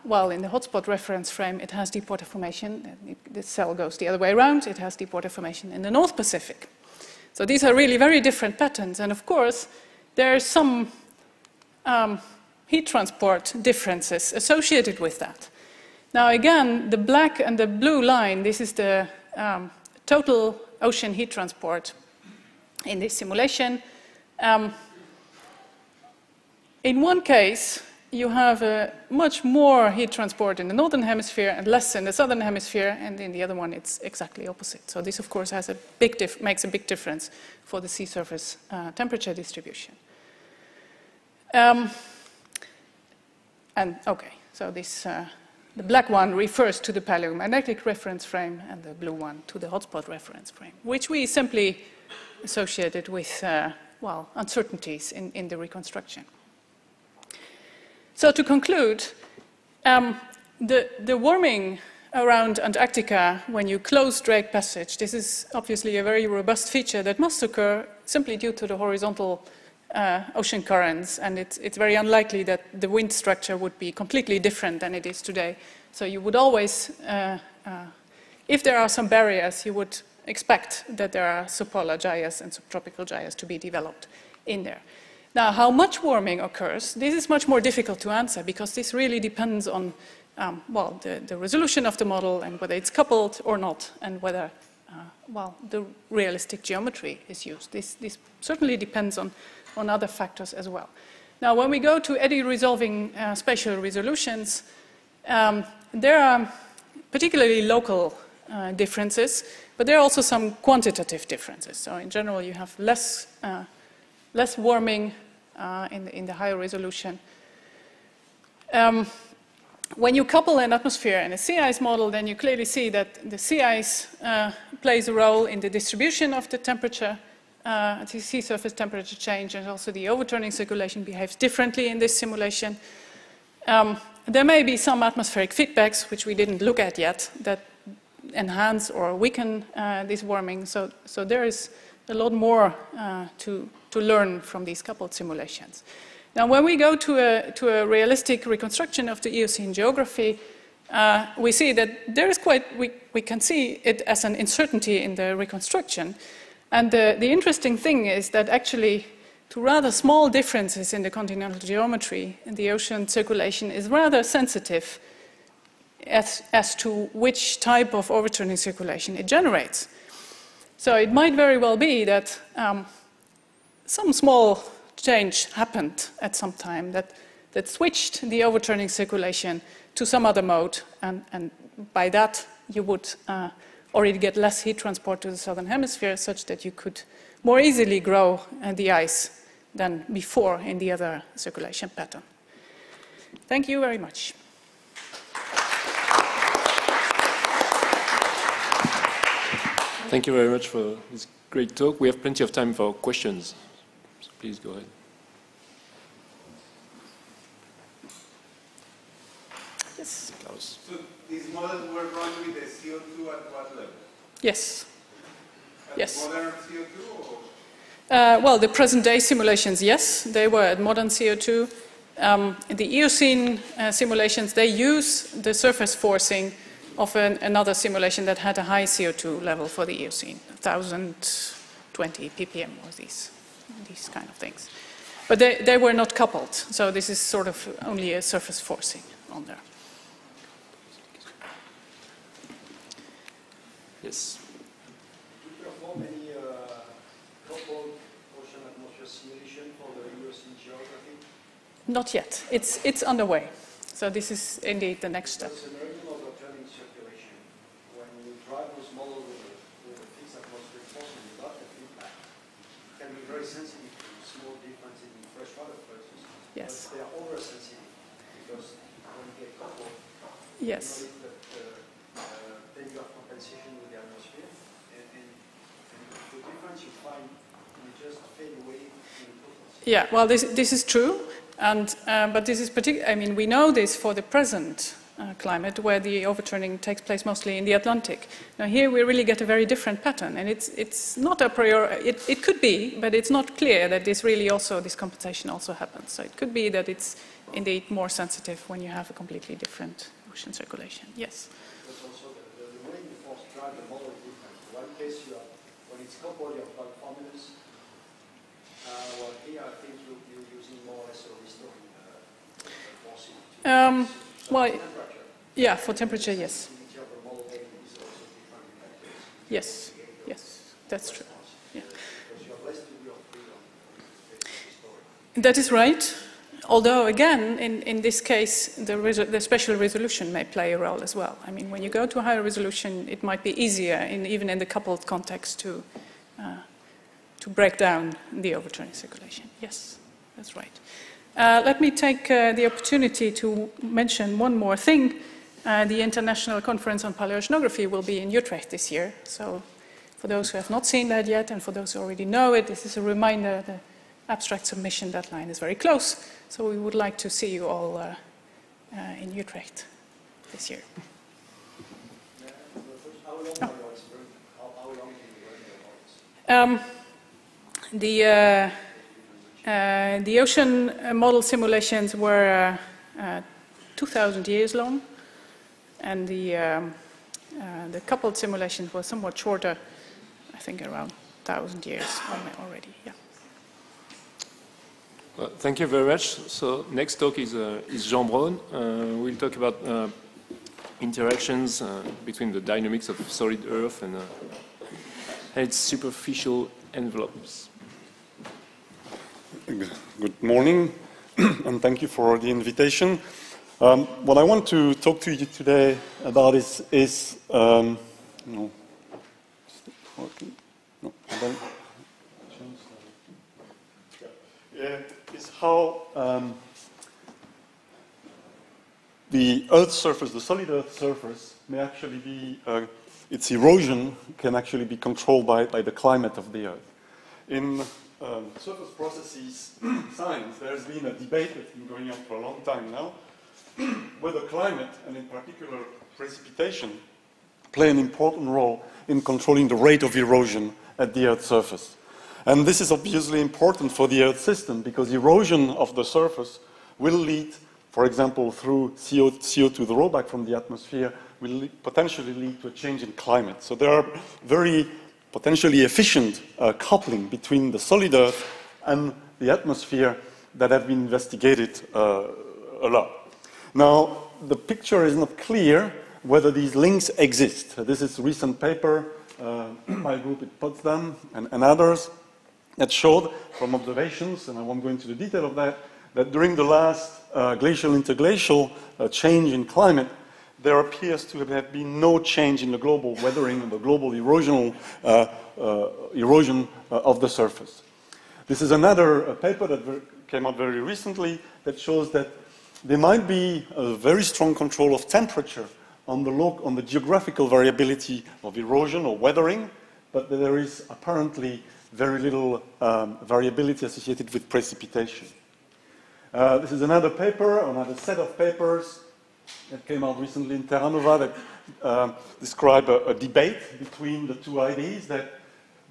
while in the hotspot reference frame, it has deep water formation. The cell goes the other way around. It has deep water formation in the North Pacific. So these are really very different patterns. And of course, there are some heat transport differences associated with that. Now again, the black and the blue line, this is the total ocean heat transport in this simulation. In one case, you have much more heat transport in the northern hemisphere and less in the southern hemisphere, and in the other one it's exactly opposite. So this, of course, has a makes a big difference for the sea surface temperature distribution. So this, the black one refers to the paleomagnetic reference frame, and the blue one to the hotspot reference frame, which we simply associated with, well, uncertainties in the reconstruction. So to conclude, the warming around Antarctica when you close Drake Passage, this is obviously a very robust feature that must occur simply due to the horizontal ocean currents, and it's very unlikely that the wind structure would be completely different than it is today. So you would always, if there are some barriers, you would expect that there are subpolar gyres and subtropical gyres to be developed in there. Now, how much warming occurs, this is much more difficult to answer because this really depends on, well, the resolution of the model and whether it's coupled or not, and whether, well, the realistic geometry is used. This certainly depends on other factors as well. Now, when we go to eddy-resolving spatial resolutions, there are particularly local differences, but there are also some quantitative differences. So in general, you have less warming in the higher resolution. When you couple an atmosphere and a sea ice model, then you clearly see that the sea ice plays a role in the distribution of the temperature, the sea surface temperature change, and also the overturning circulation behaves differently in this simulation. There may be some atmospheric feedbacks, which we didn't look at yet, that enhance or weaken this warming. So there is a lot more to learn from these coupled simulations. Now, when we go to a realistic reconstruction of the Eocene geography, we see that there is we can see it as an uncertainty in the reconstruction. And the interesting thing is that actually, to rather small differences in the continental geometry, the ocean circulation is rather sensitive as to which type of overturning circulation it generates. So it might very well be that some small change happened at some time that switched the overturning circulation to some other mode, and by that you would already get less heat transport to the southern hemisphere, such that you could more easily grow the ice than before in the other circulation pattern. Thank you very much. Thank you very much for this great talk. We have plenty of time for questions, so please go ahead. Yes. Klaus. So these models were run with the CO2 at what level? Yes. Yes. Modern CO2? Or? Well, the present-day simulations, yes, they were at modern CO2. The Eocene simulations, they use the surface forcing of another simulation that had a high CO2 level for the Eocene, 1020 ppm or these kind of things. But they were not coupled, so this is sort of only a surface forcing on there. Yes. Do you perform any coupled ocean atmosphere simulation for the Eocene geography? Not yet. It's underway. So this is indeed the next step. It's an original overturning circulation. When you drive those models with a fixed atmospheric forcing without the feedback, it can be very sensitive to small differences in freshwater fluxes. Yes. But they are oversensitive because when you get coupled, Yes. you know that then you have compensation with the atmosphere, and the difference you find will just fade away in totals. Yeah, well, this is true, and but this is particular. I mean, we know this for the present climate, where the overturning takes place mostly in the Atlantic. Now here we really get a very different pattern, and it's not a priori, it could be, but it's not clear that this really also, this compensation also happens. So it could be that it's indeed more sensitive when you have a completely different ocean circulation. Yes? But also the way you force drive the model is different. One case you have, when it's coupled, you have like formulas. Well, here I think you're using more or less a restoring forcing. Well, yeah, for temperature, yes. Yes, yes, that's true. Yeah. That is right. Although, again, in this case, the spatial resolution may play a role as well. I mean, when you go to a higher resolution, it might be easier, even in the coupled context, to break down the overturning circulation. Yes, that's right. Let me take the opportunity to mention one more thing. The International Conference on Paleoceanography will be in Utrecht this year. So for those who have not seen that yet, and for those who already know it, this is a reminder the abstract submission deadline is very close. So we would like to see you all in Utrecht this year. How long are you exploring? How long do you work on this? The ocean model simulations were 2,000 years long, and the coupled simulations were somewhat shorter, I think around 1,000 years already. Yeah. Well, thank you very much. So next talk is Jean Braun. We'll talk about interactions between the dynamics of solid Earth and its superficial envelopes. Good morning, and thank you for the invitation. What I want to talk to you today about is how the Earth's surface, the solid Earth surface, may actually be, its erosion can actually be controlled by the climate of the Earth. In surface processes science, there's been a debate that's been going on for a long time now, whether climate, and in particular precipitation, play an important role in controlling the rate of erosion at the Earth's surface. And this is obviously important for the Earth system because erosion of the surface will lead, for example, through CO2, the rollback from the atmosphere, will potentially lead to a change in climate. So there are very potentially efficient coupling between the solid Earth and the atmosphere that have been investigated a lot. Now, the picture is not clear whether these links exist. This is a recent paper, my group at Potsdam and others, that showed from observations, and I won't go into the detail of that, that during the last glacial interglacial change in climate, there appears to have been no change in the global weathering and the global erosion of the surface. This is another paper that came out very recently that shows that there might be a very strong control of temperature on the geographical variability of erosion or weathering, but that there is apparently very little variability associated with precipitation. This is another paper, another set of papers that came out recently in Terra Nova that describe a debate between the two ideas that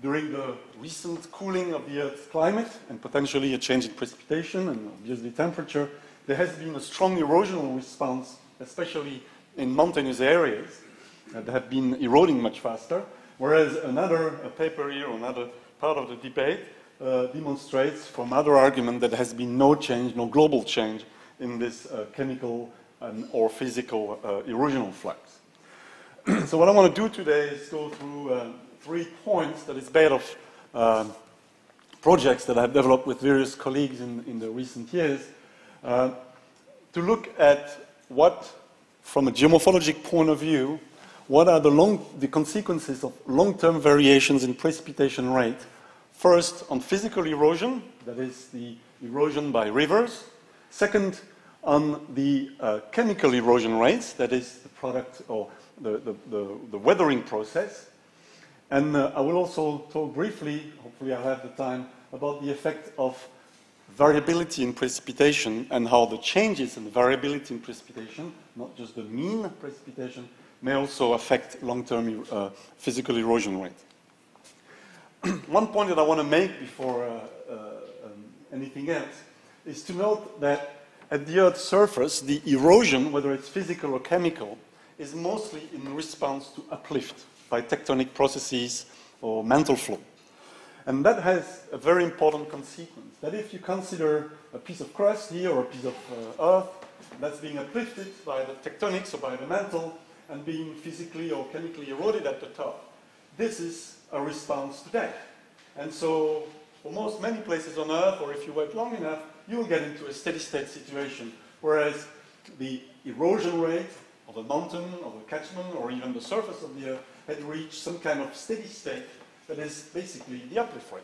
during the recent cooling of the Earth's climate and potentially a change in precipitation and obviously temperature, there has been a strong erosional response, especially in mountainous areas that have been eroding much faster, whereas another paper here, another part of the debate, demonstrates from other argument that there has been no change, no global change in this chemical or physical erosional flux. So what I want to do today is go through 3 points that is based of projects that I've developed with various colleagues in the recent years to look at what, from a geomorphologic point of view, what are the consequences of long-term variations in precipitation rate. First, on physical erosion, that is the erosion by rivers. Second, on the chemical erosion rates, that is the product or the weathering process. And I will also talk briefly, hopefully I'll have the time, about the effect of variability in precipitation and how the changes in the variability in precipitation, not just the mean precipitation, may also affect long-term physical erosion rate. One point that I want to make before anything else is to note that at the Earth's surface, the erosion, whether it's physical or chemical, is mostly in response to uplift by tectonic processes or mantle flow. And that has a very important consequence, that if you consider a piece of crust here or a piece of earth that's being uplifted by the tectonics or by the mantle and being physically or chemically eroded at the top, this is a response to that. And so for many places on Earth, or if you wait long enough, you will get into a steady state situation, whereas the erosion rate of a mountain, of a catchment, or even the surface of the Earth had reached some kind of steady state that is basically the uplift rate.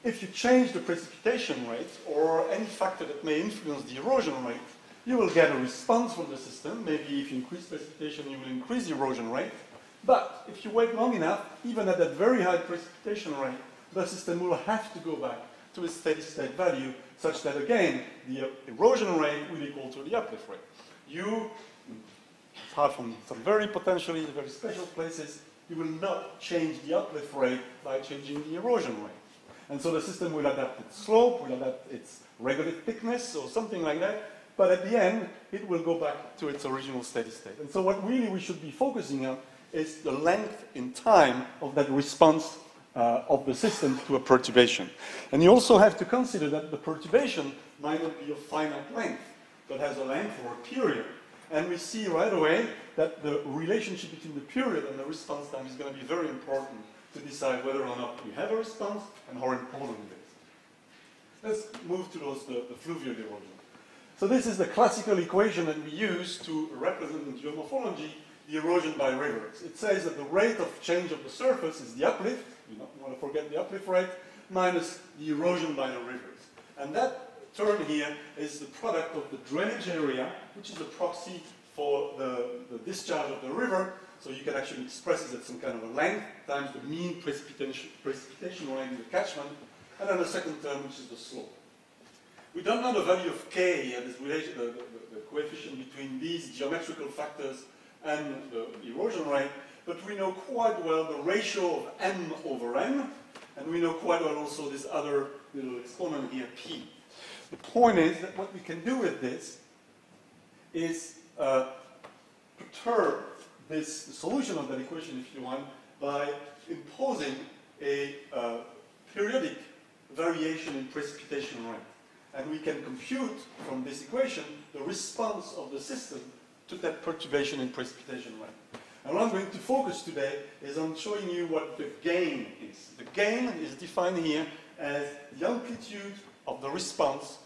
If you change the precipitation rate, or any factor that may influence the erosion rate, you will get a response from the system. Maybe if you increase precipitation, you will increase the erosion rate. But if you wait long enough, even at that very high precipitation rate, the system will have to go back to a steady state value, such that again, the erosion rate will equal to the uplift rate. You, apart from some potentially very special places, you will not change the uplift rate by changing the erosion rate. And so the system will adapt its slope, will adapt its regolith thickness, or something like that, but at the end, it will go back to its original steady state. And so what really we should be focusing on is the length in time of that response of the system to a perturbation. And you also have to consider that the perturbation might not be of finite length, but has a length or a period. And we see right away that the relationship between the period and the response time is going to be very important to decide whether or not we have a response and how important it is. Let's move to the fluvial erosion. So this is the classical equation that we use to represent in geomorphology the erosion by rivers. It says that the rate of change of the surface is the uplift, you don't want to forget the uplift rate, minus the erosion by the rivers. And that term here is the product of the drainage area, which is a proxy for the discharge of the river. So you can actually express it as some kind of a length times the mean precipitation rate in the catchment, and then the second term, which is the slope. We don't know the value of K, this relation, the coefficient between these geometrical factors and the erosion rate, but we know quite well the ratio of M over N, and we know quite well also this other little exponent here, P. The point is that what we can do with this is perturb the solution of that equation, if you want, by imposing a periodic variation in precipitation rate. And we can compute from this equation the response of the system to that perturbation in precipitation rate. And what I'm going to focus today is on showing you what the gain is. The gain is defined here as the amplitude of the response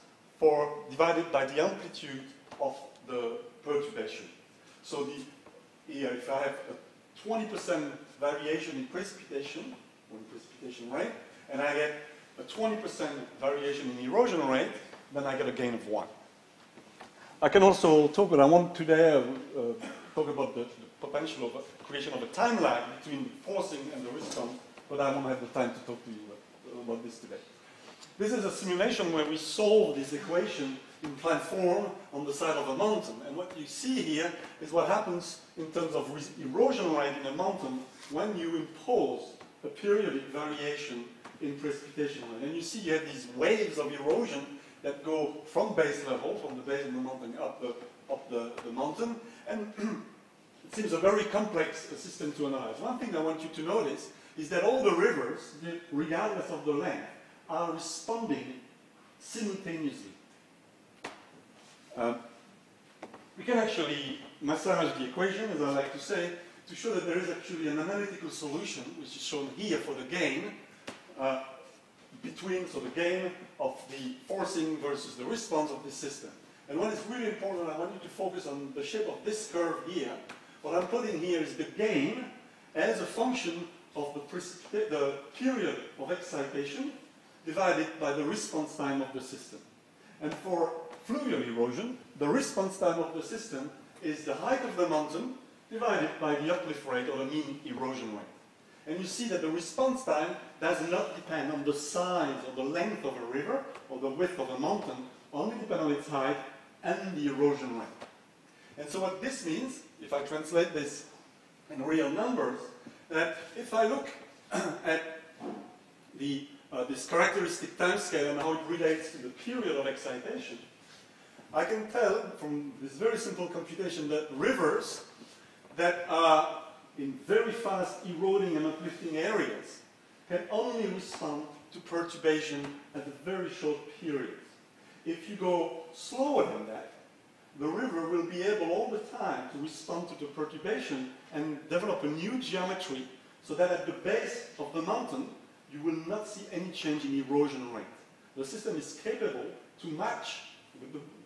divided by the amplitude of the perturbation. So here, if I have a 20% variation in precipitation, or in precipitation rate, and I get a 20% variation in erosion rate, then I get a gain of 1. I can also talk, but I want today talk about the potential of creation of a time lag between the forcing and the response, but I won't have the time to talk to you about this today. This is a simulation where we solve this equation in plant form on the side of a mountain. And what you see here is what happens in terms of erosion rate in a mountain when you impose a periodic variation in precipitation rate. And you see you have these waves of erosion that go from base level, from the base of the mountain up the mountain. And it seems a very complex system to analyze. One thing I want you to notice is that all the rivers, regardless of the length, are responding simultaneously. We can actually massage the equation, as I like to say, to show that there is actually an analytical solution, which is shown here for the gain, so the gain of the forcing versus the response of this system. And what is really important, I want you to focus on the shape of this curve here. What I'm putting here is the gain as a function of the period of excitation divided by the response time of the system. And for fluvial erosion, the response time of the system is the height of the mountain divided by the uplift rate or the mean erosion rate. And you see that the response time does not depend on the size or the length of a river or the width of a mountain, only depend on its height and the erosion rate. And so what this means, if I translate this in real numbers, that if I look at this characteristic time scale and how it relates to the period of excitation, I can tell from this very simple computation that rivers that are in very fast eroding and uplifting areas can only respond to perturbation at a very short period. If you go slower than that, the river will be able all the time to respond to the perturbation and develop a new geometry so that at the base of the mountain you will not see any change in erosion rate. The system is capable to match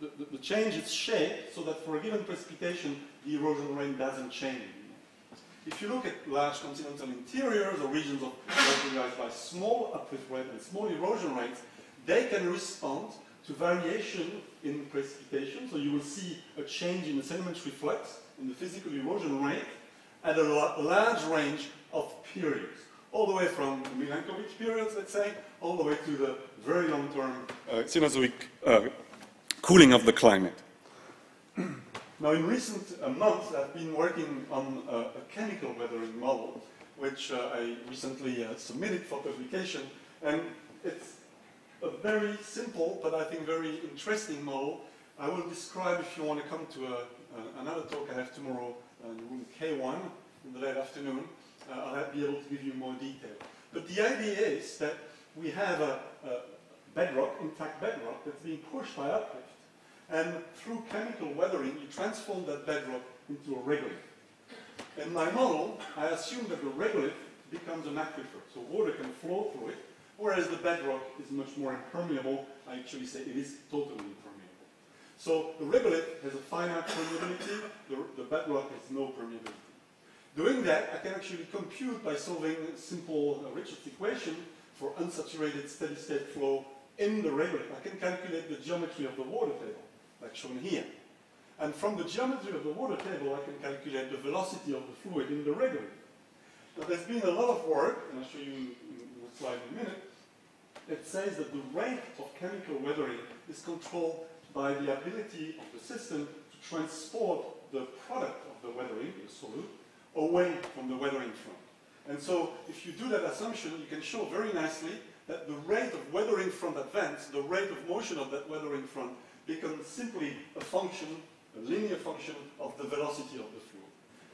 the change its shape so that for a given precipitation the erosion rate doesn't change. If you look at large continental interiors or regions characterized by small uplift rate and small erosion rates, they can respond to variation in precipitation. So you will see a change in the sedimentary flux, in the physical erosion rate, at a large range of periods. All the way from the Milankovitch periods, let's say, all the way to the very long-term Cenozoic cooling of the climate. Now, in recent months, I've been working on a chemical weathering model, which I recently submitted for publication. And it's a very simple, but I think very interesting model. I will describe, if you want to come to another talk I have tomorrow in room K1 in the late afternoon, I'll be able to give you more detail. But the idea is that we have a bedrock, intact bedrock, that's being pushed by uplift. And through chemical weathering, you transform that bedrock into a regolith. In my model, I assume that the regolith becomes an aquifer, so water can flow through it, whereas the bedrock is much more impermeable. I actually say it is totally impermeable. So the regolith has a finite permeability, the bedrock has no permeability. Doing that, I can actually compute by solving a simple Richards equation for unsaturated steady-state flow in the regolith. I can calculate the geometry of the water table, like shown here. And from the geometry of the water table, I can calculate the velocity of the fluid in the regolith. Now, there's been a lot of work, and I'll show you in a slide in a minute, that says that the rate of chemical weathering is controlled by the ability of the system to transport the product of the weathering, the solute, away from the weathering front. And so, if you do that assumption, you can show very nicely that the rate of weathering front advance, the rate of motion of that weathering front, becomes simply a function, a linear function of the velocity of the fluid.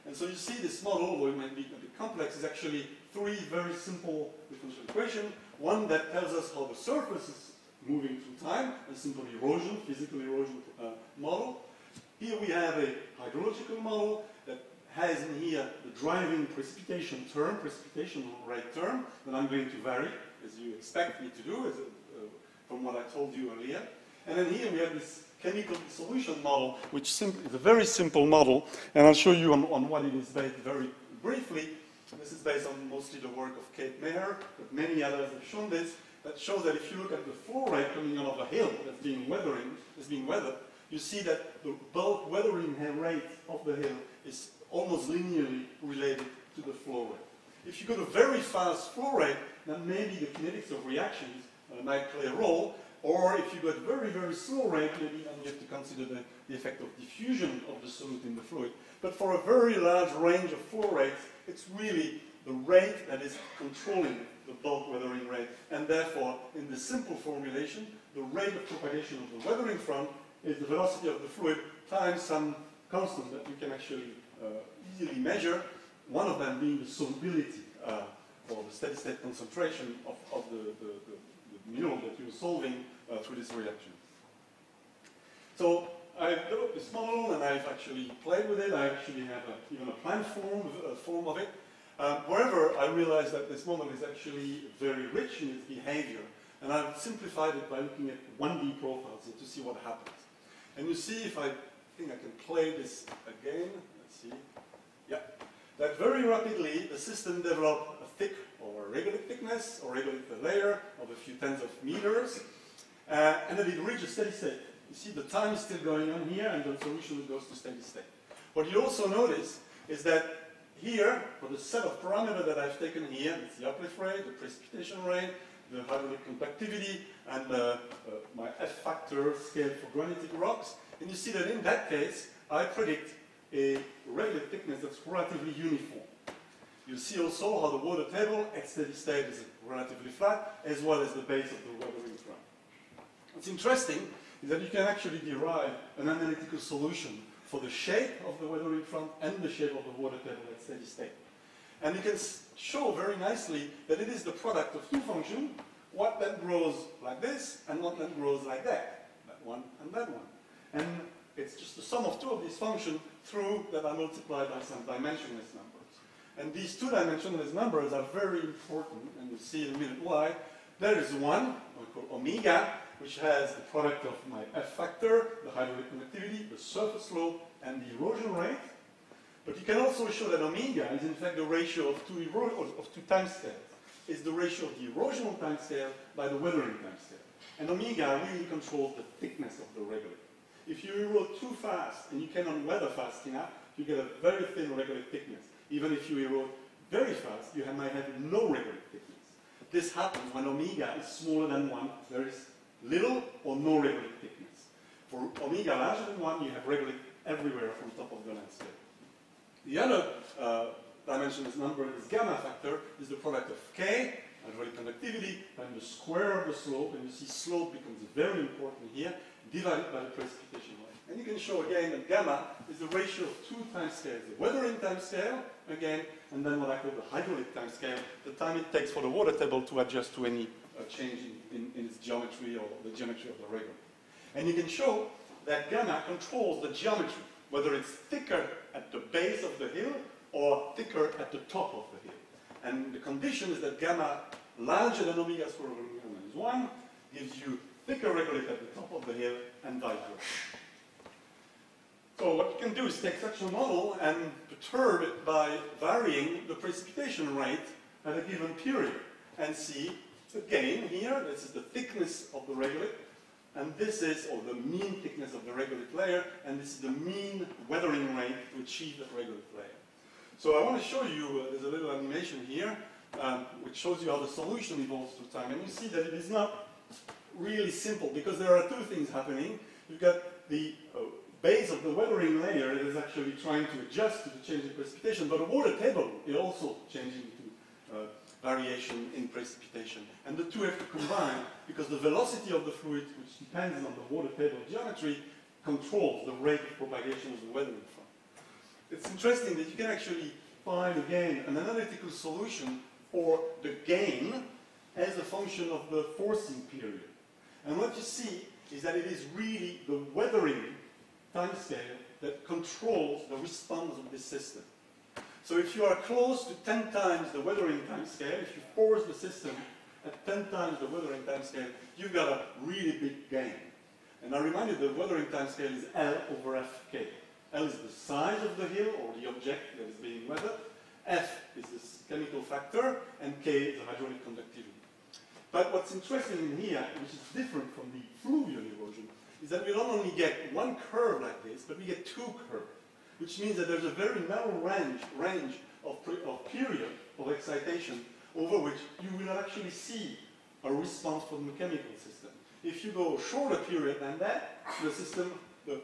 And so you see this model, although it might be a bit complex, is actually three very simple differential equations. One that tells us how the surface is moving through time, a simple erosion, physical erosion model. Here we have a hydrological model that has in here the driving precipitation term, precipitation rate term, that I'm going to vary, as you expect me to do, from what I told you earlier. And then here we have this chemical solution model, which is a very simple model, and I'll show you on what it is based very briefly. This is based on mostly the work of Kate Mayer, but many others have shown this, that shows that if you look at the flow rate coming out of a hill that's being weathered, you see that the bulk weathering rate of the hill is almost linearly related to the flow rate. If you go to very fast flow rate, then maybe the kinetics of reactions might play a role, or if you go at very, very slow rate, maybe then you have to consider the effect of diffusion of the solute in the fluid. But for a very large range of flow rates, it's really the rate that is controlling the bulk weathering rate. And therefore, in the simple formulation, the rate of propagation of the weathering front is the velocity of the fluid times some constant that you can actually easily measure, one of them being the solubility, or the steady-state concentration of the mineral that you're solving through this reaction. So I've developed this model and I've actually played with it. I actually have even a plan form of it. However, I realized that this model is actually very rich in its behavior, and I've simplified it by looking at 1D profiles here to see what happens. And you see, if I think I can play this again, let's see. Yeah. That very rapidly the system developed a thick or regolith thickness or regolith layer of a few tens of meters, and then it reaches steady state. You see the time is still going on here, and the solution goes to steady state. What you also notice is that here, for the set of parameters that I've taken here, it's the uplift rate, the precipitation rate, the hydraulic conductivity, and my F factor scale for granitic rocks. And you see that in that case, I predict a regolith thickness that's relatively uniform. You see also how the water table at steady state is relatively flat, as well as the base of the weathering front. What's interesting is that you can actually derive an analytical solution for the shape of the weathering front and the shape of the water table at steady state. And you can show very nicely that it is the product of two functions, what that grows like this and what that grows like that one and that one. And it's just the sum of two of these functions through that are multiplied by some dimensionless numbers. And these two dimensionless numbers are very important, and you'll see in a minute why. There is one, we call omega, which has the product of my F factor, the hydraulic conductivity, the surface flow, and the erosion rate. But you can also show that omega is in fact the ratio of two time scales. It's the ratio of the erosional time scale by the weathering time scale. And omega really controls the thickness of the regolith. If you erode too fast and you cannot weather fast enough, you get a very thin regolith thickness. Even if you erode very fast, you might have no regolith thickness. This happens when omega is smaller than 1, there is little or no regolith thickness. For omega larger than 1, you have regolith everywhere on top of the landscape. The other dimensionless number, this gamma factor, is the product of K, hydraulic conductivity, times the square of the slope, and you see slope becomes very important here, divided by the precipitation rate. And you can show again that gamma is the ratio of two time scales, the weathering time scale, again, and then what I call the hydraulic time scale, the time it takes for the water table to adjust to any change in its geometry or the geometry of the regolith. And you can show that gamma controls the geometry, whether it's thicker at the base of the hill or thicker at the top of the hill. And the condition is that gamma larger than omega squared over omega minus 1 gives you thicker regolith at the top of the hill and vice versa. So what you can do is take such a model and perturb it by varying the precipitation rate at a given period and see, again, here, this is the thickness of the regolith, and this is, or the mean thickness of the regolith layer, and this is the mean weathering rate to achieve that regolith layer. So I want to show you, there's a little animation here, which shows you how the solution evolves through time. And you see that it is not really simple, because there are two things happening. You've got the base of the weathering layer that is actually trying to adjust to the change in precipitation, but the water table is also changing to variation in precipitation. And the two have to combine, because the velocity of the fluid, which depends on the water table geometry, controls the rate of propagation of the weathering front. It's interesting that you can actually find, again, an analytical solution for the gain as a function of the forcing period. And what you see is that it is really the weathering timescale that controls the response of this system. So if you are close to 10 times the weathering timescale, if you force the system at 10 times the weathering timescale, you've got a really big gain. And I remind you the weathering timescale is L over Fk. L is the size of the hill or the object that is being weathered. F is the chemical factor, and K is the hydraulic conductivity. But what's interesting in here, which is different from the fluvial erosion, is that we don't only get one curve like this, but we get two curves, which means that there's a very narrow range of period of excitation over which you will not actually see a response from the chemical system. If you go a shorter period than that, the system, the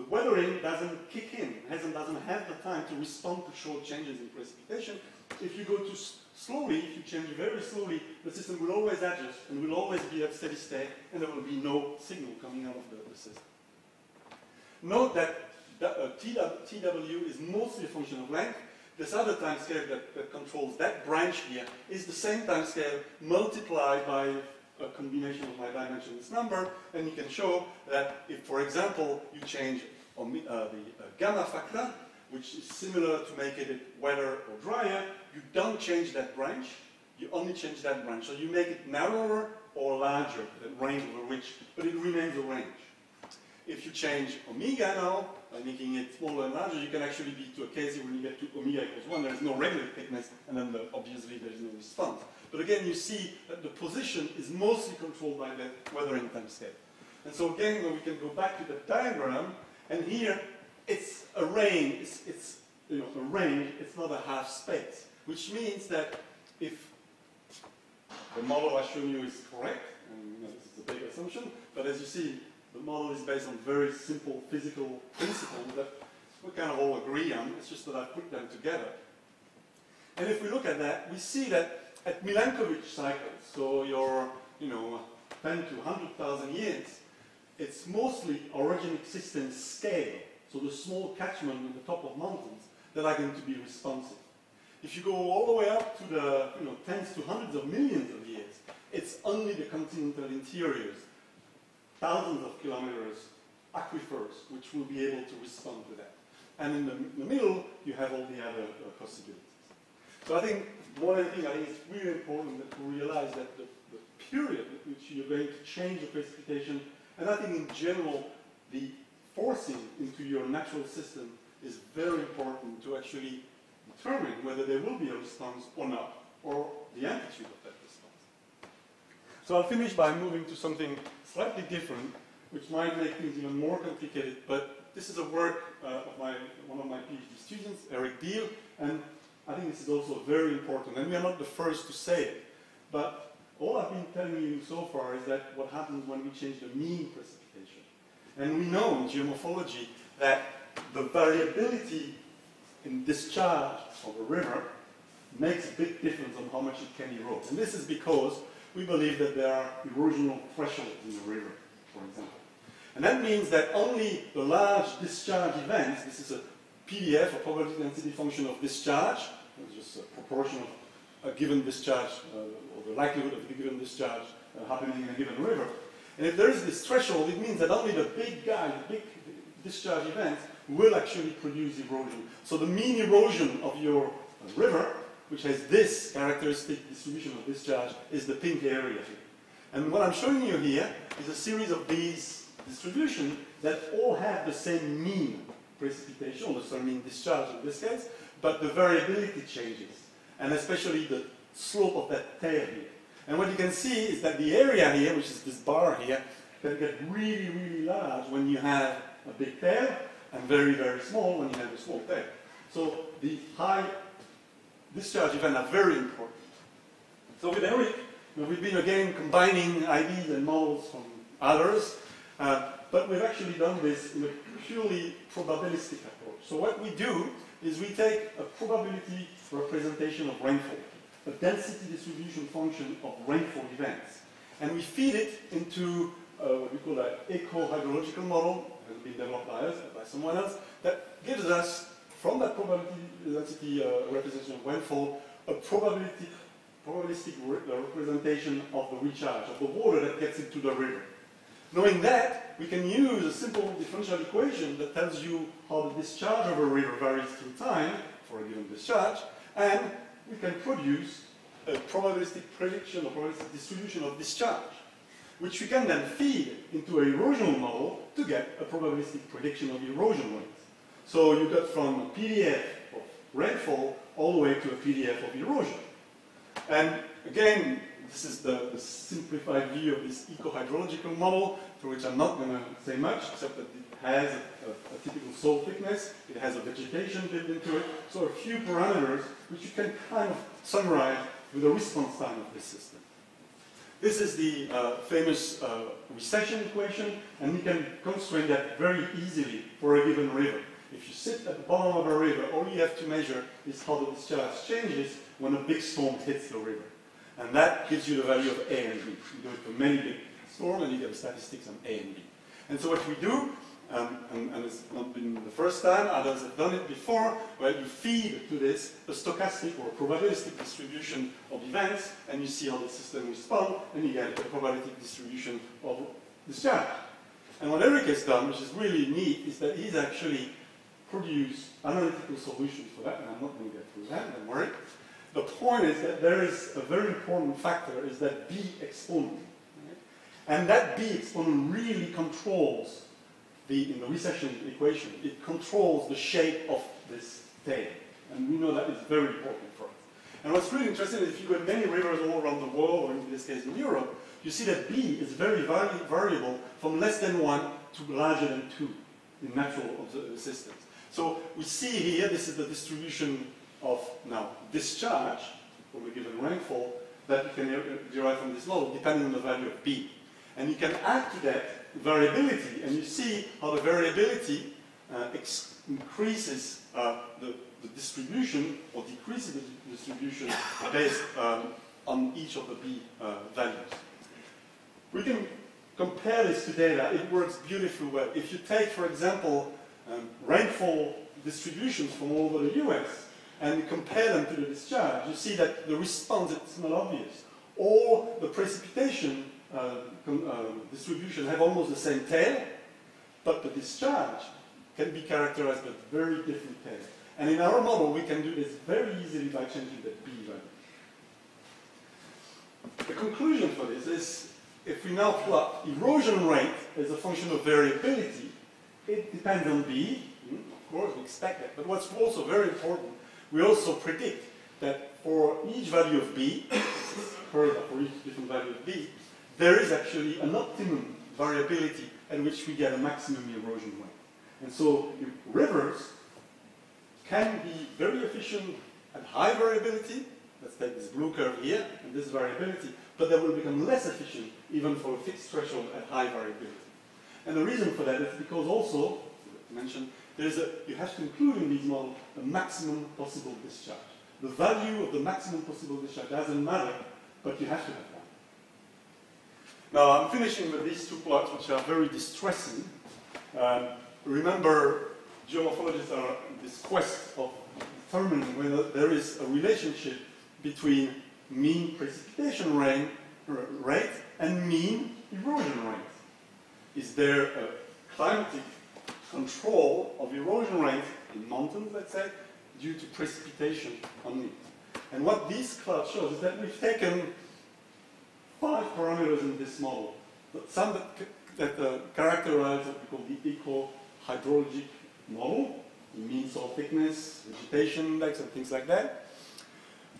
weathering doesn't kick in, doesn't have the time to respond to short changes in precipitation. If you go too slowly, if you change very slowly, the system will always adjust and will always be at steady state, and there will be no signal coming out of the system. Note that TW is mostly a function of length. This other time scale that controls that branch here is the same time scale multiplied by a combination of my dimensionless number, and you can show that if, for example, you change the gamma factor, which is similar to make it wetter or drier, you don't change that branch, you only change that branch. So you make it narrower or larger, that range over which, but it remains a range. If you change omega now, by making it smaller and larger, you can actually be to a case when you get to omega equals 1, there is no regolith thickness, and then obviously there is no response. But again, you see that the position is mostly controlled by the weathering time scale. And so again, we can go back to the diagram, and here it's a range, it's a range, it's not a half space, which means that if the model I've shown you is correct, and this is a big assumption, but as you see, the model is based on very simple physical principles that we kind of all agree on. It's just that I put them together. And if we look at that, we see that at Milankovitch cycles, so your 10 to 100,000 years, it's mostly orogenic system scale, so the small catchment on the top of mountains that are going to be responsive. If you go all the way up to the tens to hundreds of millions of years, it's only the continental interiors, thousands of kilometers, aquifers, which will be able to respond to that. And in the middle, you have all the other possibilities. So I think, more than anything, I think it's really important that we realize that the period at which you're going to change the precipitation, and I think in general, the forcing into your natural system is very important to actually determine whether there will be a response or not, or the amplitude of that response. So I'll finish by moving to something slightly different, which might make things even more complicated, but this is a work of one of my PhD students, Eric Deal, and I think this is also very important, and we are not the first to say it, but all I've been telling you so far is that what happens when we change the mean precipitation. And we know in geomorphology that the variability in discharge of a river makes a big difference on how much it can erode. And this is because we believe that there are erosional thresholds in the river, for example. And that means that only the large discharge events, this is a PDF, a probability density function of discharge, it's just a proportion of a given discharge, or the likelihood of a given discharge happening in a given river. And if there is this threshold, it means that only the big discharge events will actually produce erosion. So the mean erosion of your river, which has this characteristic distribution of discharge, is the pink area here. And what I'm showing you here is a series of these distributions that all have the same mean precipitation, or the same mean discharge in this case, but the variability changes, and especially the slope of that tail here. And what you can see is that the area here, which is this bar here, can get really, really large when you have a big tail, and very, very small when you have a small tail. So the high discharge events are very important. So with Eric, we've been again combining ideas and models from others, but we've actually done this in a purely probabilistic approach. So what we do is we take a probability representation of rainfall, a density distribution function of rainfall events, and we feed it into what we call an eco-hydrological model, has been developed by us, by someone else, that gives us, from that probability density representation of rainfall, a probabilistic representation of the recharge, of the water that gets into the river. Knowing that, we can use a simple differential equation that tells you how the discharge of a river varies through time for a given discharge, and we can produce a probabilistic prediction or probabilistic distribution of discharge, which we can then feed into an erosional model to get a probabilistic prediction of erosion rates. So you got from a PDF of rainfall all the way to a PDF of erosion. And again, this is the simplified view of this eco-hydrological model, for which I'm not going to say much, except that it has a typical soil thickness, it has a vegetation built into it, so a few parameters which you can kind of summarize with the response time of this system. This is the famous recession equation, and we can constrain that very easily for a given river. If you sit at the bottom of a river, all you have to measure is how the discharge changes when a big storm hits the river. And that gives you the value of A and B. You do it for many big storms, and you get the statistics on A and B. And so what we do, and it's not been the first time, others have done it before, where you feed to this a stochastic or probabilistic distribution of events, and you see how the system responds, and you get a probabilistic distribution of discharge. And what Eric has done, which is really neat, is that he's actually produced analytical solutions for that, and I'm not going to get through that, don't worry. The point is that there is a very important factor, is that B exponent. Right? And that B exponent really controls, in the recession equation, it controls the shape of this tail. And we know that is very important for us. And what's really interesting is if you go to many rivers all around the world, or in this case in Europe, you see that B is very variable from less than 1 to larger than 2 in natural systems. So we see here, this is the distribution of now discharge from a given rainfall that you can derive from this model depending on the value of B. And you can add to that variability, and you see how the variability increases the distribution or decreases the distribution based on each of the B values. We can compare this to data. It works beautifully well. If you take, for example, rainfall distributions from all over the US and you compare them to the discharge, you see that the response is not obvious. All the precipitation distribution have almost the same tail, but the discharge can be characterized by very different tails. And in our model, we can do this very easily by changing the B value. The conclusion for this is, if we now plot erosion rate as a function of variability, it depends on B. Of course, we expect that. But what's also very important, we also predict that for each value of B, for each different value of B, there is actually an optimum variability at which we get a maximum erosion rate. And so rivers can be very efficient at high variability. Let's take this blue curve here and this variability, but they will become less efficient even for a fixed threshold at high variability. And the reason for that is because also, to mention, you have to include in these models a maximum possible discharge. The value of the maximum possible discharge doesn't matter, but you have to have one. Now I'm finishing with these two plots, which are very distressing. Remember, geomorphologists are in this quest of determining whether there is a relationship between mean precipitation rate and mean erosion rate. Is there a climatic control of erosion rate in mountains, let's say, due to precipitation only? And what this plot shows is that we've taken 5 parameters in this model, but some that characterize what we call the eco-hydrologic model, the mean soil thickness, vegetation index, and things like that.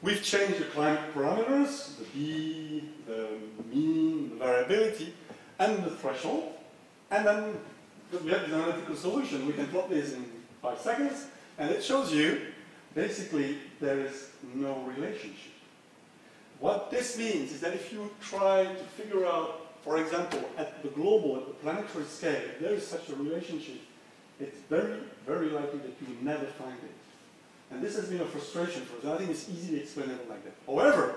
We've changed the climate parameters, the B, the mean, the variability, and the threshold. And then we have this analytical solution. We can plot this in 5 seconds, and it shows you, basically, there is no relationship. What this means is that if you try to figure out, for example, at the global, at the planetary scale, if there is such a relationship, it's very, very likely that you will never find it. And this has been a frustration for us. I think it's easily explainable like that. However,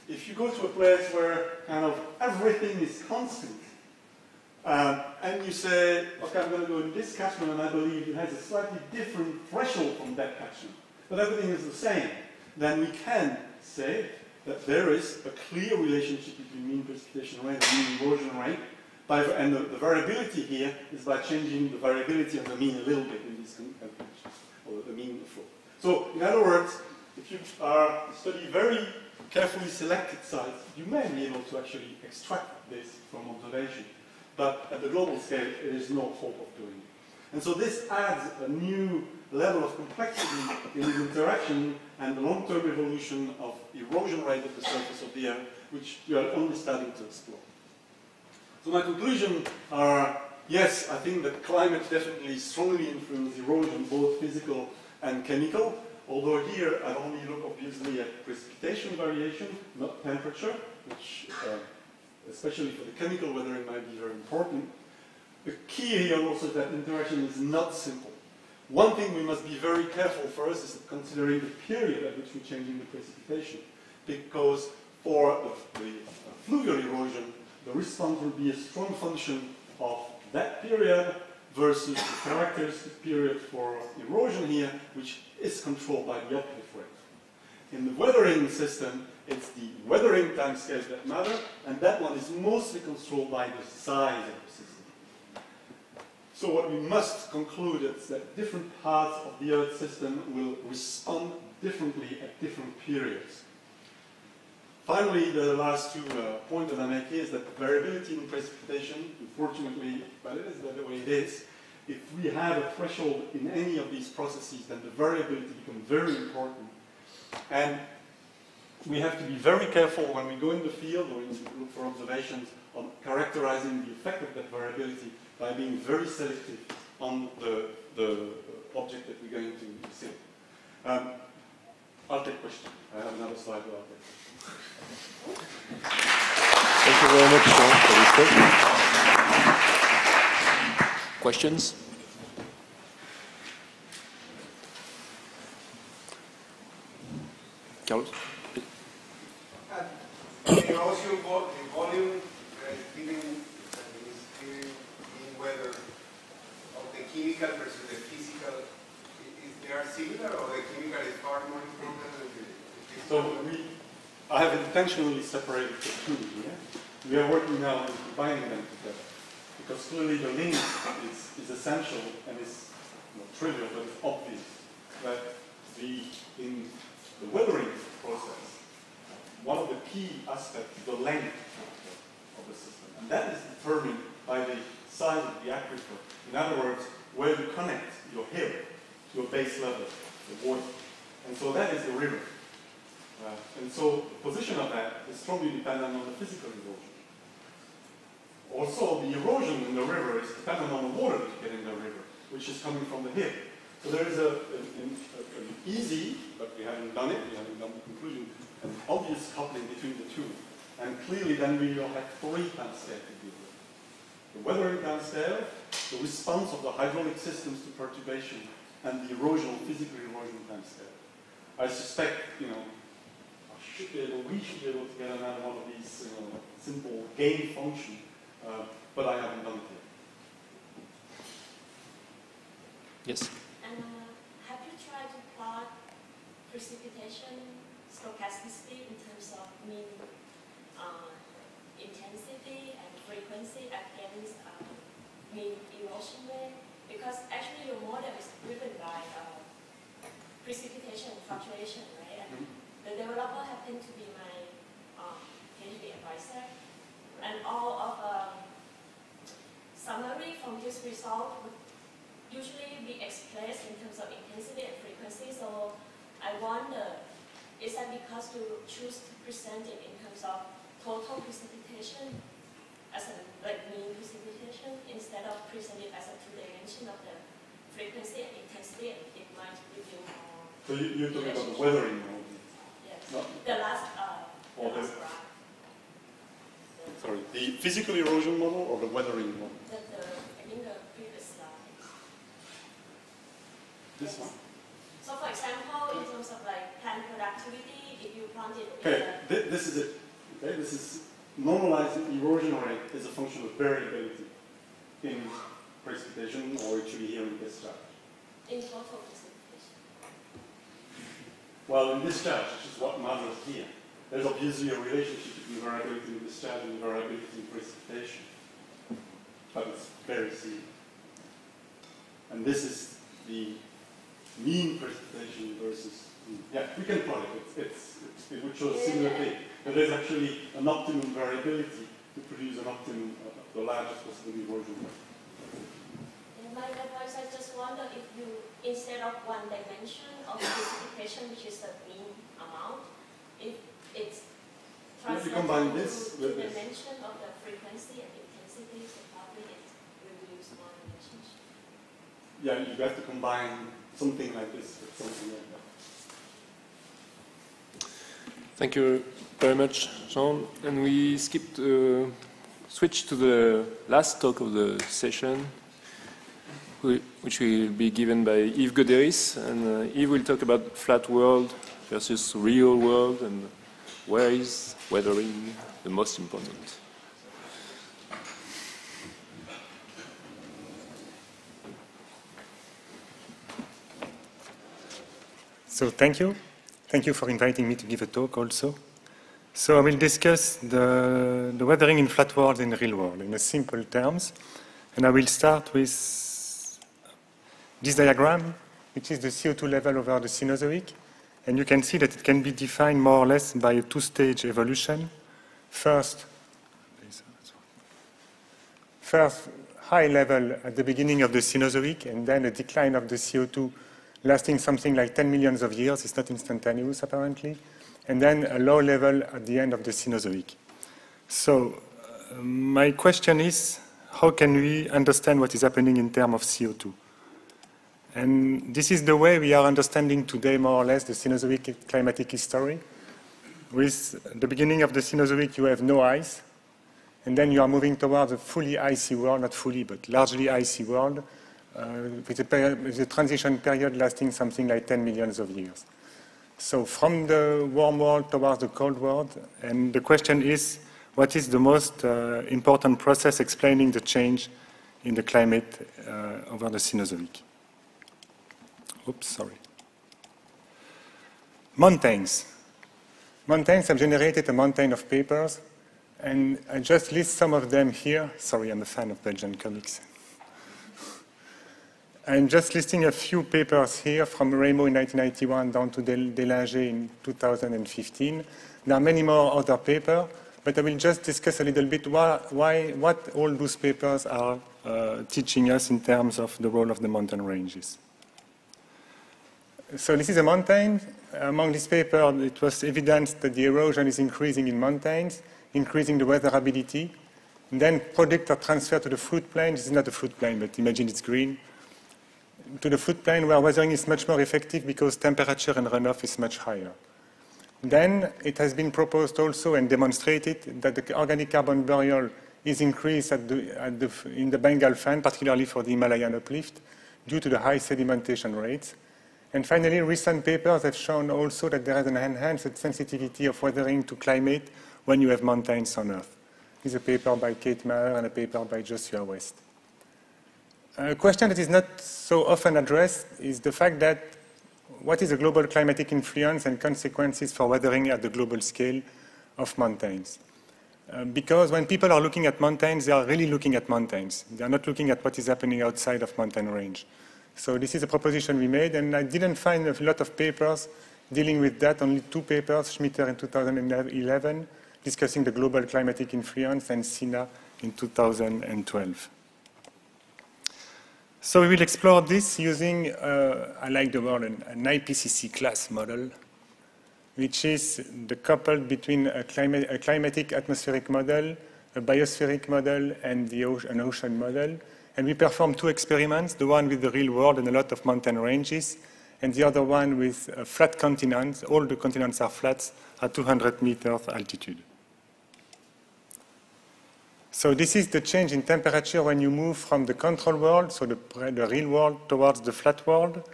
if you go to a place where kind of everything is constant, and you say, okay, I'm going to go in this catchment, and I believe it has a slightly different threshold from that catchment, but everything is the same, then we can say that there is a clear relationship between mean precipitation rate and mean erosion rate. And the variability here is by changing the variability of the mean a little bit in these calculations, or the mean of the flow. So, in other words, if you study very carefully selected sites, you may be able to actually extract this from observation. But at the global scale, there is no hope of doing it. And so this adds a new level of complexity in the interaction and the long-term evolution of erosion rate at the surface of the Earth, which we are only starting to explore. So my conclusions are, yes, I think that climate definitely strongly influences erosion, both physical and chemical, although here I only look obviously at precipitation variation, not temperature, which especially for the chemical weathering might be very important. The key here also is that interaction is not simple. One thing we must be very careful for us is considering the period at which we're changing the precipitation, because for the fluvial erosion, the response will be a strong function of that period versus the characteristic period for erosion here, which is controlled by the uplift rate. In the weathering system, it's the weathering timescales that matter, and that one is mostly controlled by the size of the system. So what we must conclude is that different parts of the Earth system will respond differently at different periods. Finally, the last 2 points that I make here is that variability in precipitation, unfortunately, but it is the way it is, if we have a threshold in any of these processes, then the variability becomes very important. And we have to be very careful when we go in the field or look for observations on characterizing the effect of that variability by being very selective on the object that we're going to see. I'll take questions. I have another slide where I'll take questions. Thank you very much for this talk. Questions? Carlos? Erosion volume given in weather of the chemical versus the physical, they are similar, or the chemical is far more important than the physical? So I have intentionally separated the two here. We are working now on combining them together, because clearly the link is essential and is not trivial, but it's obvious that in the weathering process, one of the key aspects is the length of the system, and that is determined by the size of the aquifer. In other words, where you connect your hill to a base level, the water. And so that is the river. And so the position of that is strongly dependent on the physical erosion. Also, the erosion in the river is dependent on the water that you get in the river, which is coming from the hill. So there is an easy, but we haven't done it, we haven't done the conclusion, an obvious coupling between the two. And clearly then we will have three timescales to deal with. The weathering timescale, the response of the hydraulic systems to perturbation, and the erosional, physical erosion timescale. I suspect, we should be able to get another one of these simple gain function, but I haven't done it yet. Yes? And have you tried to plot precipitation stochasticity in terms of mean intensity and frequency against mean erosion rate? Because actually your model is driven by precipitation fluctuation, right? And the developer happened to be my PhD advisor. And all of summary from this result would usually be expressed in terms of intensity and frequency. So I wonder, is that because you choose to present it in terms of total precipitation as a mean precipitation instead of present it as a two-dimension of the frequency and intensity, and it might give you more. So you're talking about the weathering model? Yes. No? The last graph. Sorry, the physical erosion model or the weathering model? I think the previous slide. This one? So for example, in terms of plant productivity, if you plant it... Okay, this is it. Okay, this is normalized erosion rate is a function of variability in precipitation, or it should be here in discharge. In total precipitation. Well, in discharge, which is what matters here, there's obviously a relationship between variability in discharge and variability in precipitation. But it's very serious. And this is the mean precipitation versus, yeah, we can plot it. It would show a similar thing. But there's actually an optimum variability to produce an optimum, the largest possible erosion rate. In my advice, I just wonder if you, instead of one dimension of precipitation, which is the mean amount, if it's translated to two dimension of the frequency and intensity, so probably it will use more dimensions. Yeah, you have to combine something like this with something like that. Thank you very much, Jean. And we switch to the last talk of the session, which will be given by Yves Goderis. And Yves will talk about flat world versus real world and where is weathering the most important. So thank you. Thank you for inviting me to give a talk also. So I will discuss the weathering in flat world and real world in simple terms. And I will start with this diagram, which is the CO2 level over the Cenozoic. And you can see that it can be defined more or less by a two-stage evolution. First, high level at the beginning of the Cenozoic, and then a decline of the CO2 lasting something like 10 million of years. It's not instantaneous, apparently. And then a low level at the end of the Cenozoic. So my question is, how can we understand what is happening in terms of CO2? And this is the way we are understanding today, more or less, the Cenozoic climatic history. With the beginning of the Cenozoic, you have no ice, and then you are moving towards a fully icy world, not fully, but largely icy world, with a transition period lasting something like 10 millions of years. So from the warm world towards the cold world, and the question is, what is the most important process explaining the change in the climate over the Cenozoic? Oops, sorry. Mountains. Mountains have generated a mountain of papers, and I just list some of them here. Sorry, I'm a fan of Belgian comics. I'm just listing a few papers here from Remo in 1991 down to Delanger in 2015. There are many more other papers, but I will just discuss a little bit what all those papers are teaching us in terms of the role of the mountain ranges. So this is a mountain. Among these papers, it was evidence that the erosion is increasing in mountains, increasing the weatherability. And then products are transferred to the floodplain. This is not a floodplain, but imagine it's green. To the floodplain where weathering is much more effective because temperature and runoff is much higher. Then it has been proposed also and demonstrated that the organic carbon burial is increased in the Bengal fan, particularly for the Himalayan uplift, due to the high sedimentation rates. And finally, recent papers have shown also that there is an enhanced sensitivity of weathering to climate when you have mountains on Earth. This is a paper by Kate Maher and a paper by Joshua West. A question that is not so often addressed is the fact that what is the global climatic influence and consequences for weathering at the global scale of mountains? Because when people are looking at mountains, they are really looking at mountains. They are not looking at what is happening outside of mountain range. So this is a proposition we made, and I didn't find a lot of papers dealing with that, only two papers, Schmitter in 2011, discussing the global climatic influence, and Sina in 2012. So we will explore this using, I like the word, an IPCC class model, which is the couple between a climatic atmospheric model, a biospheric model, and an ocean model. And we performed two experiments, the one with the real world and a lot of mountain ranges, and the other one with flat continents. All the continents are flat at 200 meters altitude. So this is the change in temperature when you move from the control world, so the real world, towards the flat world.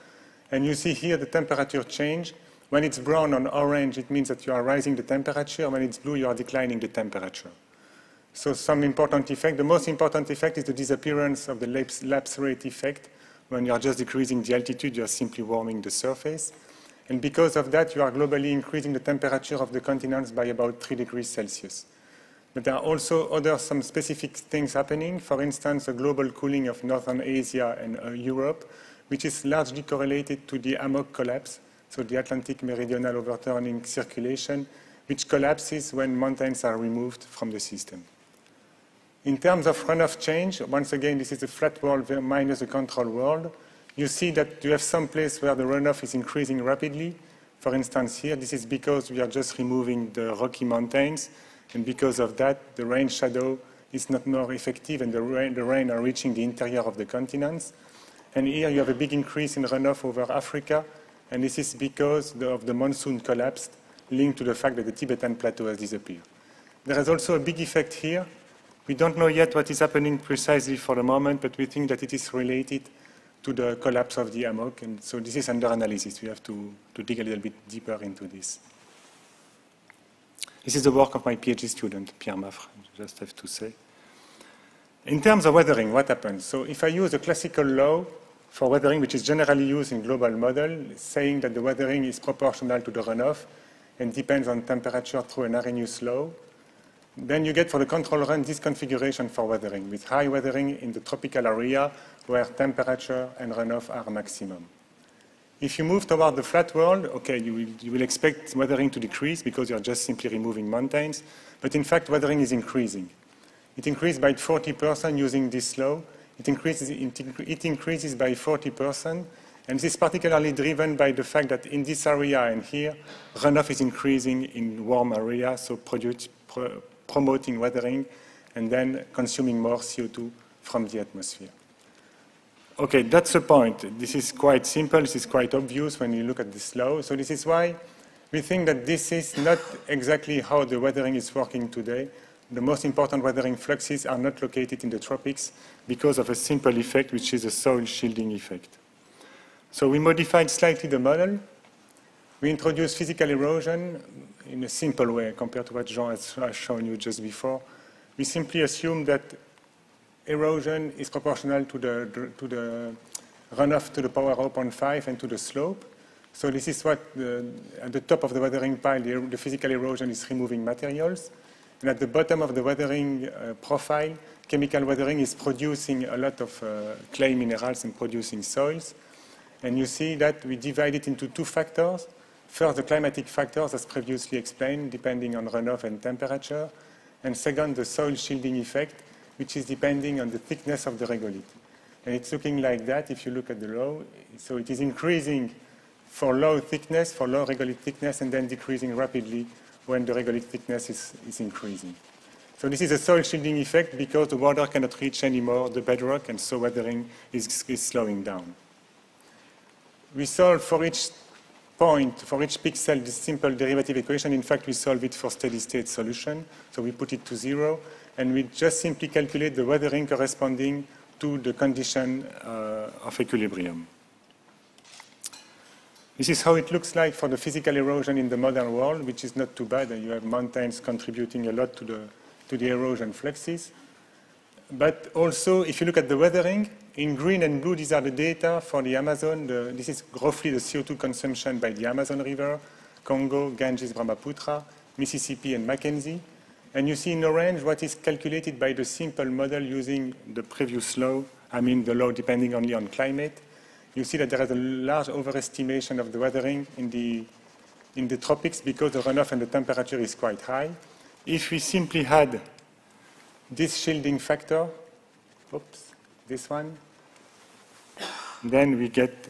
And you see here the temperature change. When it's brown on orange, it means that you are rising the temperature. When it's blue, you are declining the temperature. So some important effect. The most important effect is the disappearance of the lapse rate effect. When you are just decreasing the altitude, you are simply warming the surface. And because of that, you are globally increasing the temperature of the continents by about 3 degrees Celsius. But there are also some specific things happening. For instance, a global cooling of Northern Asia and Europe, which is largely correlated to the Hammock collapse, so the Atlantic meridional overturning circulation, which collapses when mountains are removed from the system. In terms of runoff change, once again, this is the flat world minus the control world. You see that you have some place where the runoff is increasing rapidly. For instance, here, this is because we are just removing the Rocky Mountains, and because of that, the rain shadow is not more effective, and the rain are reaching the interior of the continents. And here you have a big increase in runoff over Africa, and this is because of the monsoon collapsed, linked to the fact that the Tibetan plateau has disappeared. There is also a big effect here. We don't know yet what is happening precisely for the moment, but we think that it is related to the collapse of the Hammock, and so this is under analysis. We have to dig a little bit deeper into this. This is the work of my PhD student, Pierre Maffre, I just have to say. In terms of weathering, what happens? So if I use a classical law for weathering, which is generally used in global model, saying that the weathering is proportional to the runoff and depends on temperature through an Arrhenius law, then you get for the control run this configuration for weathering, with high weathering in the tropical area where temperature and runoff are maximum. If you move toward the flat world, okay, you will expect weathering to decrease because you're just simply removing mountains, but in fact weathering is increasing. It increased by 40% using this law. It increases by 40%, and this is particularly driven by the fact that in this area and here, runoff is increasing in warm areas, so promoting weathering and then consuming more CO2 from the atmosphere. okay, that's the point. This is quite simple. This is quite obvious when you look at this law. So this is why we think that this is not exactly how the weathering is working today. The most important weathering fluxes are not located in the tropics because of a simple effect, which is a soil shielding effect. So we modified slightly the model. We introduced physical erosion in a simple way compared to what Jean has shown you just before. We simply assume that erosion is proportional to the runoff to the power 0.5 and to the slope. So this is what, at the top of the weathering pile, the physical erosion is removing materials. And at the bottom of the weathering profile, chemical weathering is producing a lot of clay minerals and producing soils. And you see that we divide it into two factors. First, the climatic factors, as previously explained, depending on runoff and temperature. And second, the soil shielding effect, which is depending on the thickness of the regolith. And it's looking like that if you look at the law. So it is increasing for low thickness, for low regolith thickness, and then decreasing rapidly when the regolith thickness is increasing. So this is a soil shielding effect because the water cannot reach anymore the bedrock, and so weathering is slowing down. We solve for each point, for each pixel, this simple derivative equation. In fact, we solve it for steady-state solution. So we put it to 0, and we just simply calculate the weathering corresponding to the condition of equilibrium. This is how it looks like for the physical erosion in the modern world, which is not too bad. You have mountains contributing a lot to the erosion fluxes. But also, if you look at the weathering, in green and blue, these are the data for the Amazon. This is roughly the CO2 consumption by the Amazon River, Congo, Ganges, Brahmaputra, Mississippi, and Mackenzie. And you see in orange what is calculated by the simple model using the previous law, the law depending only on climate. You see that there is a large overestimation of the weathering in the tropics because the runoff and the temperature is quite high. If we simply had this shielding factor, oops, this one, then we get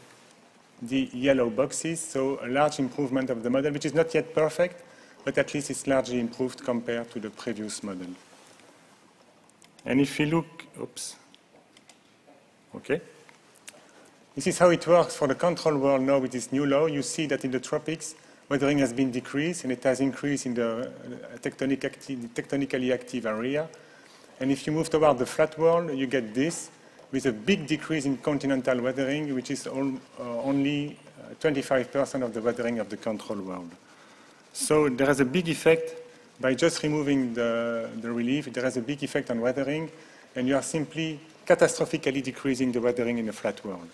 the yellow boxes, so a large improvement of the model, which is not yet perfect, but at least it's largely improved compared to the previous model. And if we look, oops, okay. This is how it works for the control world now with this new law. You see that in the tropics, weathering has been decreased, and it has increased in the tectonically active area. And if you move toward the flat world, you get this, with a big decrease in continental weathering, which is only 25% of the weathering of the control world. So there is a big effect by just removing the relief. There is a big effect on weathering, and you are simply catastrophically decreasing the weathering in the flat world.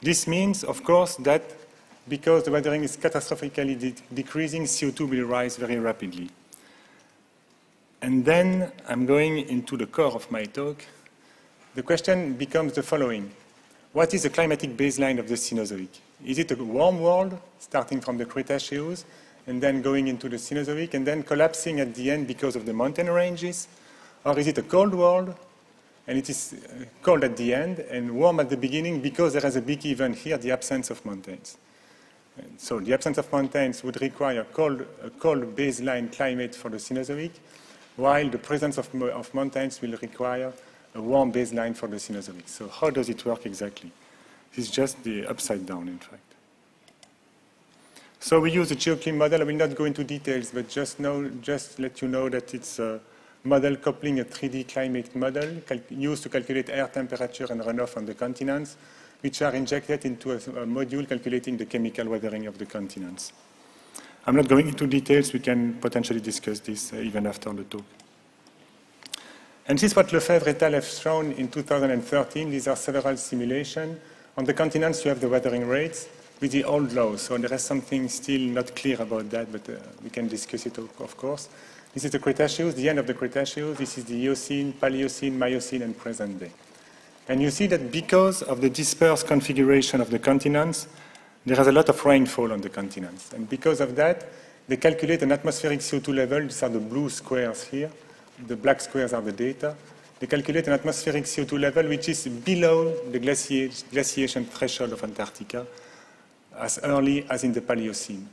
This means, of course, that because the weathering is catastrophically decreasing, CO2 will rise very rapidly. And then I'm going into the core of my talk. The question becomes the following. What is the climatic baseline of the Cenozoic? Is it a warm world, starting from the Cretaceous, and then going into the Cenozoic, and then collapsing at the end because of the mountain ranges? Or is it a cold world, and it is cold at the end, and warm at the beginning because there is a big event here, the absence of mountains? And so the absence of mountains would require a cold baseline climate for the Cenozoic, while the presence of mountains will require a warm baseline for the Cenozoic. So how does it work exactly? It's just the upside down, in fact. So we use a geoclim model. I will not go into details, but just let you know that it's a model coupling a 3D climate model used to calculate air temperature and runoff on the continents, which are injected into a module calculating the chemical weathering of the continents. I'm not going into details. We can potentially discuss this even after the talk. And this is what Lefebvre et al. Have shown in 2013. These are several simulations. On the continents, you have the weathering rates with the old laws. So there is something still not clear about that, but we can discuss it, of course. This is the Cretaceous, the end of the Cretaceous. This is the Eocene, Paleocene, Miocene, and present day. And you see that because of the dispersed configuration of the continents, there is a lot of rainfall on the continents. And because of that, they calculate an atmospheric CO2 level. These are the blue squares here. The black squares are the data. They calculate an atmospheric CO2 level which is below the glaciation threshold of Antarctica as early as in the Paleocene.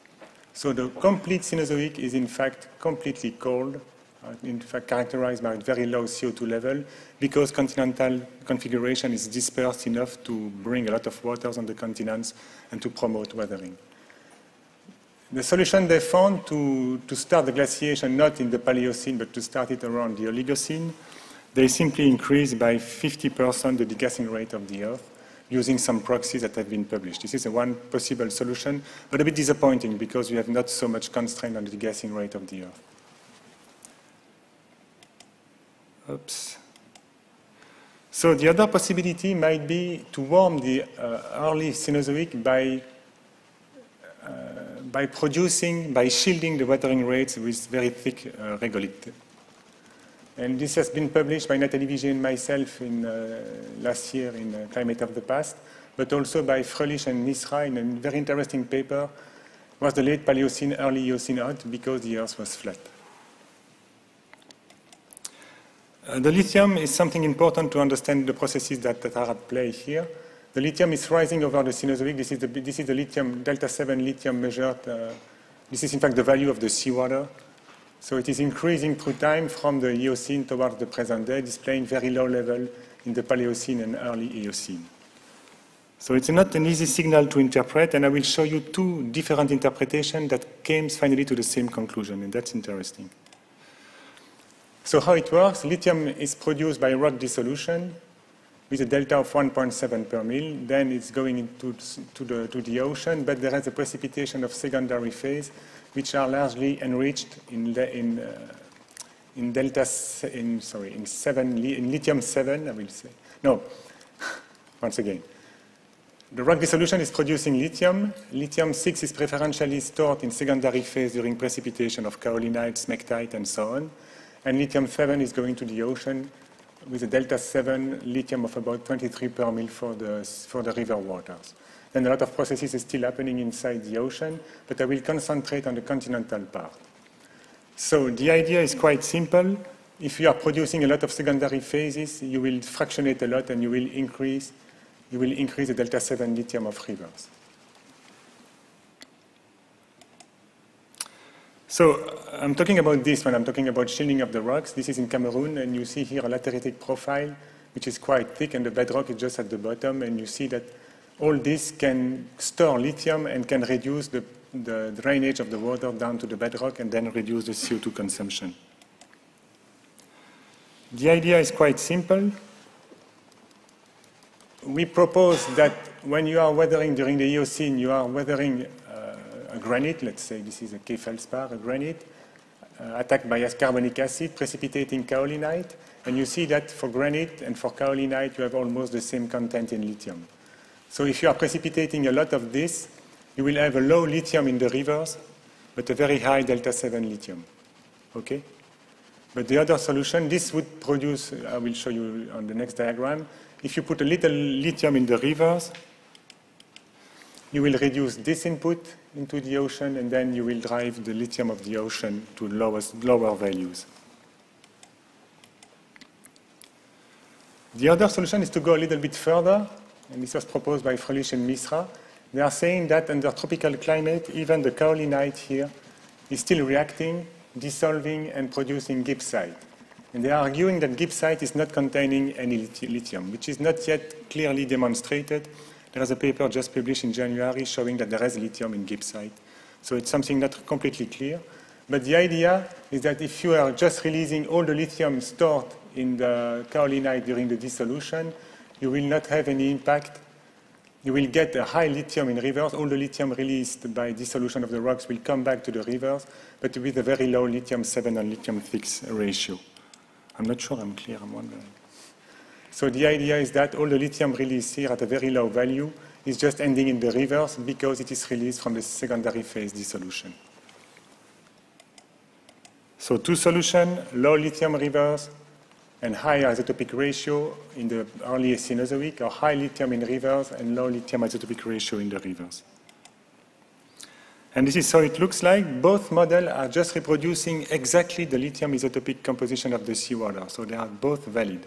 So the complete Cenozoic is in fact completely cold in fact characterized by a very low CO2 level because continental configuration is dispersed enough to bring a lot of waters on the continents and to promote weathering. The solution they found to start the glaciation not in the Paleocene but to start it around the Oligocene, they simply increased by 50% the degassing rate of the Earth using some proxies that have been published. This is one possible solution, but a bit disappointing because we have not so much constraint on the degassing rate of the Earth. Oops. So the other possibility might be to warm the early Cenozoic by shielding the weathering rates with very thick regolith. And this has been published by Nathalie Vigier and myself in, last year in Climate of the Past, but also by Fröhlich and Misra in a very interesting paper, was the late Paleocene, early Eocene hot because the Earth was flat. The lithium is something important to understand the processes that are at play here. The lithium is rising over the Cenozoic. This is the lithium, delta 7 lithium measured. This is in fact the value of the seawater. So it is increasing through time from the Eocene towards the present day, displaying very low level in the Paleocene and early Eocene. So it's not an easy signal to interpret, and I will show you two different interpretations that came finally to the same conclusion, and that's interesting. So how it works, lithium is produced by rock dissolution with a delta of 1.7 per mil. Then it's going into to the ocean, but there is a precipitation of secondary phase, which are largely enriched in lithium 7, I will say. No, once again. The rock dissolution is producing lithium. Lithium 6 is preferentially stored in secondary phase during precipitation of kaolinite, smectite, and so on. And lithium 7 is going to the ocean with a delta 7 lithium of about 23 per mil for the river waters. Then a lot of processes is still happening inside the ocean, but I will concentrate on the continental part. So the idea is quite simple. If you are producing a lot of secondary phases, you will fractionate a lot and you will increase the delta 7 lithium of rivers. So I'm talking about this when I'm talking about shielding of the rocks. This is in Cameroon, and you see here a lateritic profile, which is quite thick, and the bedrock is just at the bottom, and you see that all this can store lithium and can reduce the drainage of the water down to the bedrock and then reduce the CO2 consumption. The idea is quite simple. We propose that when you are weathering during the Eocene, you are weathering a granite, let's say this is a K feldspar, a granite, attacked by carbonic acid, precipitating kaolinite, and you see that for granite and for kaolinite, you have almost the same content in lithium. So if you are precipitating a lot of this, you will have a low lithium in the rivers, but a very high delta 7 lithium. Okay? But the other solution, this would produce, I will show you on the next diagram, if you put a little lithium in the rivers, you will reduce this input into the ocean, and then you will drive the lithium of the ocean to lower values. The other solution is to go a little bit further, and this was proposed by Fröhlich and Misra. They are saying that under tropical climate, even the kaolinite here is still reacting, dissolving, and producing gibbsite. And they are arguing that gibbsite is not containing any lithium, which is not yet clearly demonstrated. There is a paper just published in January showing that there is lithium in gibbsite. So it's something not completely clear. But the idea is that if you are just releasing all the lithium stored in the kaolinite during the dissolution, you will not have any impact. You will get a high lithium in rivers. All the lithium released by dissolution of the rocks will come back to the rivers, but with a very low lithium 7 and lithium 6 ratio. I'm not sure I'm clear, I'm wondering. So the idea is that all the lithium released here at a very low value is just ending in the rivers because it is released from the secondary phase dissolution. So two solutions, low lithium rivers and high isotopic ratio in the early Cenozoic, or high lithium in rivers and low lithium isotopic ratio in the rivers. And this is how it looks like. Both models are just reproducing exactly the lithium isotopic composition of the seawater, so they are both valid.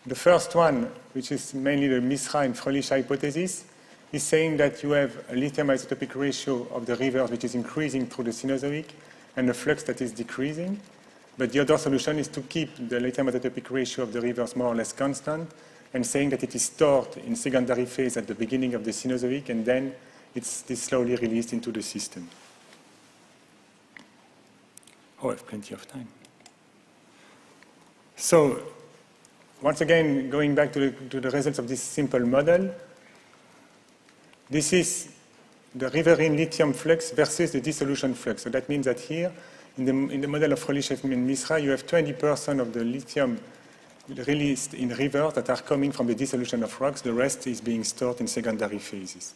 The first one, which is mainly the Misra and Fröhlich hypothesis, is saying that you have a lithium isotopic ratio of the rivers which is increasing through the Cenozoic and a flux that is decreasing. But the other solution is to keep the lithium isotopic ratio of the rivers more or less constant, and saying that it is stored in secondary phase at the beginning of the Cenozoic, and then it's slowly released into the system. Oh, I have plenty of time. So, once again, going back to the results of this simple model, this is the riverine lithium flux versus the dissolution flux. So that means that here, in the model of Rolishev and Misra, you have 20% of the lithium released in rivers that are coming from the dissolution of rocks. The rest is being stored in secondary phases.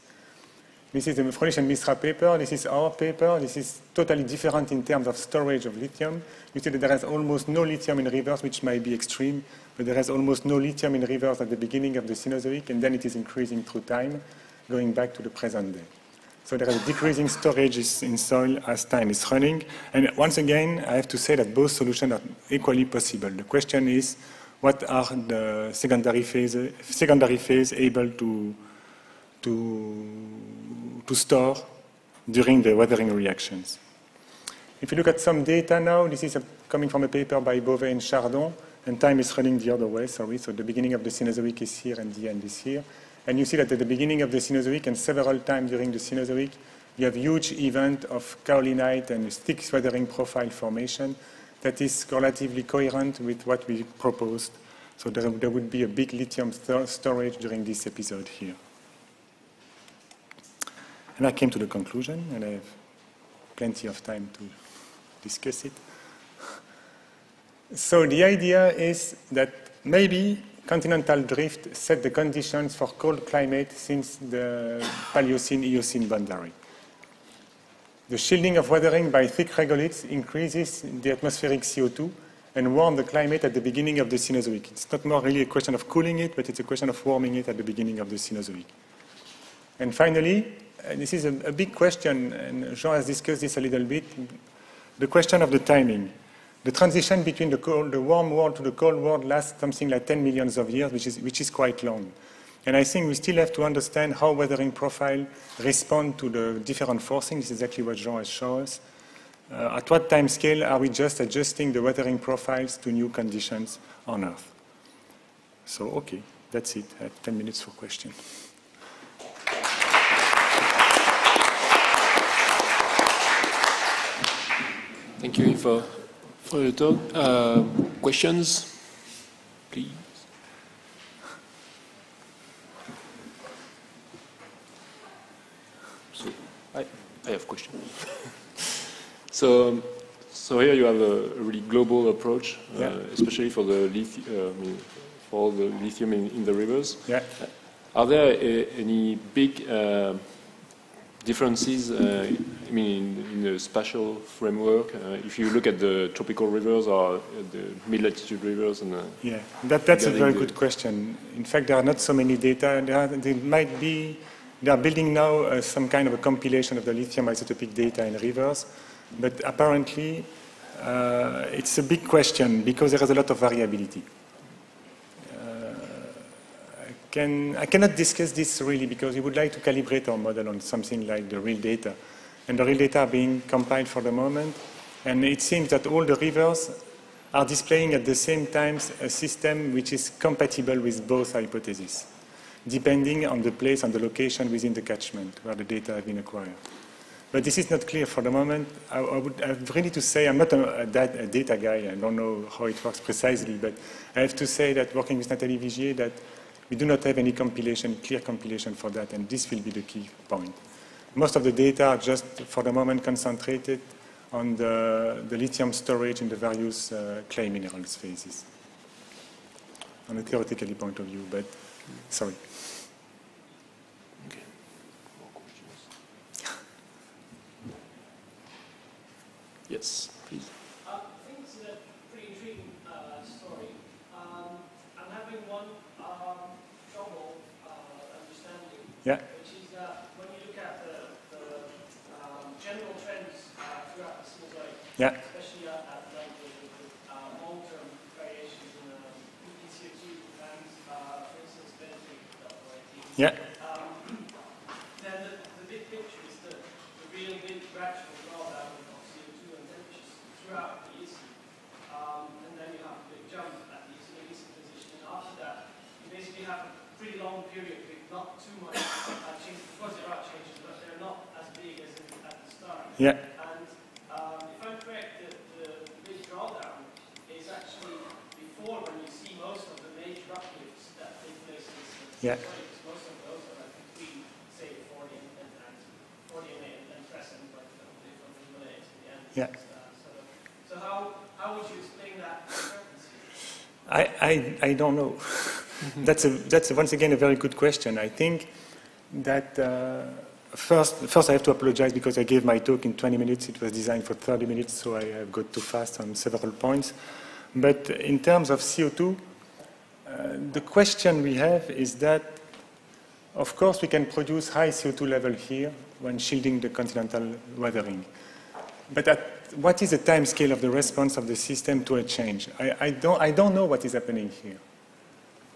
This is the Rolishev and Misra paper. This is our paper. This is totally different in terms of storage of lithium. You see that there is almost no lithium in rivers, which might be extreme, but there is almost no lithium in rivers at the beginning of the Cenozoic, and then it is increasing through time, going back to the present day. So there is a decreasing storage in soil as time is running. And once again, I have to say that both solutions are equally possible. The question is, what are the secondary phase able to store during the weathering reactions? If you look at some data now, this is coming from a paper by Beauvais and Chardon, and time is running the other way, sorry. So the beginning of the Cenozoic is here and the end is here. And you see that at the beginning of the Cenozoic and several times during the Cenozoic, you have huge event of kaolinite and stick weathering profile formation that is relatively coherent with what we proposed. So there would be a big lithium storage during this episode here. And I came to the conclusion, and I have plenty of time to discuss it. So the idea is that maybe continental drift set the conditions for cold climate since the Paleocene-Eocene boundary. The shielding of weathering by thick regoliths increases the atmospheric CO2 and warm the climate at the beginning of the Cenozoic. It's not more really a question of cooling it, but it's a question of warming it at the beginning of the Cenozoic. And finally, this is a big question, and Jean has discussed this a little bit, the question of the timing. The transition between the warm world to the cold world lasts something like 10 million of years, which is quite long. And I think we still have to understand how weathering profile respond to the different forcing. This is exactly what Jean has shown us. At what time scale are we just adjusting the weathering profiles to new conditions on Earth? So, okay, that's it. I have 10 minutes for questions. Thank you for the talk. Questions, please. So I have questions. So here you have a really global approach, especially for the lithium in the rivers. Yeah. Are there any big differences, in the spatial framework, if you look at the tropical rivers or the mid-latitude rivers? And yeah, that's a very good question. In fact, there are not so many data. They are building now some kind of a compilation of the lithium isotopic data in rivers, but apparently it's a big question because there is a lot of variability. I cannot discuss this really because we would like to calibrate our model on something like the real data. And the real data are being compiled for the moment. And it seems that all the rivers are displaying at the same time a system which is compatible with both hypotheses, depending on the place and the location within the catchment where the data have been acquired. But this is not clear for the moment. I have really to say, I'm not a data guy. I don't know how it works precisely, but I have to say that working with Nathalie Vigier, that we do not have any clear compilation for that, and this will be the key point. Most of the data are just, for the moment, concentrated on the lithium storage in the various clay minerals phases, on a theoretical point of view, but sorry. Okay. More questions? Yes, please. I think it's a pretty intriguing story. I'm having one trouble understanding, which is that when you look at the general trends throughout the Cenozoic, especially at like the long-term variations in CO2 and, for instance, benzene, then the big picture is the real big gradual drawdown of CO2 and temperatures throughout the Eocene. you have a pretty long period with not too much change. Of course, there are changes, but they're not as big as at the start. Yeah. And if I'm correct, the big drawdown is actually before when you see most of the major uplifts that take place in this Yeah. most of those are like between, say, 40 and present, but from the Himalayas in the end. Yeah. So how would you explain that discrepancy? I don't know. That's once again a very good question. I think that first I have to apologize because I gave my talk in 20 minutes. It was designed for 30 minutes, so I have got too fast on several points. But in terms of CO2, the question we have is that, of course, we can produce high CO2 level here when shielding the continental weathering. But what is the time scale of the response of the system to a change? I don't know what is happening here.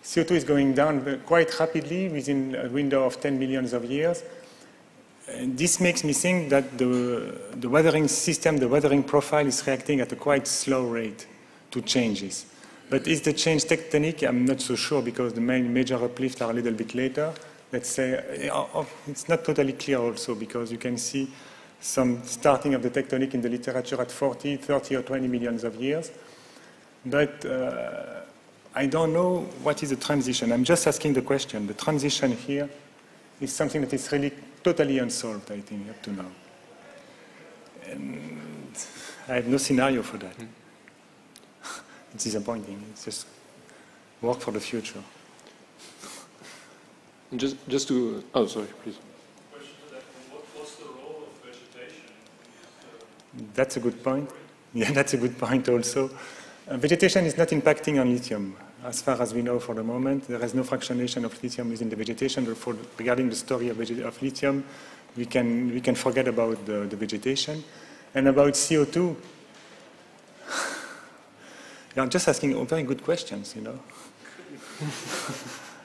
CO2 is going down quite rapidly within a window of 10 millions of years. And this makes me think that the weathering system, the weathering profile is reacting at a quite slow rate to changes. But is the change tectonic? I'm not so sure because the major uplifts are a little bit later. Let's say it's not totally clear also because you can see some starting of the tectonic in the literature at 40, 30 or 20 millions of years. But I don't know what is the transition. I'm just asking the question. The transition here is something that is really totally unsolved, I think, up to now. And I have no scenario for that. It's disappointing. It's just work for the future. Just to, oh, sorry, please. What's the role of vegetation? That's a good point. Yeah, that's a good point also. Vegetation is not impacting on lithium. As far as we know for the moment, there is no fractionation of lithium within the vegetation. Therefore, regarding the story of lithium, we can forget about the vegetation. And about CO2, you're just asking very good questions, you know.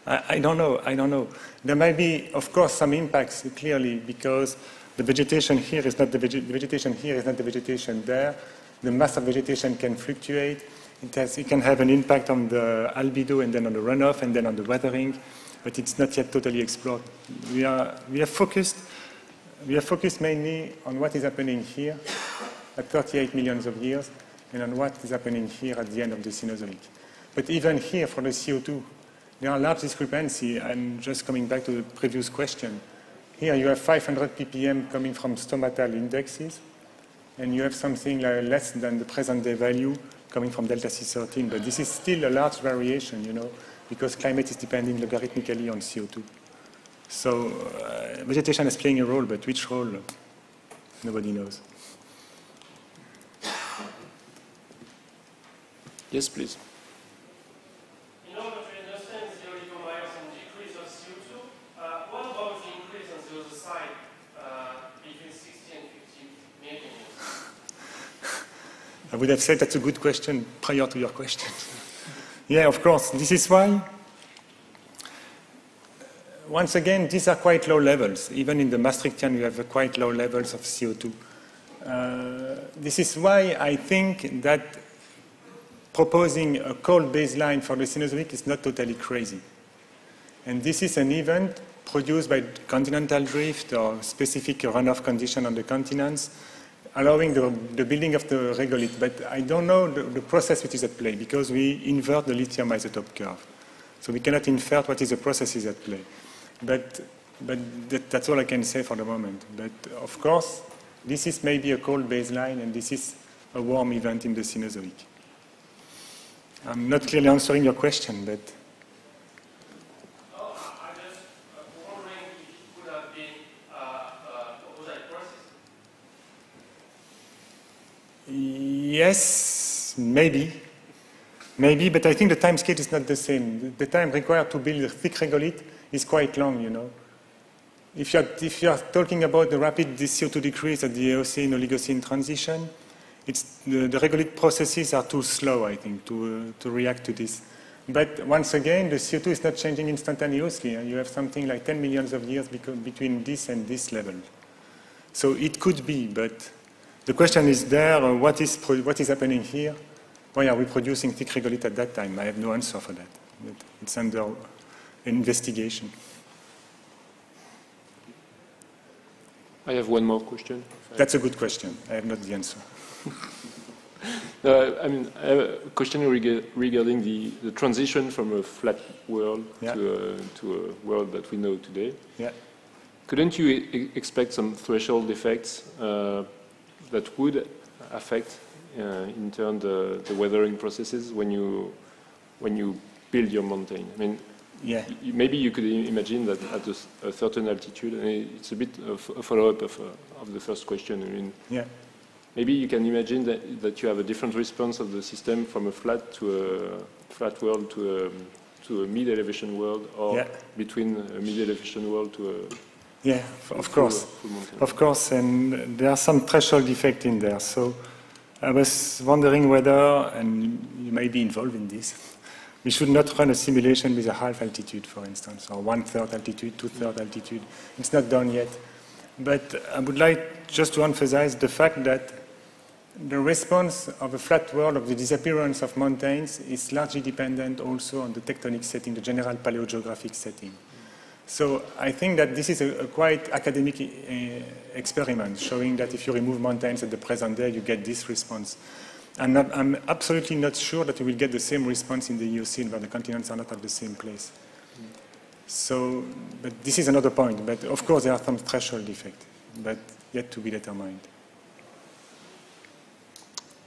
I don't know. There might be, of course, some impacts clearly because the vegetation here is not the vegetation here is not the vegetation there. The mass of vegetation can fluctuate. It can have an impact on the albedo and then on the runoff and then on the weathering, but it's not yet totally explored. We are focused mainly on what is happening here at 38 millions of years and on what is happening here at the end of the Cenozoic. But even here for the CO2, there are large discrepancies. I'm just coming back to the previous question. Here you have 500 ppm coming from stomatal indexes, and you have something like less than the present day value coming from delta C13. But this is still a large variation, you know, because climate is depending logarithmically on CO2. So vegetation is playing a role, but which role, nobody knows. Yes, please. In order to understand the hydrolysis and decrease of CO2, what about the increase on the other side between 60 and 50 million years? I would have said that's a good question prior to your question. Yeah, of course. This is why, once again, these are quite low levels. Even in the Maastrichtian, you have quite low levels of CO2. This is why I think that proposing a cold baseline for the Cenozoic is not totally crazy. And this is an event produced by continental drift or specific runoff condition on the continents, allowing the building of the regolith. But I don't know the process which is at play because we invert the lithium isotope curve. So we cannot infer what is the processes at play. But that's all I can say for the moment. But of course, this is maybe a cold baseline and this is a warm event in the Cenozoic. I'm not clearly answering your question, but... I'm just wondering if it could have been opposite process. Yes, maybe. Maybe, but I think the time scale is not the same. The time required to build a thick regolith is quite long, you know. If you're talking about the rapid CO2 decrease at the Eocene Oligocene transition, the regolith processes are too slow, I think, to react to this. But once again, the CO2 is not changing instantaneously. You have something like 10 millions of years between this and this level. So it could be, but the question is there, what is happening here? Why are we producing thick regolith at that time? I have no answer for that. It's under investigation. I have one more question. That's a good question. I have not the answer. I mean, I have a question regarding the transition from a flat world to a world that we know today. Yeah. Couldn't you expect some threshold effects that would affect, in turn, the weathering processes when you build your mountain? I mean, maybe you could imagine that at a certain altitude, and it's a bit of a follow-up of the first question. I mean, maybe you can imagine that you have a different response of the system from a flat world to a mid-elevation world, or between a mid-elevation world to a of course, and there are some threshold effect in there. So I was wondering whether, and you may be involved in this, we should not run a simulation with a half altitude, for instance, or 1/3 altitude, 2/3 altitude. It's not done yet. But I would like just to emphasize the fact that the response of a flat world, of the disappearance of mountains, is largely dependent also on the tectonic setting, the general paleogeographic setting. So I think that this is a quite academic experiment, showing that if you remove mountains at the present day, you get this response. And I'm absolutely not sure that we will get the same response in the Eocene, where the continents are not at the same place. So, but this is another point. But of course, there are some threshold effect, but yet to be determined.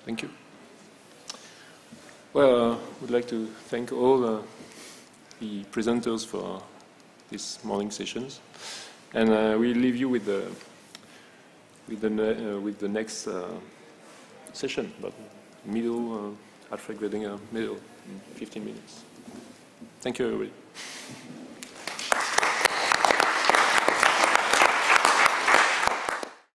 Thank you. Well, I would like to thank all the presenters for this morning sessions, and we'll leave you with the next session, but middle, Alfred Wedinger, middle, in 15 minutes. Thank you, everybody.